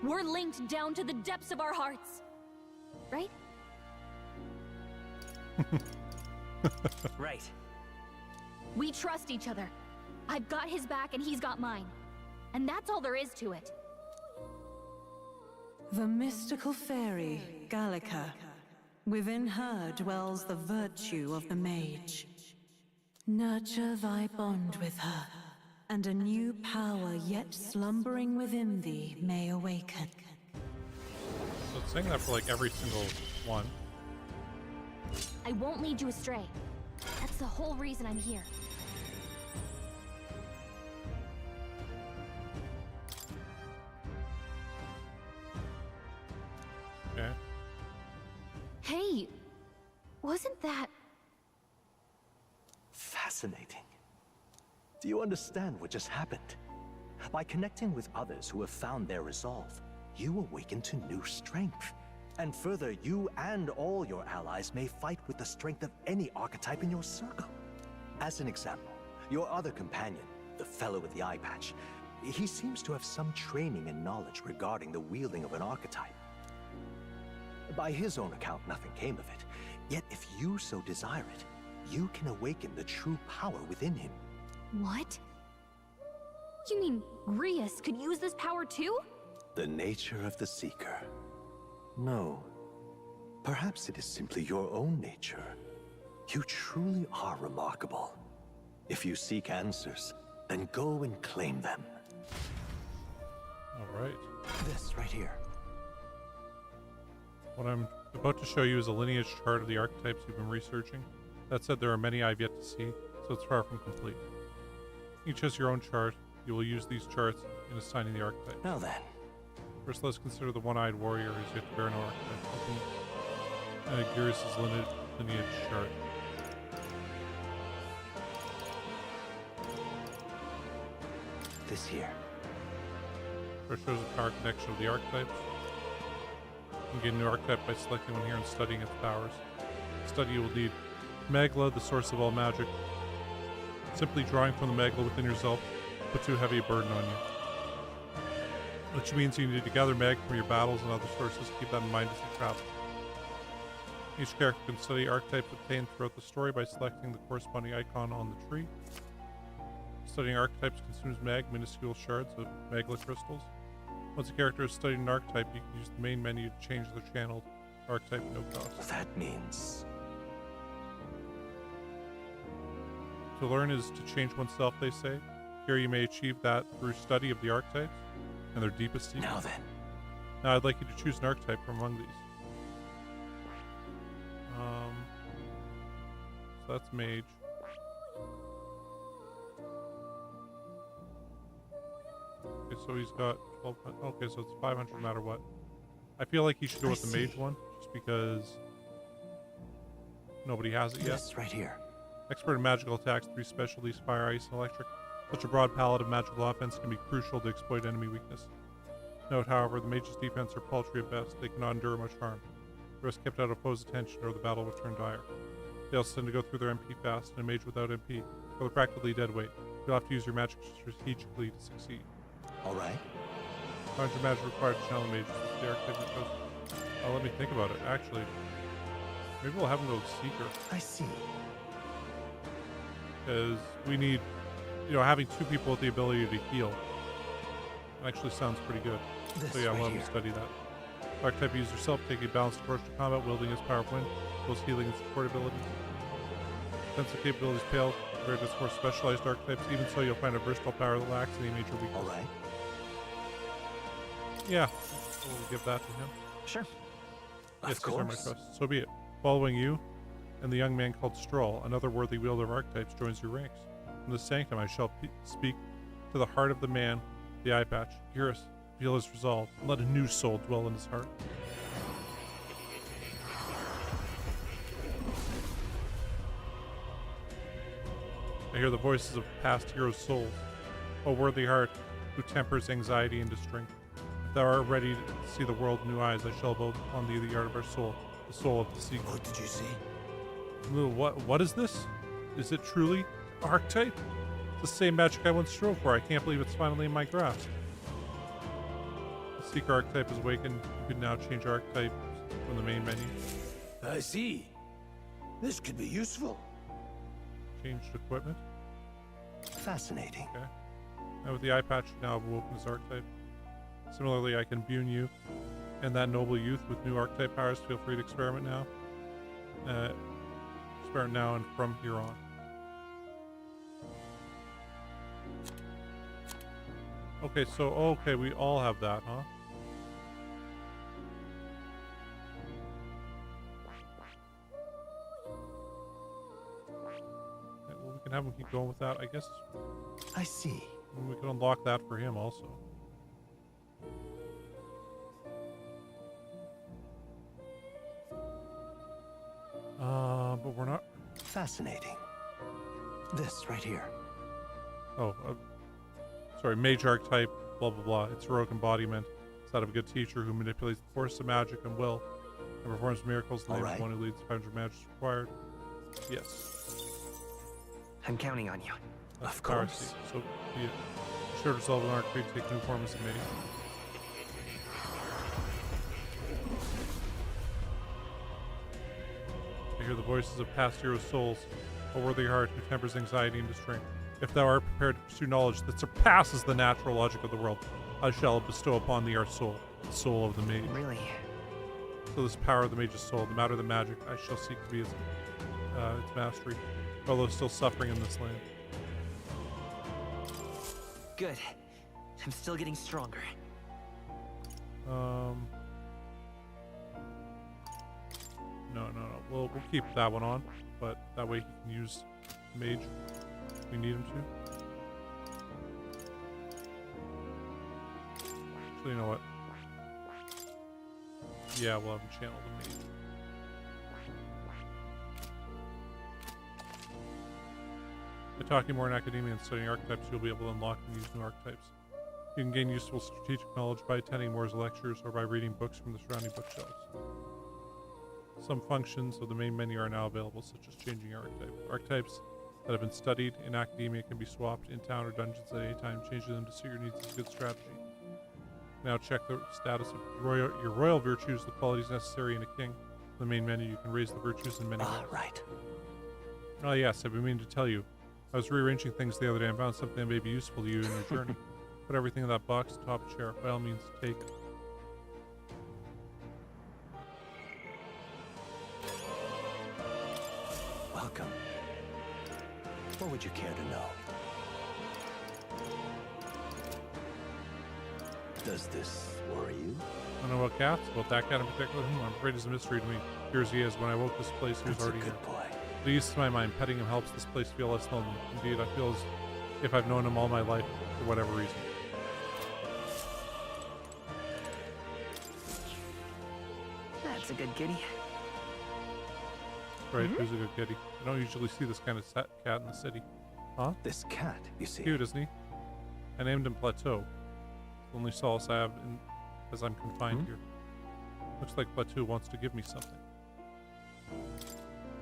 We're linked down to the depths of our hearts. Right? Right. We trust each other. I've got his back and he's got mine. And that's all there is to it. The mystical fairy, Gallica. Within her dwells the virtue of the mage. Nurture thy bond with her, and a new power yet slumbering within thee may awaken. So it's saying that for like every single one. I won't lead you astray. That's the whole reason I'm here. Okay. Hey, wasn't that... Fascinating. Do you understand what just happened? By connecting with others who have found their resolve, you awaken to new strength. And further, you and all your allies may fight with the strength of any archetype in your circle. As an example, your other companion, the fellow with the eye patch, he seems to have some training and knowledge regarding the wielding of an archetype. By his own account, nothing came of it. Yet if you so desire it, you can awaken the true power within him. What? You mean Grius could use this power too? The nature of the Seeker. No. Perhaps it is simply your own nature. You truly are remarkable. If you seek answers, then go and claim them. All right. This right here. What I'm about to show you is a lineage chart of the archetypes you've been researching. That said, there are many I've yet to see, so it's far from complete. Each has your own chart. You will use these charts in assigning the archetypes. Now then. First, let's consider the one-eyed warrior who's yet to bear no archetype. And Agirus' lineage chart. This here. First shows the power connection of the archetypes. You can get a new archetype by selecting one here and studying its powers. The study you will need Magla, the source of all magic. Simply drawing from the Magla within yourself put too heavy a burden on you. Which means you need to gather mag from your battles and other sources. Keep that in mind as you travel. Each character can study archetypes obtained throughout the story by selecting the corresponding icon on the tree. Studying archetypes consumes minuscule shards of Magla crystals. Once a character has studied an archetype, you can use the main menu to change their channeled archetype at no cost. That means... To learn is to change oneself, they say. Here you may achieve that through study of the archetypes and their deepest secrets. Now then. Now I'd like you to choose an archetype from among these. So that's mage. Okay, so he's got 1200. Okay, so it's 500 no matter what. I feel like he should go with the mage one, just because nobody has it yet. Yes, right here. Expert in magical attacks, 3 specialties, fire, ice, and electric. Such a broad palette of magical offense can be crucial to exploit enemy weakness. Note, however, the mage's defense are paltry at best. They cannot endure much harm. The rest kept out of foes' attention or the battle would turn dire. They also tend to go through their MP fast, and a mage without MP, or they're practically dead weight. You'll have to use your magic strategically to succeed. Alright. 500 magic required to channel mages with the archetype you chose. Let me think about it, actually. Maybe we'll have him go with Seeker. I see. Because we need, having 2 people with the ability to heal. Actually sounds pretty good. So yeah, we'll have to study that. Archetype use yourself, take a balanced approach to combat, wielding his power of wind, close healing and support abilities. Defensive capabilities pale compared to its more specialized archetypes. Even so, you'll find a versatile power that lacks any major weakness. Alright. Yeah, we'll give that to him. Sure. Yes, these are my trusts. So be it. Following you, and the young man called Stroll, another worthy wielder of archetypes, joins your ranks. From the sanctum I shall speak to the heart of the man, the eye patch. Hear us, feel his resolve, and let a new soul dwell in his heart. I hear the voices of past heroes' souls. O worthy heart, who tempers anxiety into strength. If thou art ready to see the world with new eyes, I shall vote upon thee the art of our soul, the soul of the secret. What did you see? What is this? Is it truly archetype? It's the same magic I once strove for. I can't believe it's finally in my grasp. The Seeker archetype is awakened. You can now change archetype from the main menu. I see. This could be useful. Changed equipment. Fascinating. Okay. Now with the eye patch, now I've awoken his archetype. Similarly, I can imbue you and that noble youth with new archetype powers. Feel free to experiment now. Experiment now and from here on. Okay, so, we all have that, huh? Okay, well, we can have him keep going with that, I guess. I see. We can unlock that for him also. But we're not... Fascinating. This right here. Oh, sorry, mage archetype, blah blah blah. Its heroic embodiment. It's that of a good teacher who manipulates the force of magic and will, and performs miracles. The name of one who leads 500 magic required. Yes. I'm counting on you. That's of course. So, be it. Sure to resolve an archetype, take new form as a mage. I hear the voices of past heroes' souls, a worthy heart who tempers anxiety into strength. If thou art prepared to pursue knowledge that surpasses the natural logic of the world, I shall bestow upon thee our soul, the soul of the mage. Really? So this power of the mage's soul, the matter of the magic, I shall seek to be its mastery, although still suffering in this land. Good. I'm still getting stronger. No. We'll keep that one on, but that way he can use mage if we need him to. Actually, you know what? Yeah, we'll have him channel the mage. By talking more in academia and studying archetypes, you'll be able to unlock and use new archetypes. You can gain useful strategic knowledge by attending Moore's lectures or by reading books from the surrounding bookshelves. Some functions of the main menu are now available, such as changing archetype. Archetypes that have been studied in academia can be swapped in town or dungeons at any time. Changing them to suit your needs is a good strategy. Now check the status of your royal virtues, the qualities necessary in a king. In the main menu, you can raise the virtues in many ways. Right. Oh yes, I've been meaning to tell you. I was rearranging things the other day and found something that may be useful to you in your journey. Put everything in that box, top chair. By all means, take it. Welcome. What would you care to know? Does this worry you? I don't know about cats, about that cat in particular. I'm afraid it's a mystery to me. Here as he is. When I woke this place, he was already here. Boy. The ease to my mind, petting him helps this place feel less lonely. Indeed, I feel as if I've known him all my life, for whatever reason. That's a good kitty. Right, who's a good kitty? I don't usually see this kind of cat in the city. Huh? This cat, you see. Cute, isn't he? I named him Plateau. The only solace I have as I'm confined here. Looks like Plateau wants to give me something.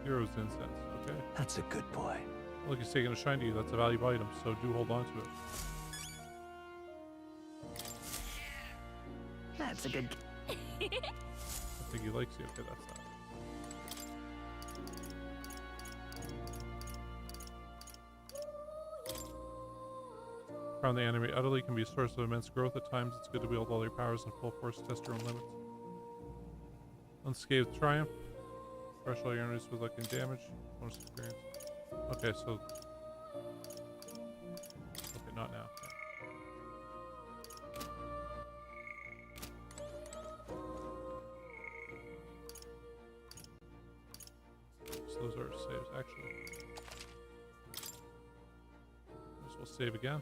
Hero's incense, okay. That's a good boy. Look, he's taking a shine to you. That's a valuable item, so do hold on to it. That's a good... I think he likes you. Okay, that's that. Found the enemy utterly can be a source of immense growth at times. It's good to wield all your powers in full force, test your own limits. Unscathed triumph. Crush all your enemies with luck and damage. Bonus experience. Okay, so... Okay, not now. So those are saves, actually. Might as well save again.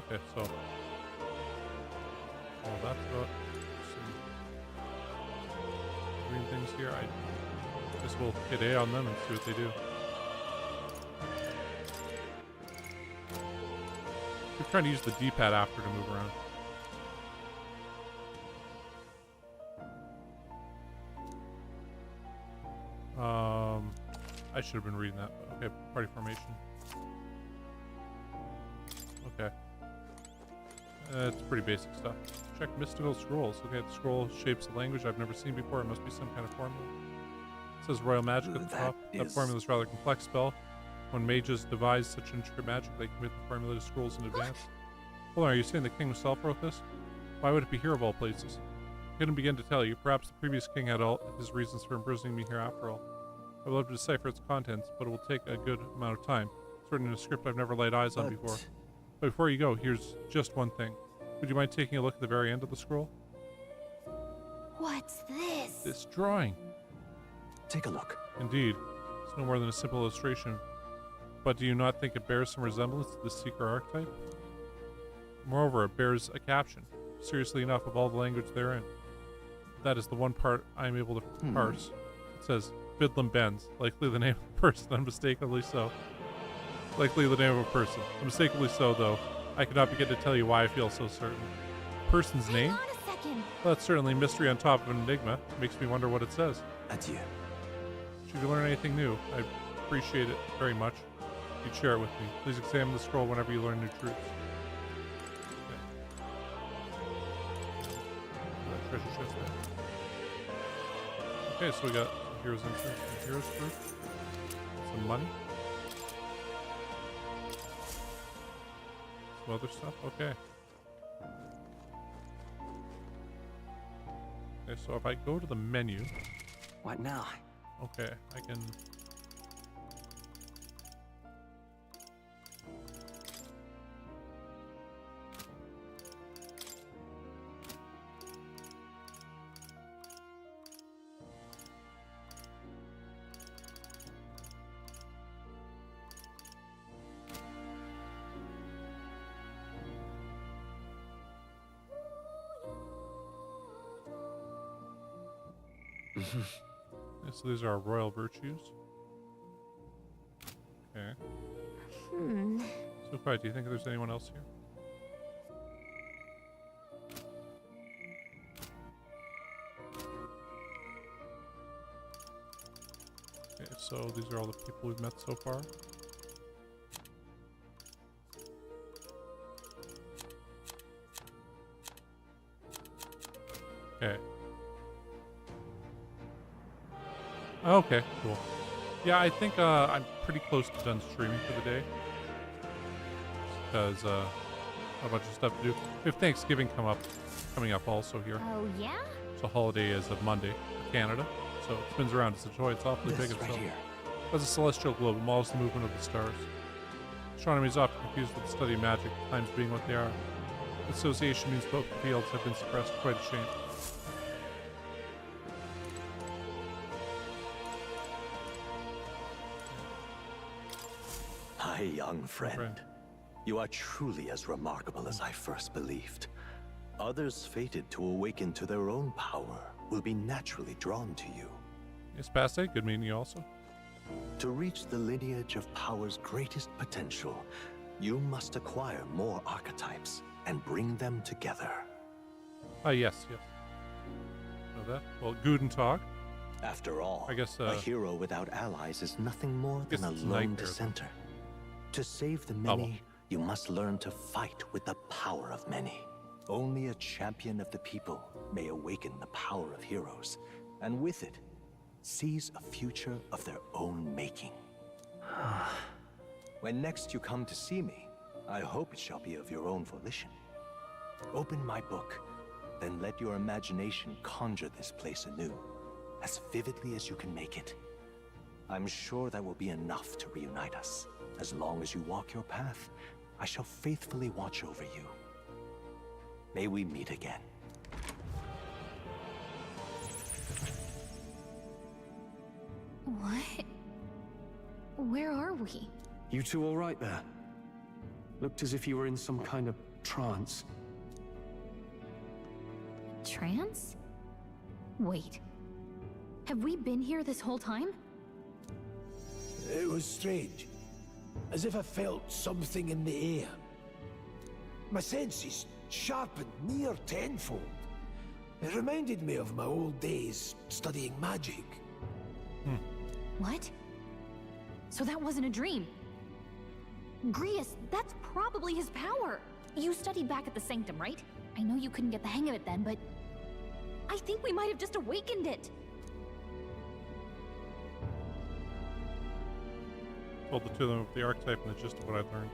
Okay, so well, that's about some green things here. I guess we'll hit A on them and see what they do. We're trying to use the D-pad after to move around. I should have been reading that. Okay, party formation. Okay. It's pretty basic stuff. Check mystical scrolls. Okay, the scroll shapes a language I've never seen before. It must be some kind of formula. It says royal magic at the top. That formula is a rather complex spell. When mages devise such intricate magic, they commit the formula to scrolls in advance. Hold on, are you saying the king himself wrote this? Why would it be here of all places? I couldn't begin to tell you. Perhaps the previous king had all his reasons for imprisoning me here after all. I would love to decipher its contents, but it will take a good amount of time. It's written in a script I've never laid eyes on before. But before you go, here's just one thing. Would you mind taking a look at the very end of the scroll? What's this? This drawing. Take a look. Indeed. It's no more than a simple illustration. But do you not think it bears some resemblance to the Seeker archetype? Moreover, it bears a caption. Seriously enough, of all the language therein. That is the one part I am able to parse. It says, Bidlam Benz, likely the name of a person, unmistakably so. Likely the name of a person. Unmistakably so, though. I could not begin to tell you why I feel so certain. Person's name? Hang on a second. Well, that's certainly mystery on top of an enigma. Makes me wonder what it says. Adieu. Should you learn anything new, I appreciate it very much. You'd share it with me. Please examine the scroll whenever you learn new truths. Okay. Treasure chest there. Okay, so we got some heroes insurance, some heroes fruit, some money. Some other stuff? Okay. Okay, so if I go to the menu... What now? Okay, I can... Yeah, so these are our royal virtues. Okay. So, Pride, do you think there's anyone else here? Okay, so these are all the people we've met so far. Okay. Okay, cool. Yeah, I think I'm pretty close to done streaming for the day. Because a bunch of stuff to do. We have Thanksgiving coming up also here. Oh, yeah? So holiday is a Monday for Canada. So it spins around. It's a toy. It's awfully big itself. As a celestial globe, it models the movement of the stars. Astronomy is often confused with the study of magic, times being what they are. Association means both fields have been suppressed. Quite a shame. My young friend, you are truly as remarkable as I first believed. Others fated to awaken to their own power will be naturally drawn to you. Yes, Paste, good meeting you also. To reach the lineage of power's greatest potential, you must acquire more archetypes and bring them together. Yes. Know that? Well, Guten Tag. After all, I guess, a hero without allies is nothing more than a lone dissenter. To save the many, you must learn to fight with the power of many. Only a champion of the people may awaken the power of heroes, and with it, seize a future of their own making. When next you come to see me, I hope it shall be of your own volition. Open my book, then let your imagination conjure this place anew, as vividly as you can make it. I'm sure that will be enough to reunite us. As long as you walk your path, I shall faithfully watch over you. May we meet again. What? Where are we? You two all right there? Looked as if you were in some kind of trance. Trance? Wait. Have we been here this whole time? It was strange. As if I felt something in the air. My senses sharpened near tenfold. It reminded me of my old days studying magic. What? So that wasn't a dream. Grius, that's probably his power. You studied back at the Sanctum, right? I know you couldn't get the hang of it then, but I think we might have just awakened it. Told the two of them of the archetype and the gist of what I've learned.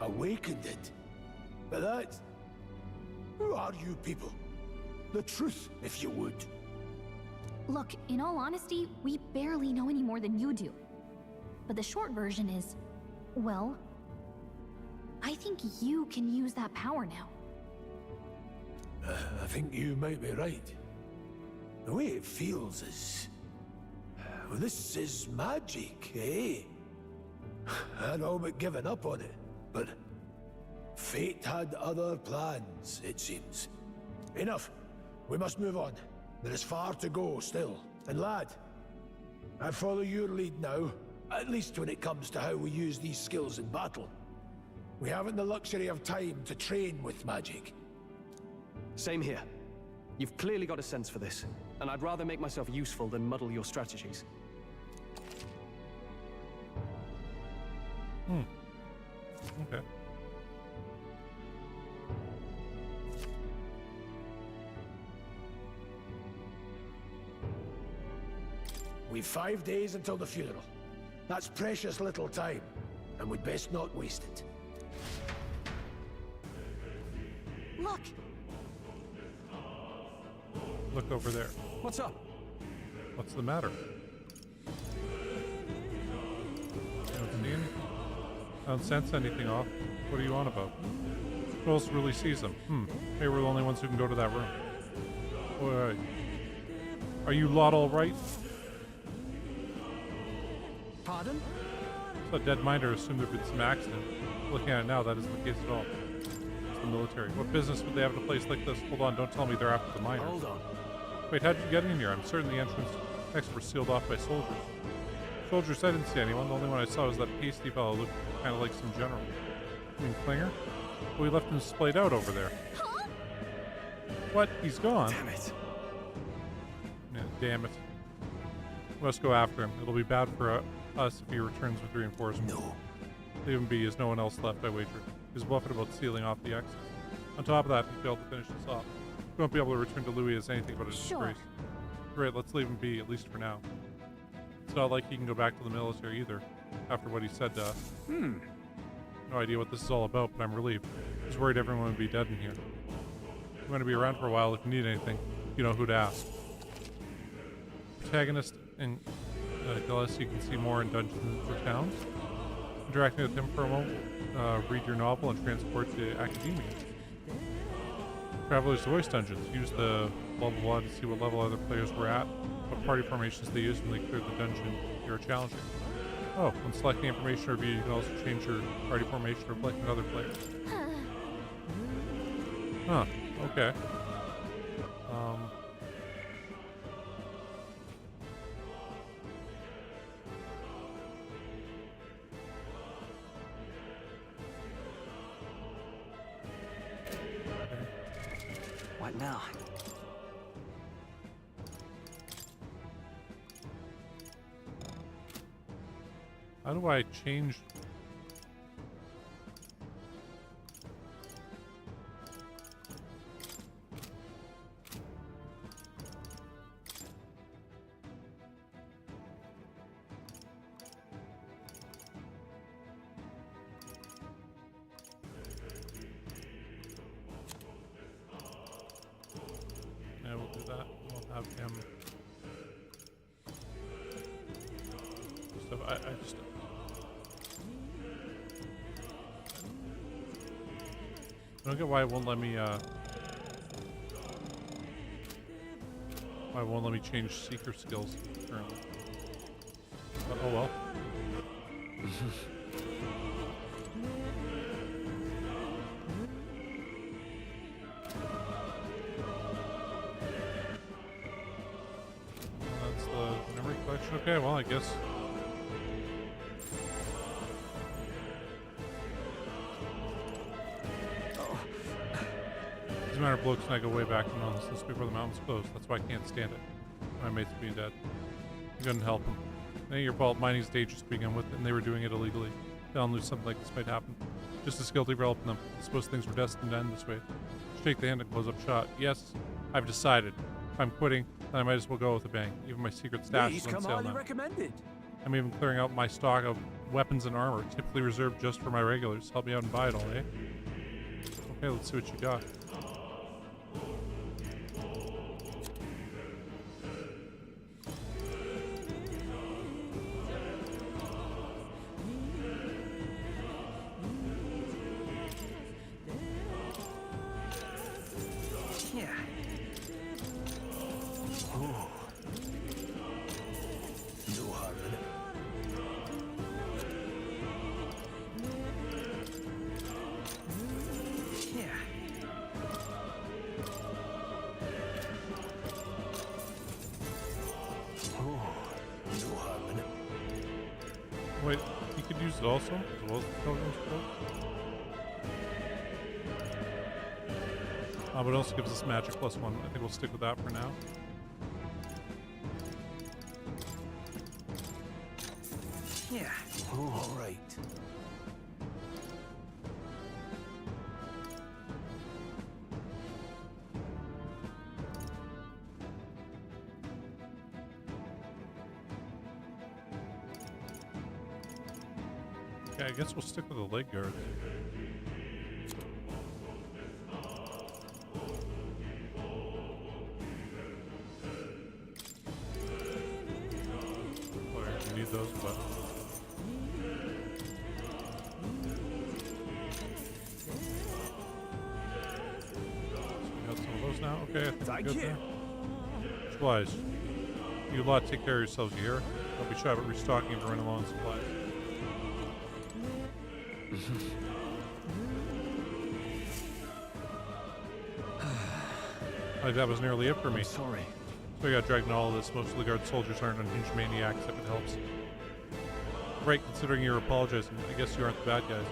Awakened it? But that... Who are you people? The truth, if you would. Look, in all honesty, we barely know any more than you do. But the short version is, well, I think you can use that power now. I think you might be right. The way it feels is... Well, this is magic, eh? I'd all but given up on it, but fate had other plans, it seems. Enough. We must move on. There is far to go still. And lad, I follow your lead now, at least when it comes to how we use these skills in battle. We haven't the luxury of time to train with magic. Same here. You've clearly got a sense for this, and I'd rather make myself useful than muddle your strategies. Okay. We've 5 days until the funeral. That's precious little time, and we'd best not waste it. Look! Look over there. What's up? What's the matter? I don't see anything. I don't sense anything off. What are you on about? Who else really sees them? Maybe we're the only ones who can go to that room. Wait. Are you lot all right? Pardon? So a dead minder assumed there'd been some accident. Looking at it now, that isn't the case at all. the military. What business would they have at a place like this? Hold on, don't tell me they're after the miners. Hold on. Wait, how'd you get in here? I'm certain the entrance exits were sealed off by soldiers. Soldiers, I didn't see anyone. The only one I saw was that pasty fellow looked kind of like some general. You mean Klinger? Well, we left him splayed out over there. Huh? What? He's gone? Damn it. Yeah, damn it. We must go after him. It'll be bad for us if he returns with reinforcements. No. Leave him be. There's no one else left, I wager. He's bluffing about sealing off the exit. On top of that, he failed to finish this off. We won't be able to return to Louis as anything but a disgrace. Great, let's leave him be, at least for now. It's not like he can go back to the military either, after what he said to us. No idea what this is all about, but I'm relieved. I was worried everyone would be dead in here. I'm going to be around for a while if you need anything. You know who to ask. Protagonist and Gilles, you can see more in Dungeons or Towns. Interacting with him for a moment, read your novel and transport to academia. Traveler's Voice Dungeons. Use the level 1 to see what level other players were at, what party formations they used when they cleared the dungeon you're challenging. Oh, when selecting information review, you can also change your party formation reflecting other players. Huh, okay. What now? How do I change? Yeah, we'll do that. We'll have him. So I just. I don't get why it won't let me, why it won't let me change seeker skills currently. But, oh well. That's the memory collection. Okay, well, I guess. Doesn't matter if blokes and I go way back to mountains since before the mountains closed. That's why I can't stand it. My mates being dead. I couldn't help them. It ain't your fault. Mining's dangerous to begin with, and they were doing it illegally. They all knew something like this might happen. Just as guilty for helping them. I suppose things were destined to end this way. Shake the hand and close up shop. Yes, I've decided. If I'm quitting, then I might as well go with a bang. Even my secret stash is on sale now. Recommended. I'm even clearing out my stock of weapons and armor, typically reserved just for my regulars. Help me out and buy it all, eh? Okay, let's see what you got. Wait, he could use it also, as well as the Pilgrim's Cloak? But it also gives us magic +1. I think we'll stick with that for now. Yeah. All right. Okay, I guess we'll stick with the leg guards. We need those, but we got some of those now. Okay, I think we're good there. Supplies. You lot take care of yourselves, you hear? Don't be shy about restocking if you're running low on supplies. Like that was nearly it for me. Sorry. So I got dragged into all of this. Most of the guard soldiers aren't unhinged maniacs, if it helps. Right, considering you're apologizing, I guess you aren't the bad guys.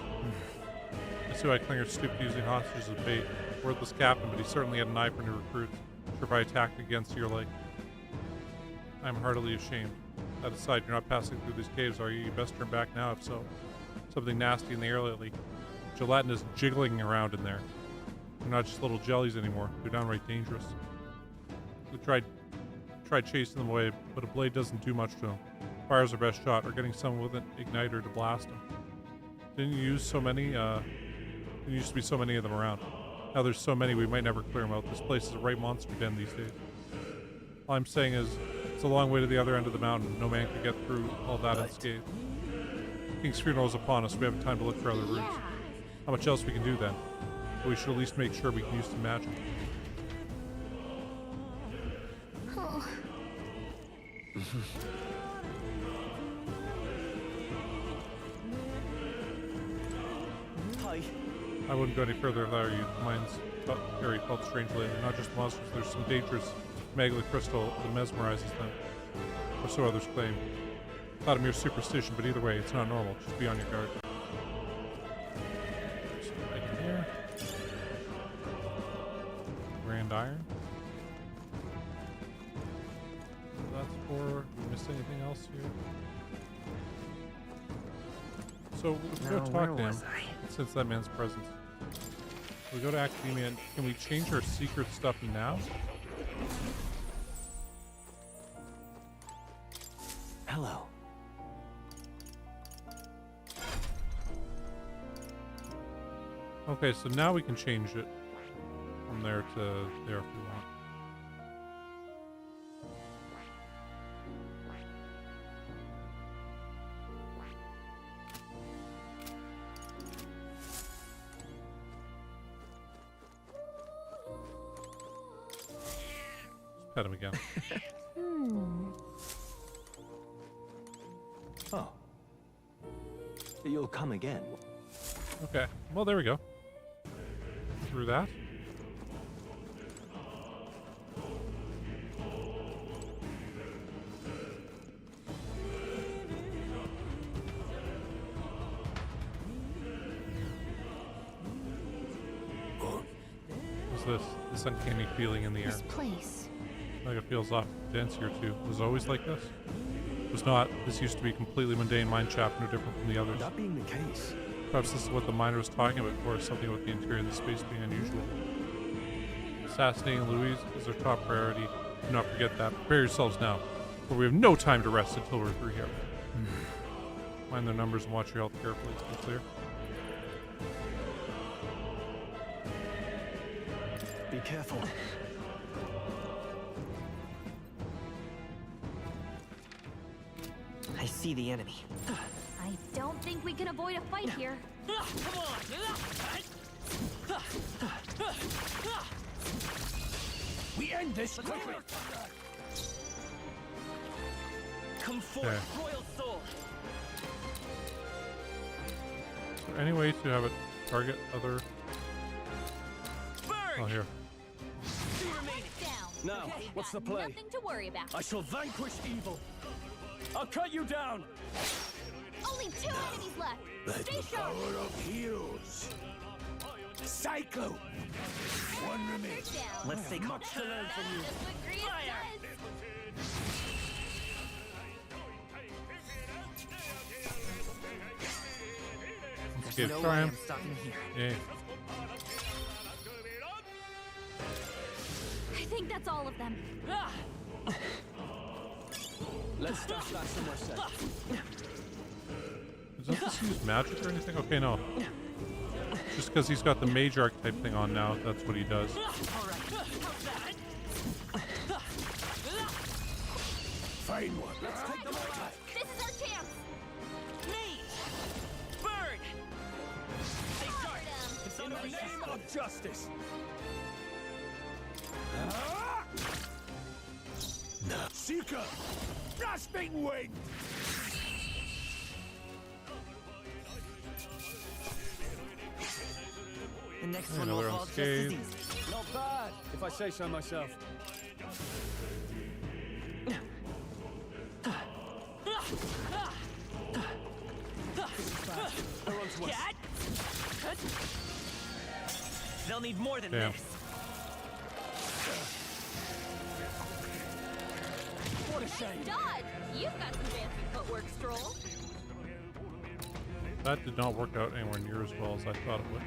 I see why Klinger's stupid using hostages as bait. Worthless captain, but he certainly had an eye for new recruits. Sure, if I attacked against your leg. I'm heartily ashamed. That aside, you're not passing through these caves, are you? You best turn back now, if so. Something nasty in the air lately. Gelatin is jiggling around in there. They're not just little jellies anymore. They're downright dangerous. We tried chasing them away, but a blade doesn't do much to them. Fire's our best shot, or getting someone with an igniter to blast them. Didn't you use so many? There used to be so many of them around. Now there's so many we might never clear them out. This place is a right monster den these days. All I'm saying is, it's a long way to the other end of the mountain. No man could get through all that unscathed. King's funeral is upon us. We have time to look for other routes. How much else we can do then? But we should at least make sure we can use some magic. Oh. Hi. I wouldn't go any further if I were you. Mine's Harry felt strangely. They're not just monsters, there's some dangerous magma crystal that mesmerizes them. Or so others claim. Not a mere superstition, but either way, it's not normal. Just be on your guard. Right in here. Grand Iron. That's for. Did we miss anything else here? So we go talk to him. Since that man's presence. We go to Academia. Can we change our secret stuff now? Hello. Okay, so now we can change it from there to there if we want. Let's pet him again. Oh. You'll come again. Okay, well there we go. Through that. What's this? This uncanny feeling in the air. This place. Like it feels off dense here too. Was it always like this? It was not. This used to be completely mundane mine shaft, no different from the others. That being the case. Perhaps this is what the miner was talking about before, something about the interior of the space being unusual. Assassinating Louise is our top priority. Do not forget that. Prepare yourselves now, for we have no time to rest until we're through here. Mind their numbers and watch your health carefully, to be clear. Be careful. I see the enemy. I don't think we can avoid a fight here. Come on! We end this quickly. Come forth, royal soul! Is there any way to have it target other... Oh, here. Now, what's the play? Nothing to worry about. I shall vanquish evil. I'll cut you down. Only 2 enemies left. Let Stay the sharp. power of heroes. Cyclo. One remains. Let's stay calm. Much to learn from you. That's what Grievous says. Escape No way triumph. I'm stopping here. Yay. I think that's all of them. Let's stash that somewhere safe. Does this use magic or anything? Okay, no. Just because he's got the mage archetype thing on now, that's what he does. Fine one. Let's take them all. This is our chance. Me! Burn! Stay sharp! In the name of justice. Seeker! Grasping wind! The next one will Another fall just as unscathed. easy. Not bad, if I say so myself. They're onto us. They'll need more than Damn. this. What a shame. Dodge! You've got some fancy footwork, Stroll. That did not work out anywhere near as well as I thought it would.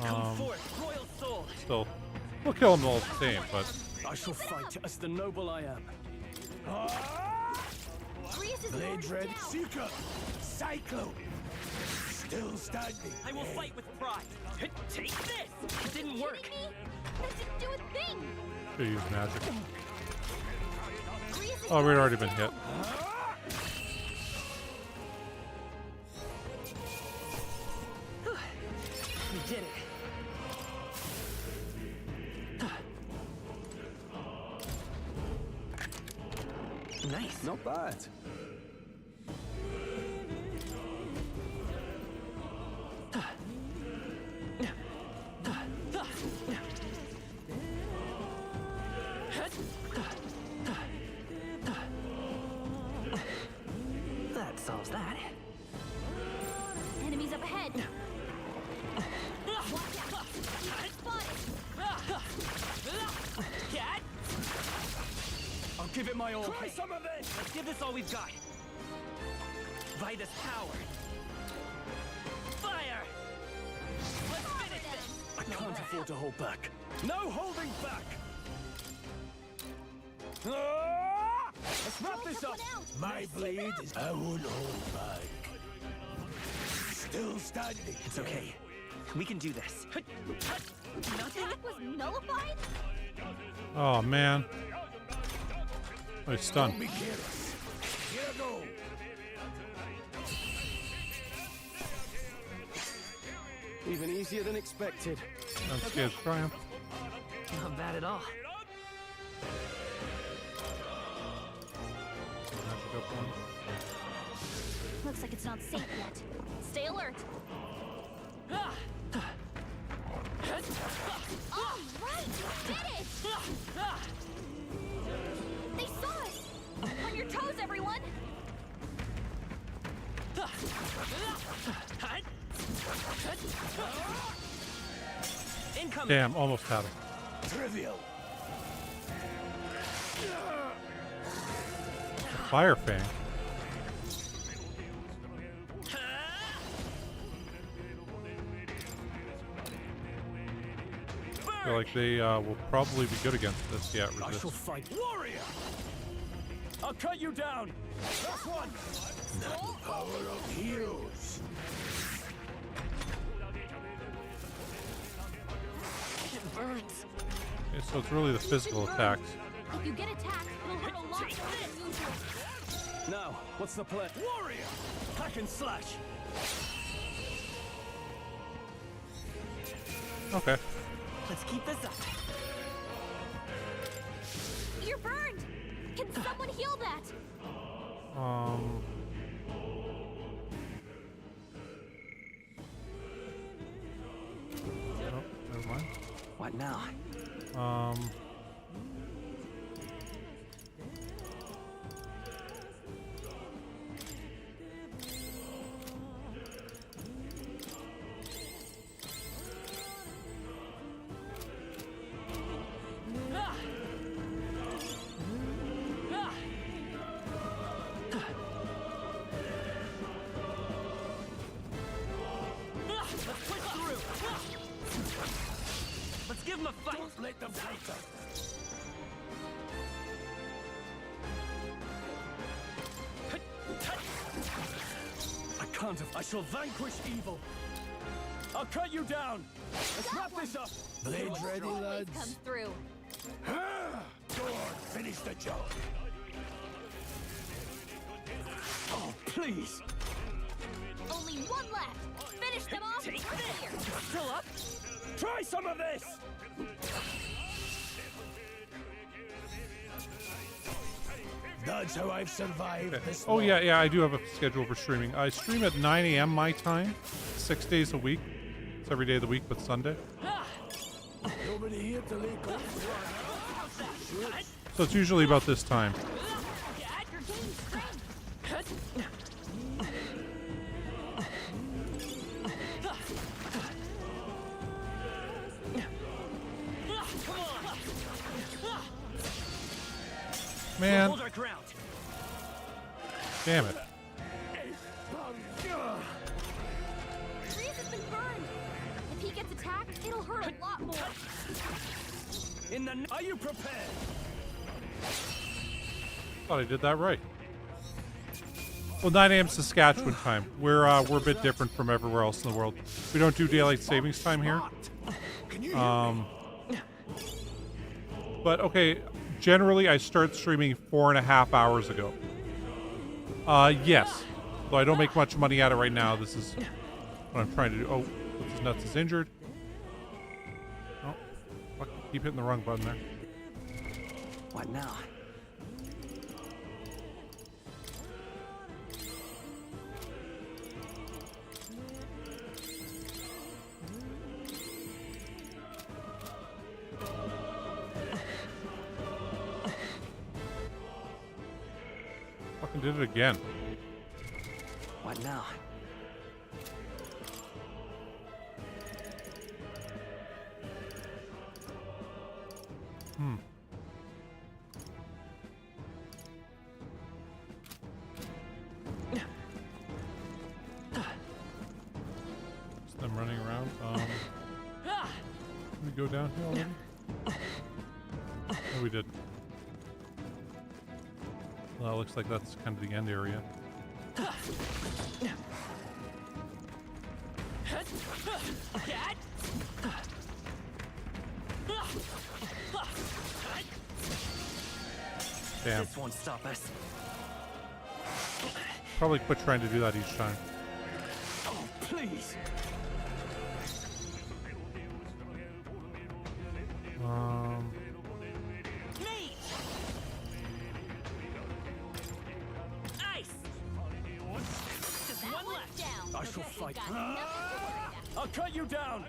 Come forth, royal soul. Still, we'll kill them all the same, but I shall fight as the noble I am. Blade Red Seeker! Cyclone! Still standing. I will fight with pride. Take this! It didn't work. That didn't do a thing! should use magic. Oh, we'd already been hit. We did it. Nice. Not bad. That solves that. Enemies up ahead. Cat! I'll give it my all. Try some of it! Let's give this all we've got. By this power. Fire! Let's finish this! I can't afford to hold back. No holding back! Let's wrap this up! My blade is... I won't hold back. Still standing. It's okay. We can do this. Nothing was nullified? Oh man. Oh, he's stunned. Don't be careless. Here I go. Even easier than expected. Unscathed triumph. Not bad at all. Magic up one. Looks like it's not safe yet. Stay alert. All right, finish! They saw us! On your toes, everyone! Incoming! Damn, almost had him. Trivial. Fire Fang. I feel like they will probably be good against this. Yeah, I resist. shall fight. Warrior! I'll cut you down! That's one! The power of heroes. It burns. Okay, so it's really the physical attacks. If you get attacked, it'll hurt a lot more than usual. Now, what's the plan? Warrior! Hack and slash! Okay. Let's keep this up. You're burned! Can someone heal that? Nope, never mind. What now? Let's push through. Let's give him a fight. Don't let them fight us. I can't have. I shall vanquish evil. I'll cut you down. Let's wrap this up. Blades ready, Always lads. comes through. Go on, finish the job. Oh, please. Only one left. Finish them off. Take Right this. here. Still up? Try some of this. That's how I've survived this Oh long. yeah, I do have a schedule for streaming. I stream at 9 a.m. my time, 6 days a week. It's every day of the week but Sunday. Nobody here to lay claim to So it's usually about this time. Man. Hold our ground. Damn it. Freeze has been burned. If he gets attacked, it'll hurt a lot more. Are you prepared? Thought I did that right. Well, 9 a.m. Saskatchewan time. We're a bit different from everywhere else in the world. We don't do daylight savings time here. But okay, generally I start streaming 4.5 hours ago. Yes. Though I don't make much money at it right now. This is what I'm trying to do. Oh, what's his nuts is injured. Oh, fuck, keep hitting the wrong button there. What now? Fucking did it again. What now? Just them running around. Did we go down here already? No, we didn't. Well, it looks like that's kind of the end area. Damn. This won't stop us. Probably quit trying to do that each time. Oh, please. I shall fight. I'll cut you down.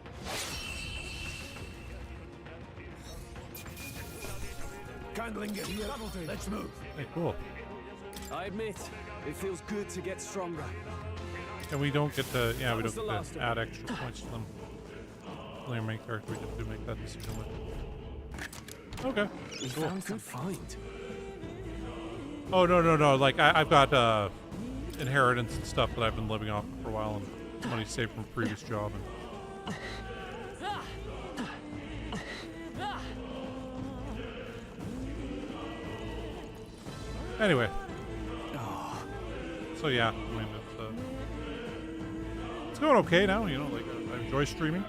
Gangling here. Let's move. Hey, cool. I admit, it feels good to get stronger. And we don't get to, yeah, we don't get to add extra points to them. Only our main character we get to make that decision with. Okay. We found good find. Oh, no. Like, I've got, inheritance and stuff that I've been living off for a while and money saved from a previous job. And anyway. So yeah, I mean, it's going okay now, you know, like, I enjoy streaming.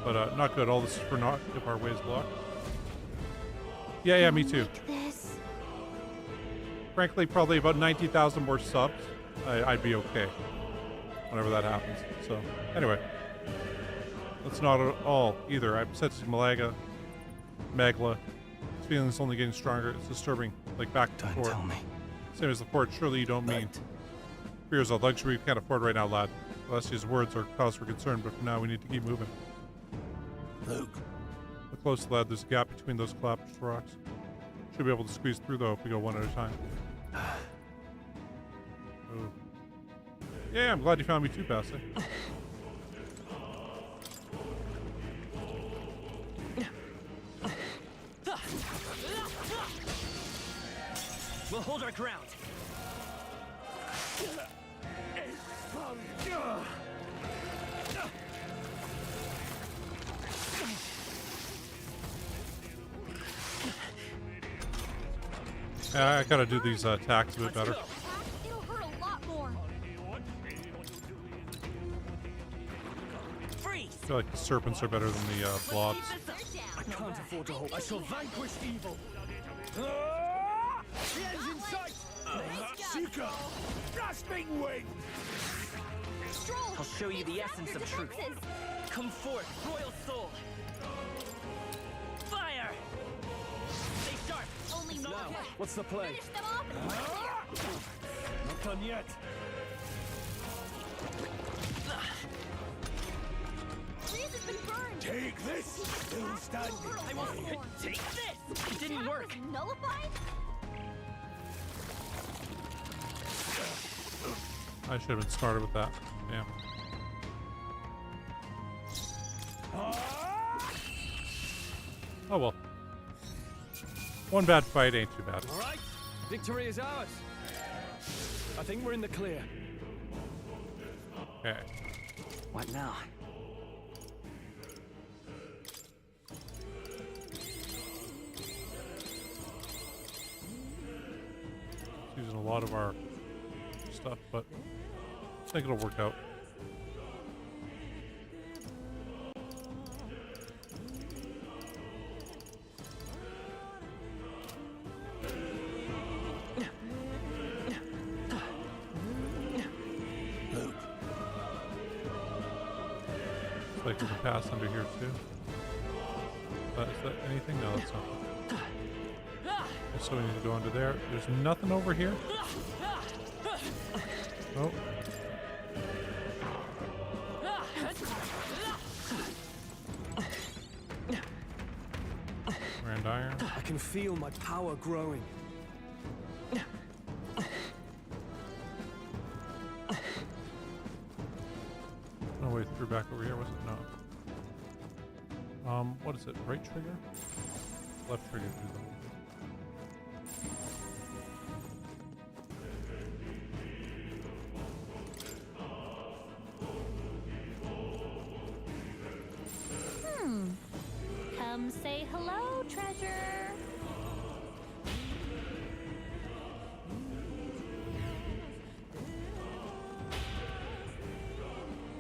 But not good. All this is for naught if our way is blocked. Yeah, me too. Frankly, probably about 90,000 more subs, I'd be okay whenever that happens. So, anyway. That's not at all either. I've said to Magla, this feeling is only getting stronger. It's disturbing. Like back to Fort. Tell me. Same as the Fort. Surely you don't mean. Fear is a luxury we can't afford right now, lad. Celestia's words are cause for concern, but for now we need to keep moving. Luke. Look close, lad. There's a gap between those collapsed rocks. Should be able to squeeze through, though, if we go one at a time. Oh. Yeah, I'm glad you found me too, Bassy. We'll hold our ground. Yeah, I gotta do these attacks a bit better. It'll hurt a lot more. I feel like the serpents are better than the blobs. I can't afford to hold. I shall vanquish evil. The end's in sight. Seeker. Grasping wing. I'll show you the essence of truth. Come forth, royal soul. Fire! Stay sharp. Only Now, more. what's the play? Finish them off and we're clear. Not done yet. Take this! Still standing. I will take this! It didn't work. Nullified? I should have been smarter with that. Yeah. Oh well. One bad fight ain't too bad. All right, victory is ours. I think we're in the clear. Okay. What now? It's using a lot of our stuff, but I think it'll work out. Like we can pass under here too. Is that anything? No, that's not. So we need to go under there. There's nothing over here. Oh. Grand iron. I can feel my power growing. No way through back over here, was it? No. What is it? Right trigger? Left trigger through the whole thing. Come say hello, treasure.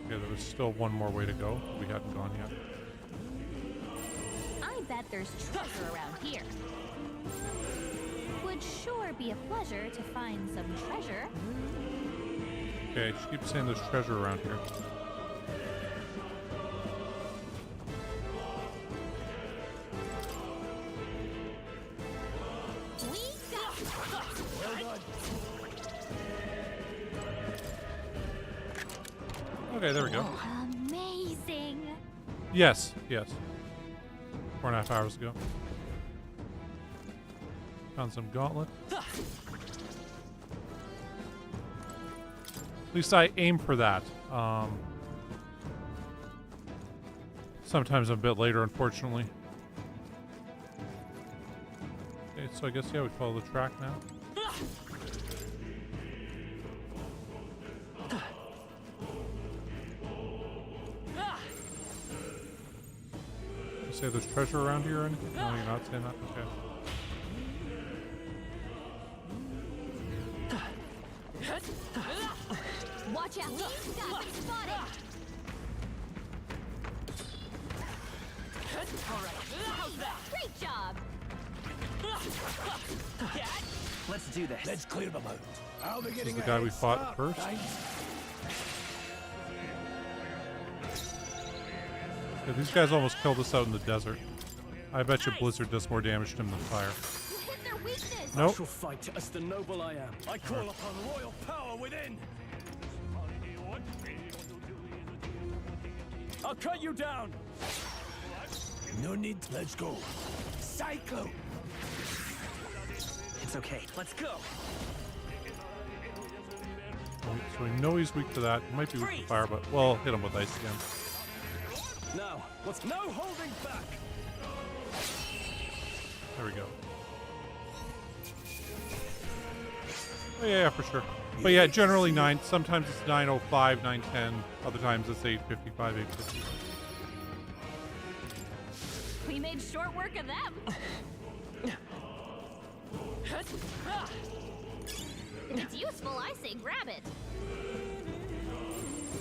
Okay, there was still one more way to go. We hadn't gone yet. I bet there's treasure around here. Would sure be a pleasure to find some treasure. Okay, she keeps saying there's treasure around here. Okay, there we go. Oh, amazing. Yes, yes. 4.5 hours ago. Found some gauntlet. At least I aim for that. Sometimes I'm a bit later, unfortunately. Okay, so I guess, yeah, we follow the track now. You say there's treasure around here or anything? No, you're not saying that? Okay. Watch out! Got them spotted! How's that? Great job! Let's do this. Let's clear them out. How are they This is getting the guy we ahead? fought first. Yeah, these guys almost killed us out in the desert. I bet you Blizzard does more damage to him than fire. Nope. I shall fight as the noble I am. I call upon royal power within. I'll cut you down. No need. Let's go. Cyclone. It's okay. Let's go. So we know he's weak to that. He might be weak to fire, but we'll hit him with ice again. Now, let's no holding back. There we go. Oh, yeah, for sure. But yeah, generally 9. Sometimes it's 9:05, 9:10. Other times it's 8:55, 8:50. We made short work of them. If it's useful, I say grab it.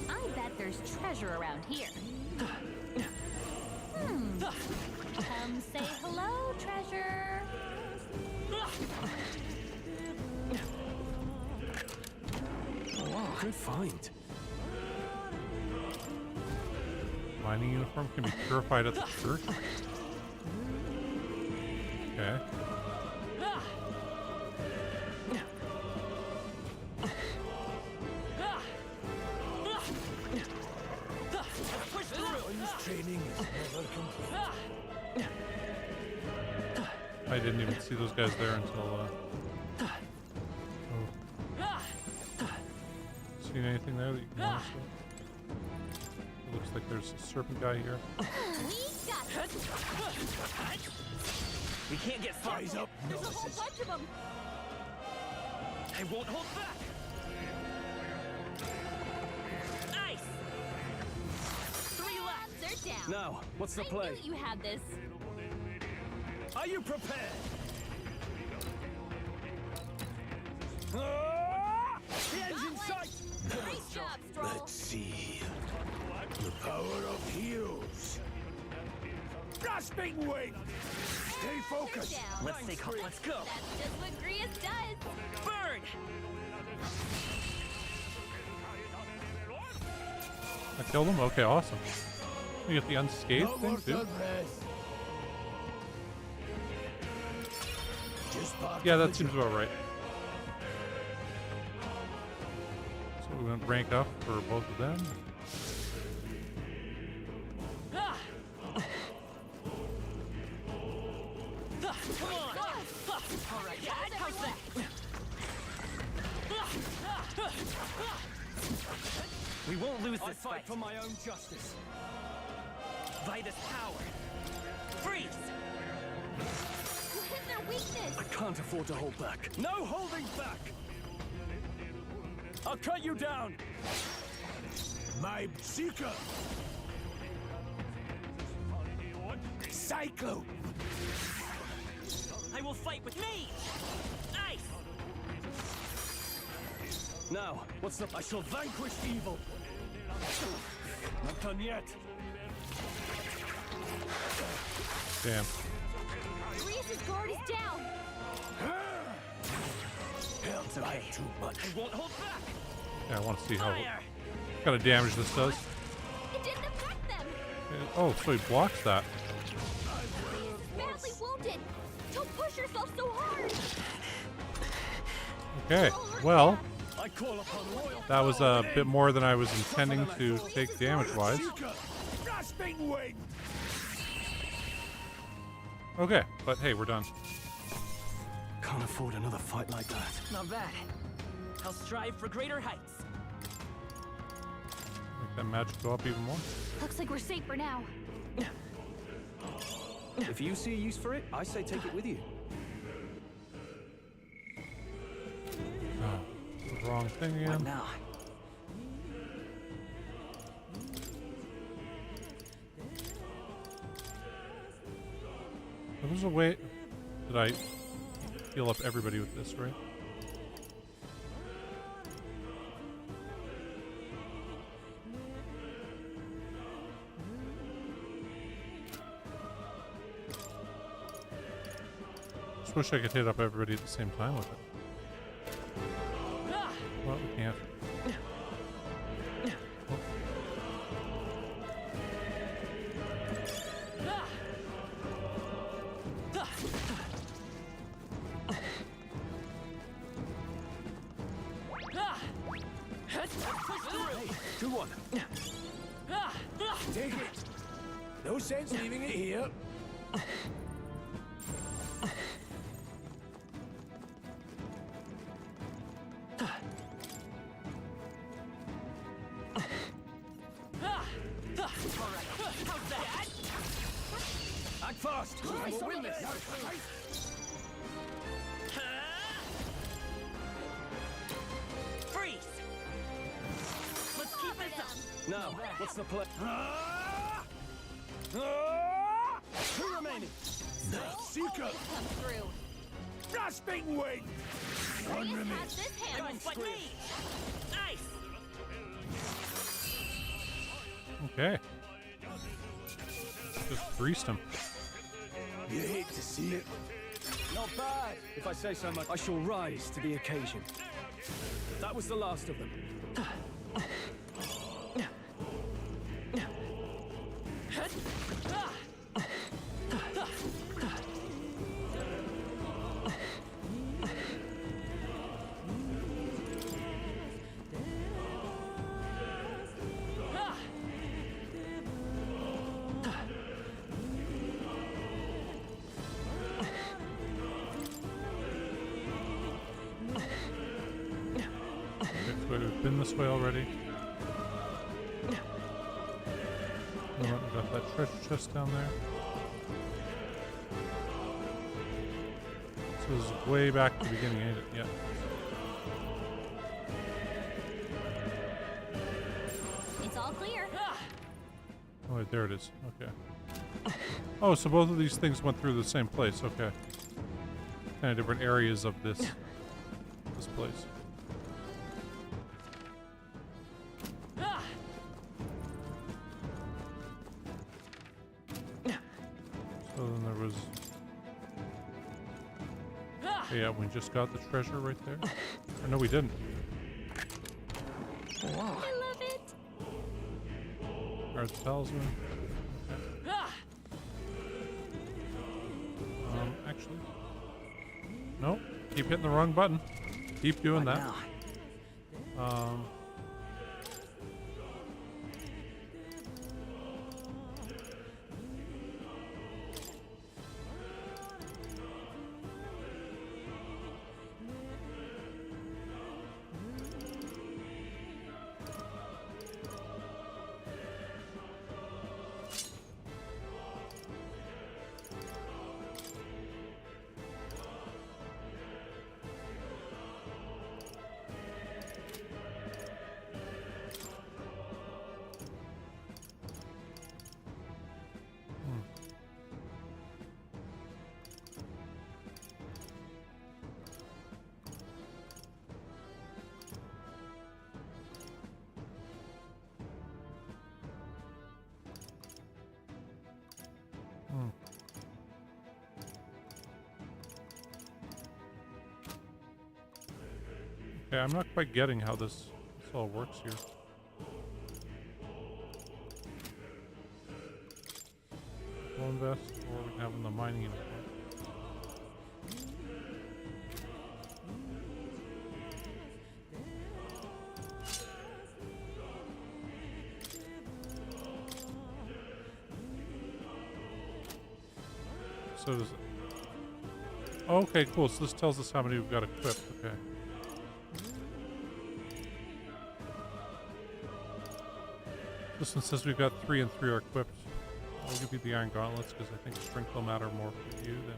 I bet there's treasure around here. Come say hello, treasure. Wow, good find. Mining uniform can be purified at the church. Okay. One's training is never I didn't even see those guys there until. Oh. Seen anything there that you can notice? It looks like there's a serpent guy here. We can't get far. Eyes up, There's a whole bunch of them. I won't hold back. Nice. 3 left. They're down. Now, what's the play? I knew you had this. Are you prepared? The end's in sight! Nice job, Stroll. Let's see. The power of heroes. Grasping wind! Stay focused! Let's stay calm. Let's go. That's just what Grius does. Bird! I killed him? Okay, awesome. We get the unscathed No thing more too. blood rest. Just part Yeah, of that the seems job. about right. So we went rank up for both of them. Come on! All right, how's that? We won't lose this I fight for my own justice. Vitus power. Freeze! You hit their weakness. I can't afford to hold back. No holding back! I'll cut you down! My Seeker! Cyclone! I will fight with me! Nice! Now, what's the... I shall vanquish evil! Not done yet! Damn. Grius' guard is down. It's okay. Too much. I won't hold back! Yeah, I want to see how Fire! what kind of damage this does. It didn't affect them. Oh, so he blocks that. Grius is badly wounded. Don't push yourself so hard. Okay, well, I call upon royal that was a bit more than I was intending to take damage-wise. Grasping wind! Okay, but hey, we're done. Can't afford another fight like that. Not bad. I'll strive for greater heights. Make that magic go up even more. Looks like we're safe for now. If you see a use for it, I say take it with you. Oh, the wrong thing again. What now? There's a way. Did I heal up everybody with this, right? Just wish I could hit up everybody at the same time with it. Well, we can't. Good one. Take it. No sense leaving it here. Act fast! I will win this! Freeze! Let's keep this up. Now, what's the play? Two remaining. Seeker! Come through. Grasping wind! One Grius remains. has this I will handled. fight me! Nice! Okay. Just greased him. You hate to see it. Not bad, if I say so much. I shall rise to the occasion. That was the last of them. we've been this way already. We got that treasure chest down there. So this is way back to the beginning, ain't it? Yeah. It's all clear. Oh, wait, there it is. Okay. Oh, so both of these things went through the same place. Okay. Kind of different areas of this place. So then there was... Yeah, we just got the treasure right there. Or no, we didn't. I love it. Our talisman. Actually. Nope. Keep hitting the wrong button. Keep doing that. Okay, I'm not quite getting how this all works here. We'll invest, or we can have in the mining unit. So does it... Okay, cool. So this tells us how many we've got equipped. Okay. This one says we've got 3 and 3 are equipped. I'll give you the iron gauntlets because I think strength will matter more for you than...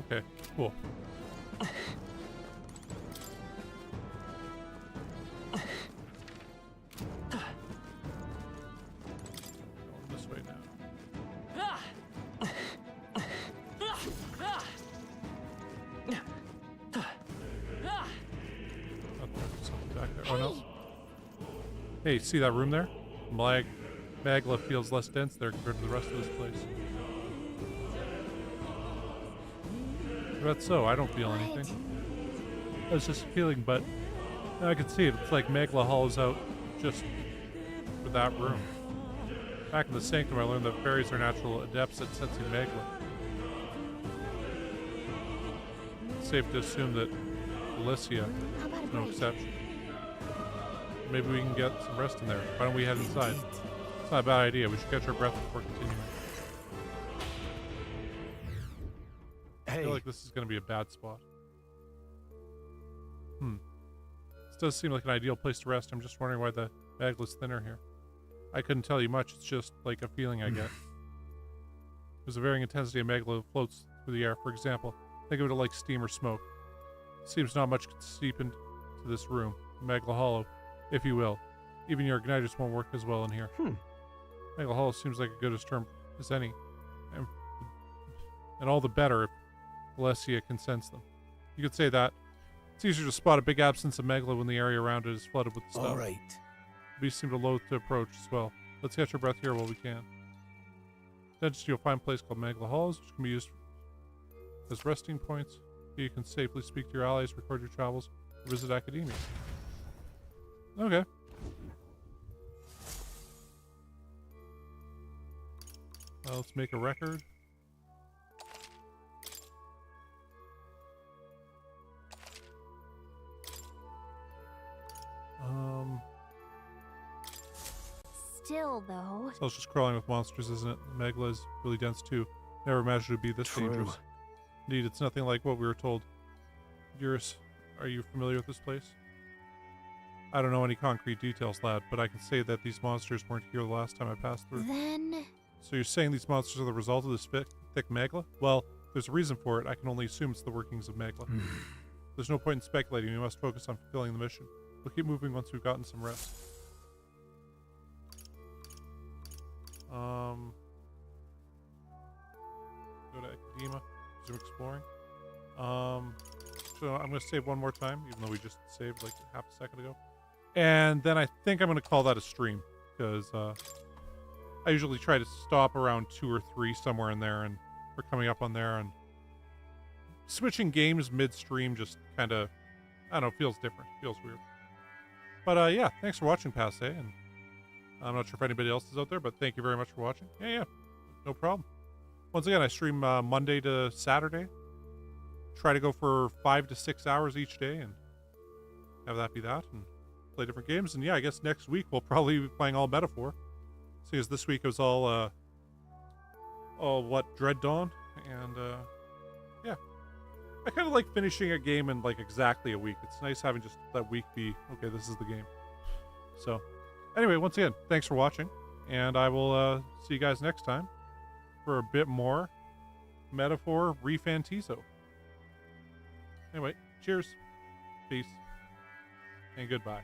Okay, cool. This way now. Something back there. Oh no. Hey, see that room there? Magla feels less dense there compared to the rest of this place. That's so. I don't feel anything. That's just a feeling, but I can see it. It's like Magla hollows out just for that room. Back in the Sanctum, I learned that fairies are natural adepts at sensing Magla. It's safe to assume that Alicia is no exception. Maybe we can get some rest in there. Why don't we head inside? It's not a bad idea. We should catch our breath before continuing. I feel like this is going to be a bad spot. This does seem like an ideal place to rest. I'm just wondering why the Magla's thinner here. I couldn't tell you much. It's just like a feeling I get. There's a varying intensity of Magla that floats through the air. For example, think of it like steam or smoke. It seems not much could seep into this room. Magla Hollow, if you will. Even your igniters won't work as well in here. Magla Hollow seems like a good as term as any. And all the better if Alessia can sense them. You could say that. It's easier to spot a big absence of Magla when the area around it is flooded with stuff. All right. Beasts seem to loathe to approach as well. Let's catch our breath here while we can. Then you'll find a place called Magla Halls, which can be used as resting points. Here you can safely speak to your allies, record your travels, or visit academia. Okay. Let's make a record. so. So it's just crawling with monsters, isn't it? Megla is really dense too. Never imagined it would be this dangerous. Indeed, it's nothing like what we were told. Eurus, are you familiar with this place? I don't know any concrete details, lad, but I can say that these monsters weren't here the last time I passed through. Then... So you're saying these monsters are the result of this thick Megla? Well, there's a reason for it. I can only assume it's the workings of Megla. There's no point in speculating. We must focus on fulfilling the mission. We'll keep moving once we've gotten some rest. Go to Academa. Resume exploring. So I'm going to save one more time, even though we just saved like half a second ago. And then I think I'm going to call that a stream, because I usually try to stop around 2 or 3 somewhere in there, and we're coming up on there, and switching games midstream just kind of, I don't know, feels different, feels weird. But yeah, thanks for watching, Passe, and I'm not sure if anybody else is out there, but thank you very much for watching. Yeah, no problem. Once again, I stream Monday to Saturday. Try to go for 5 to 6 hours each day, and have that be that, and play different games. And yeah, I guess next week we'll probably be playing all Metaphor. See, as this week it was all Dread Dawn, and yeah. I kind of like finishing a game in like exactly a week. It's nice having just that week be, okay, this is the game. So, anyway, once again, thanks for watching, and I will see you guys next time for a bit more Metaphor ReFantazio. Anyway, cheers, peace, and goodbye.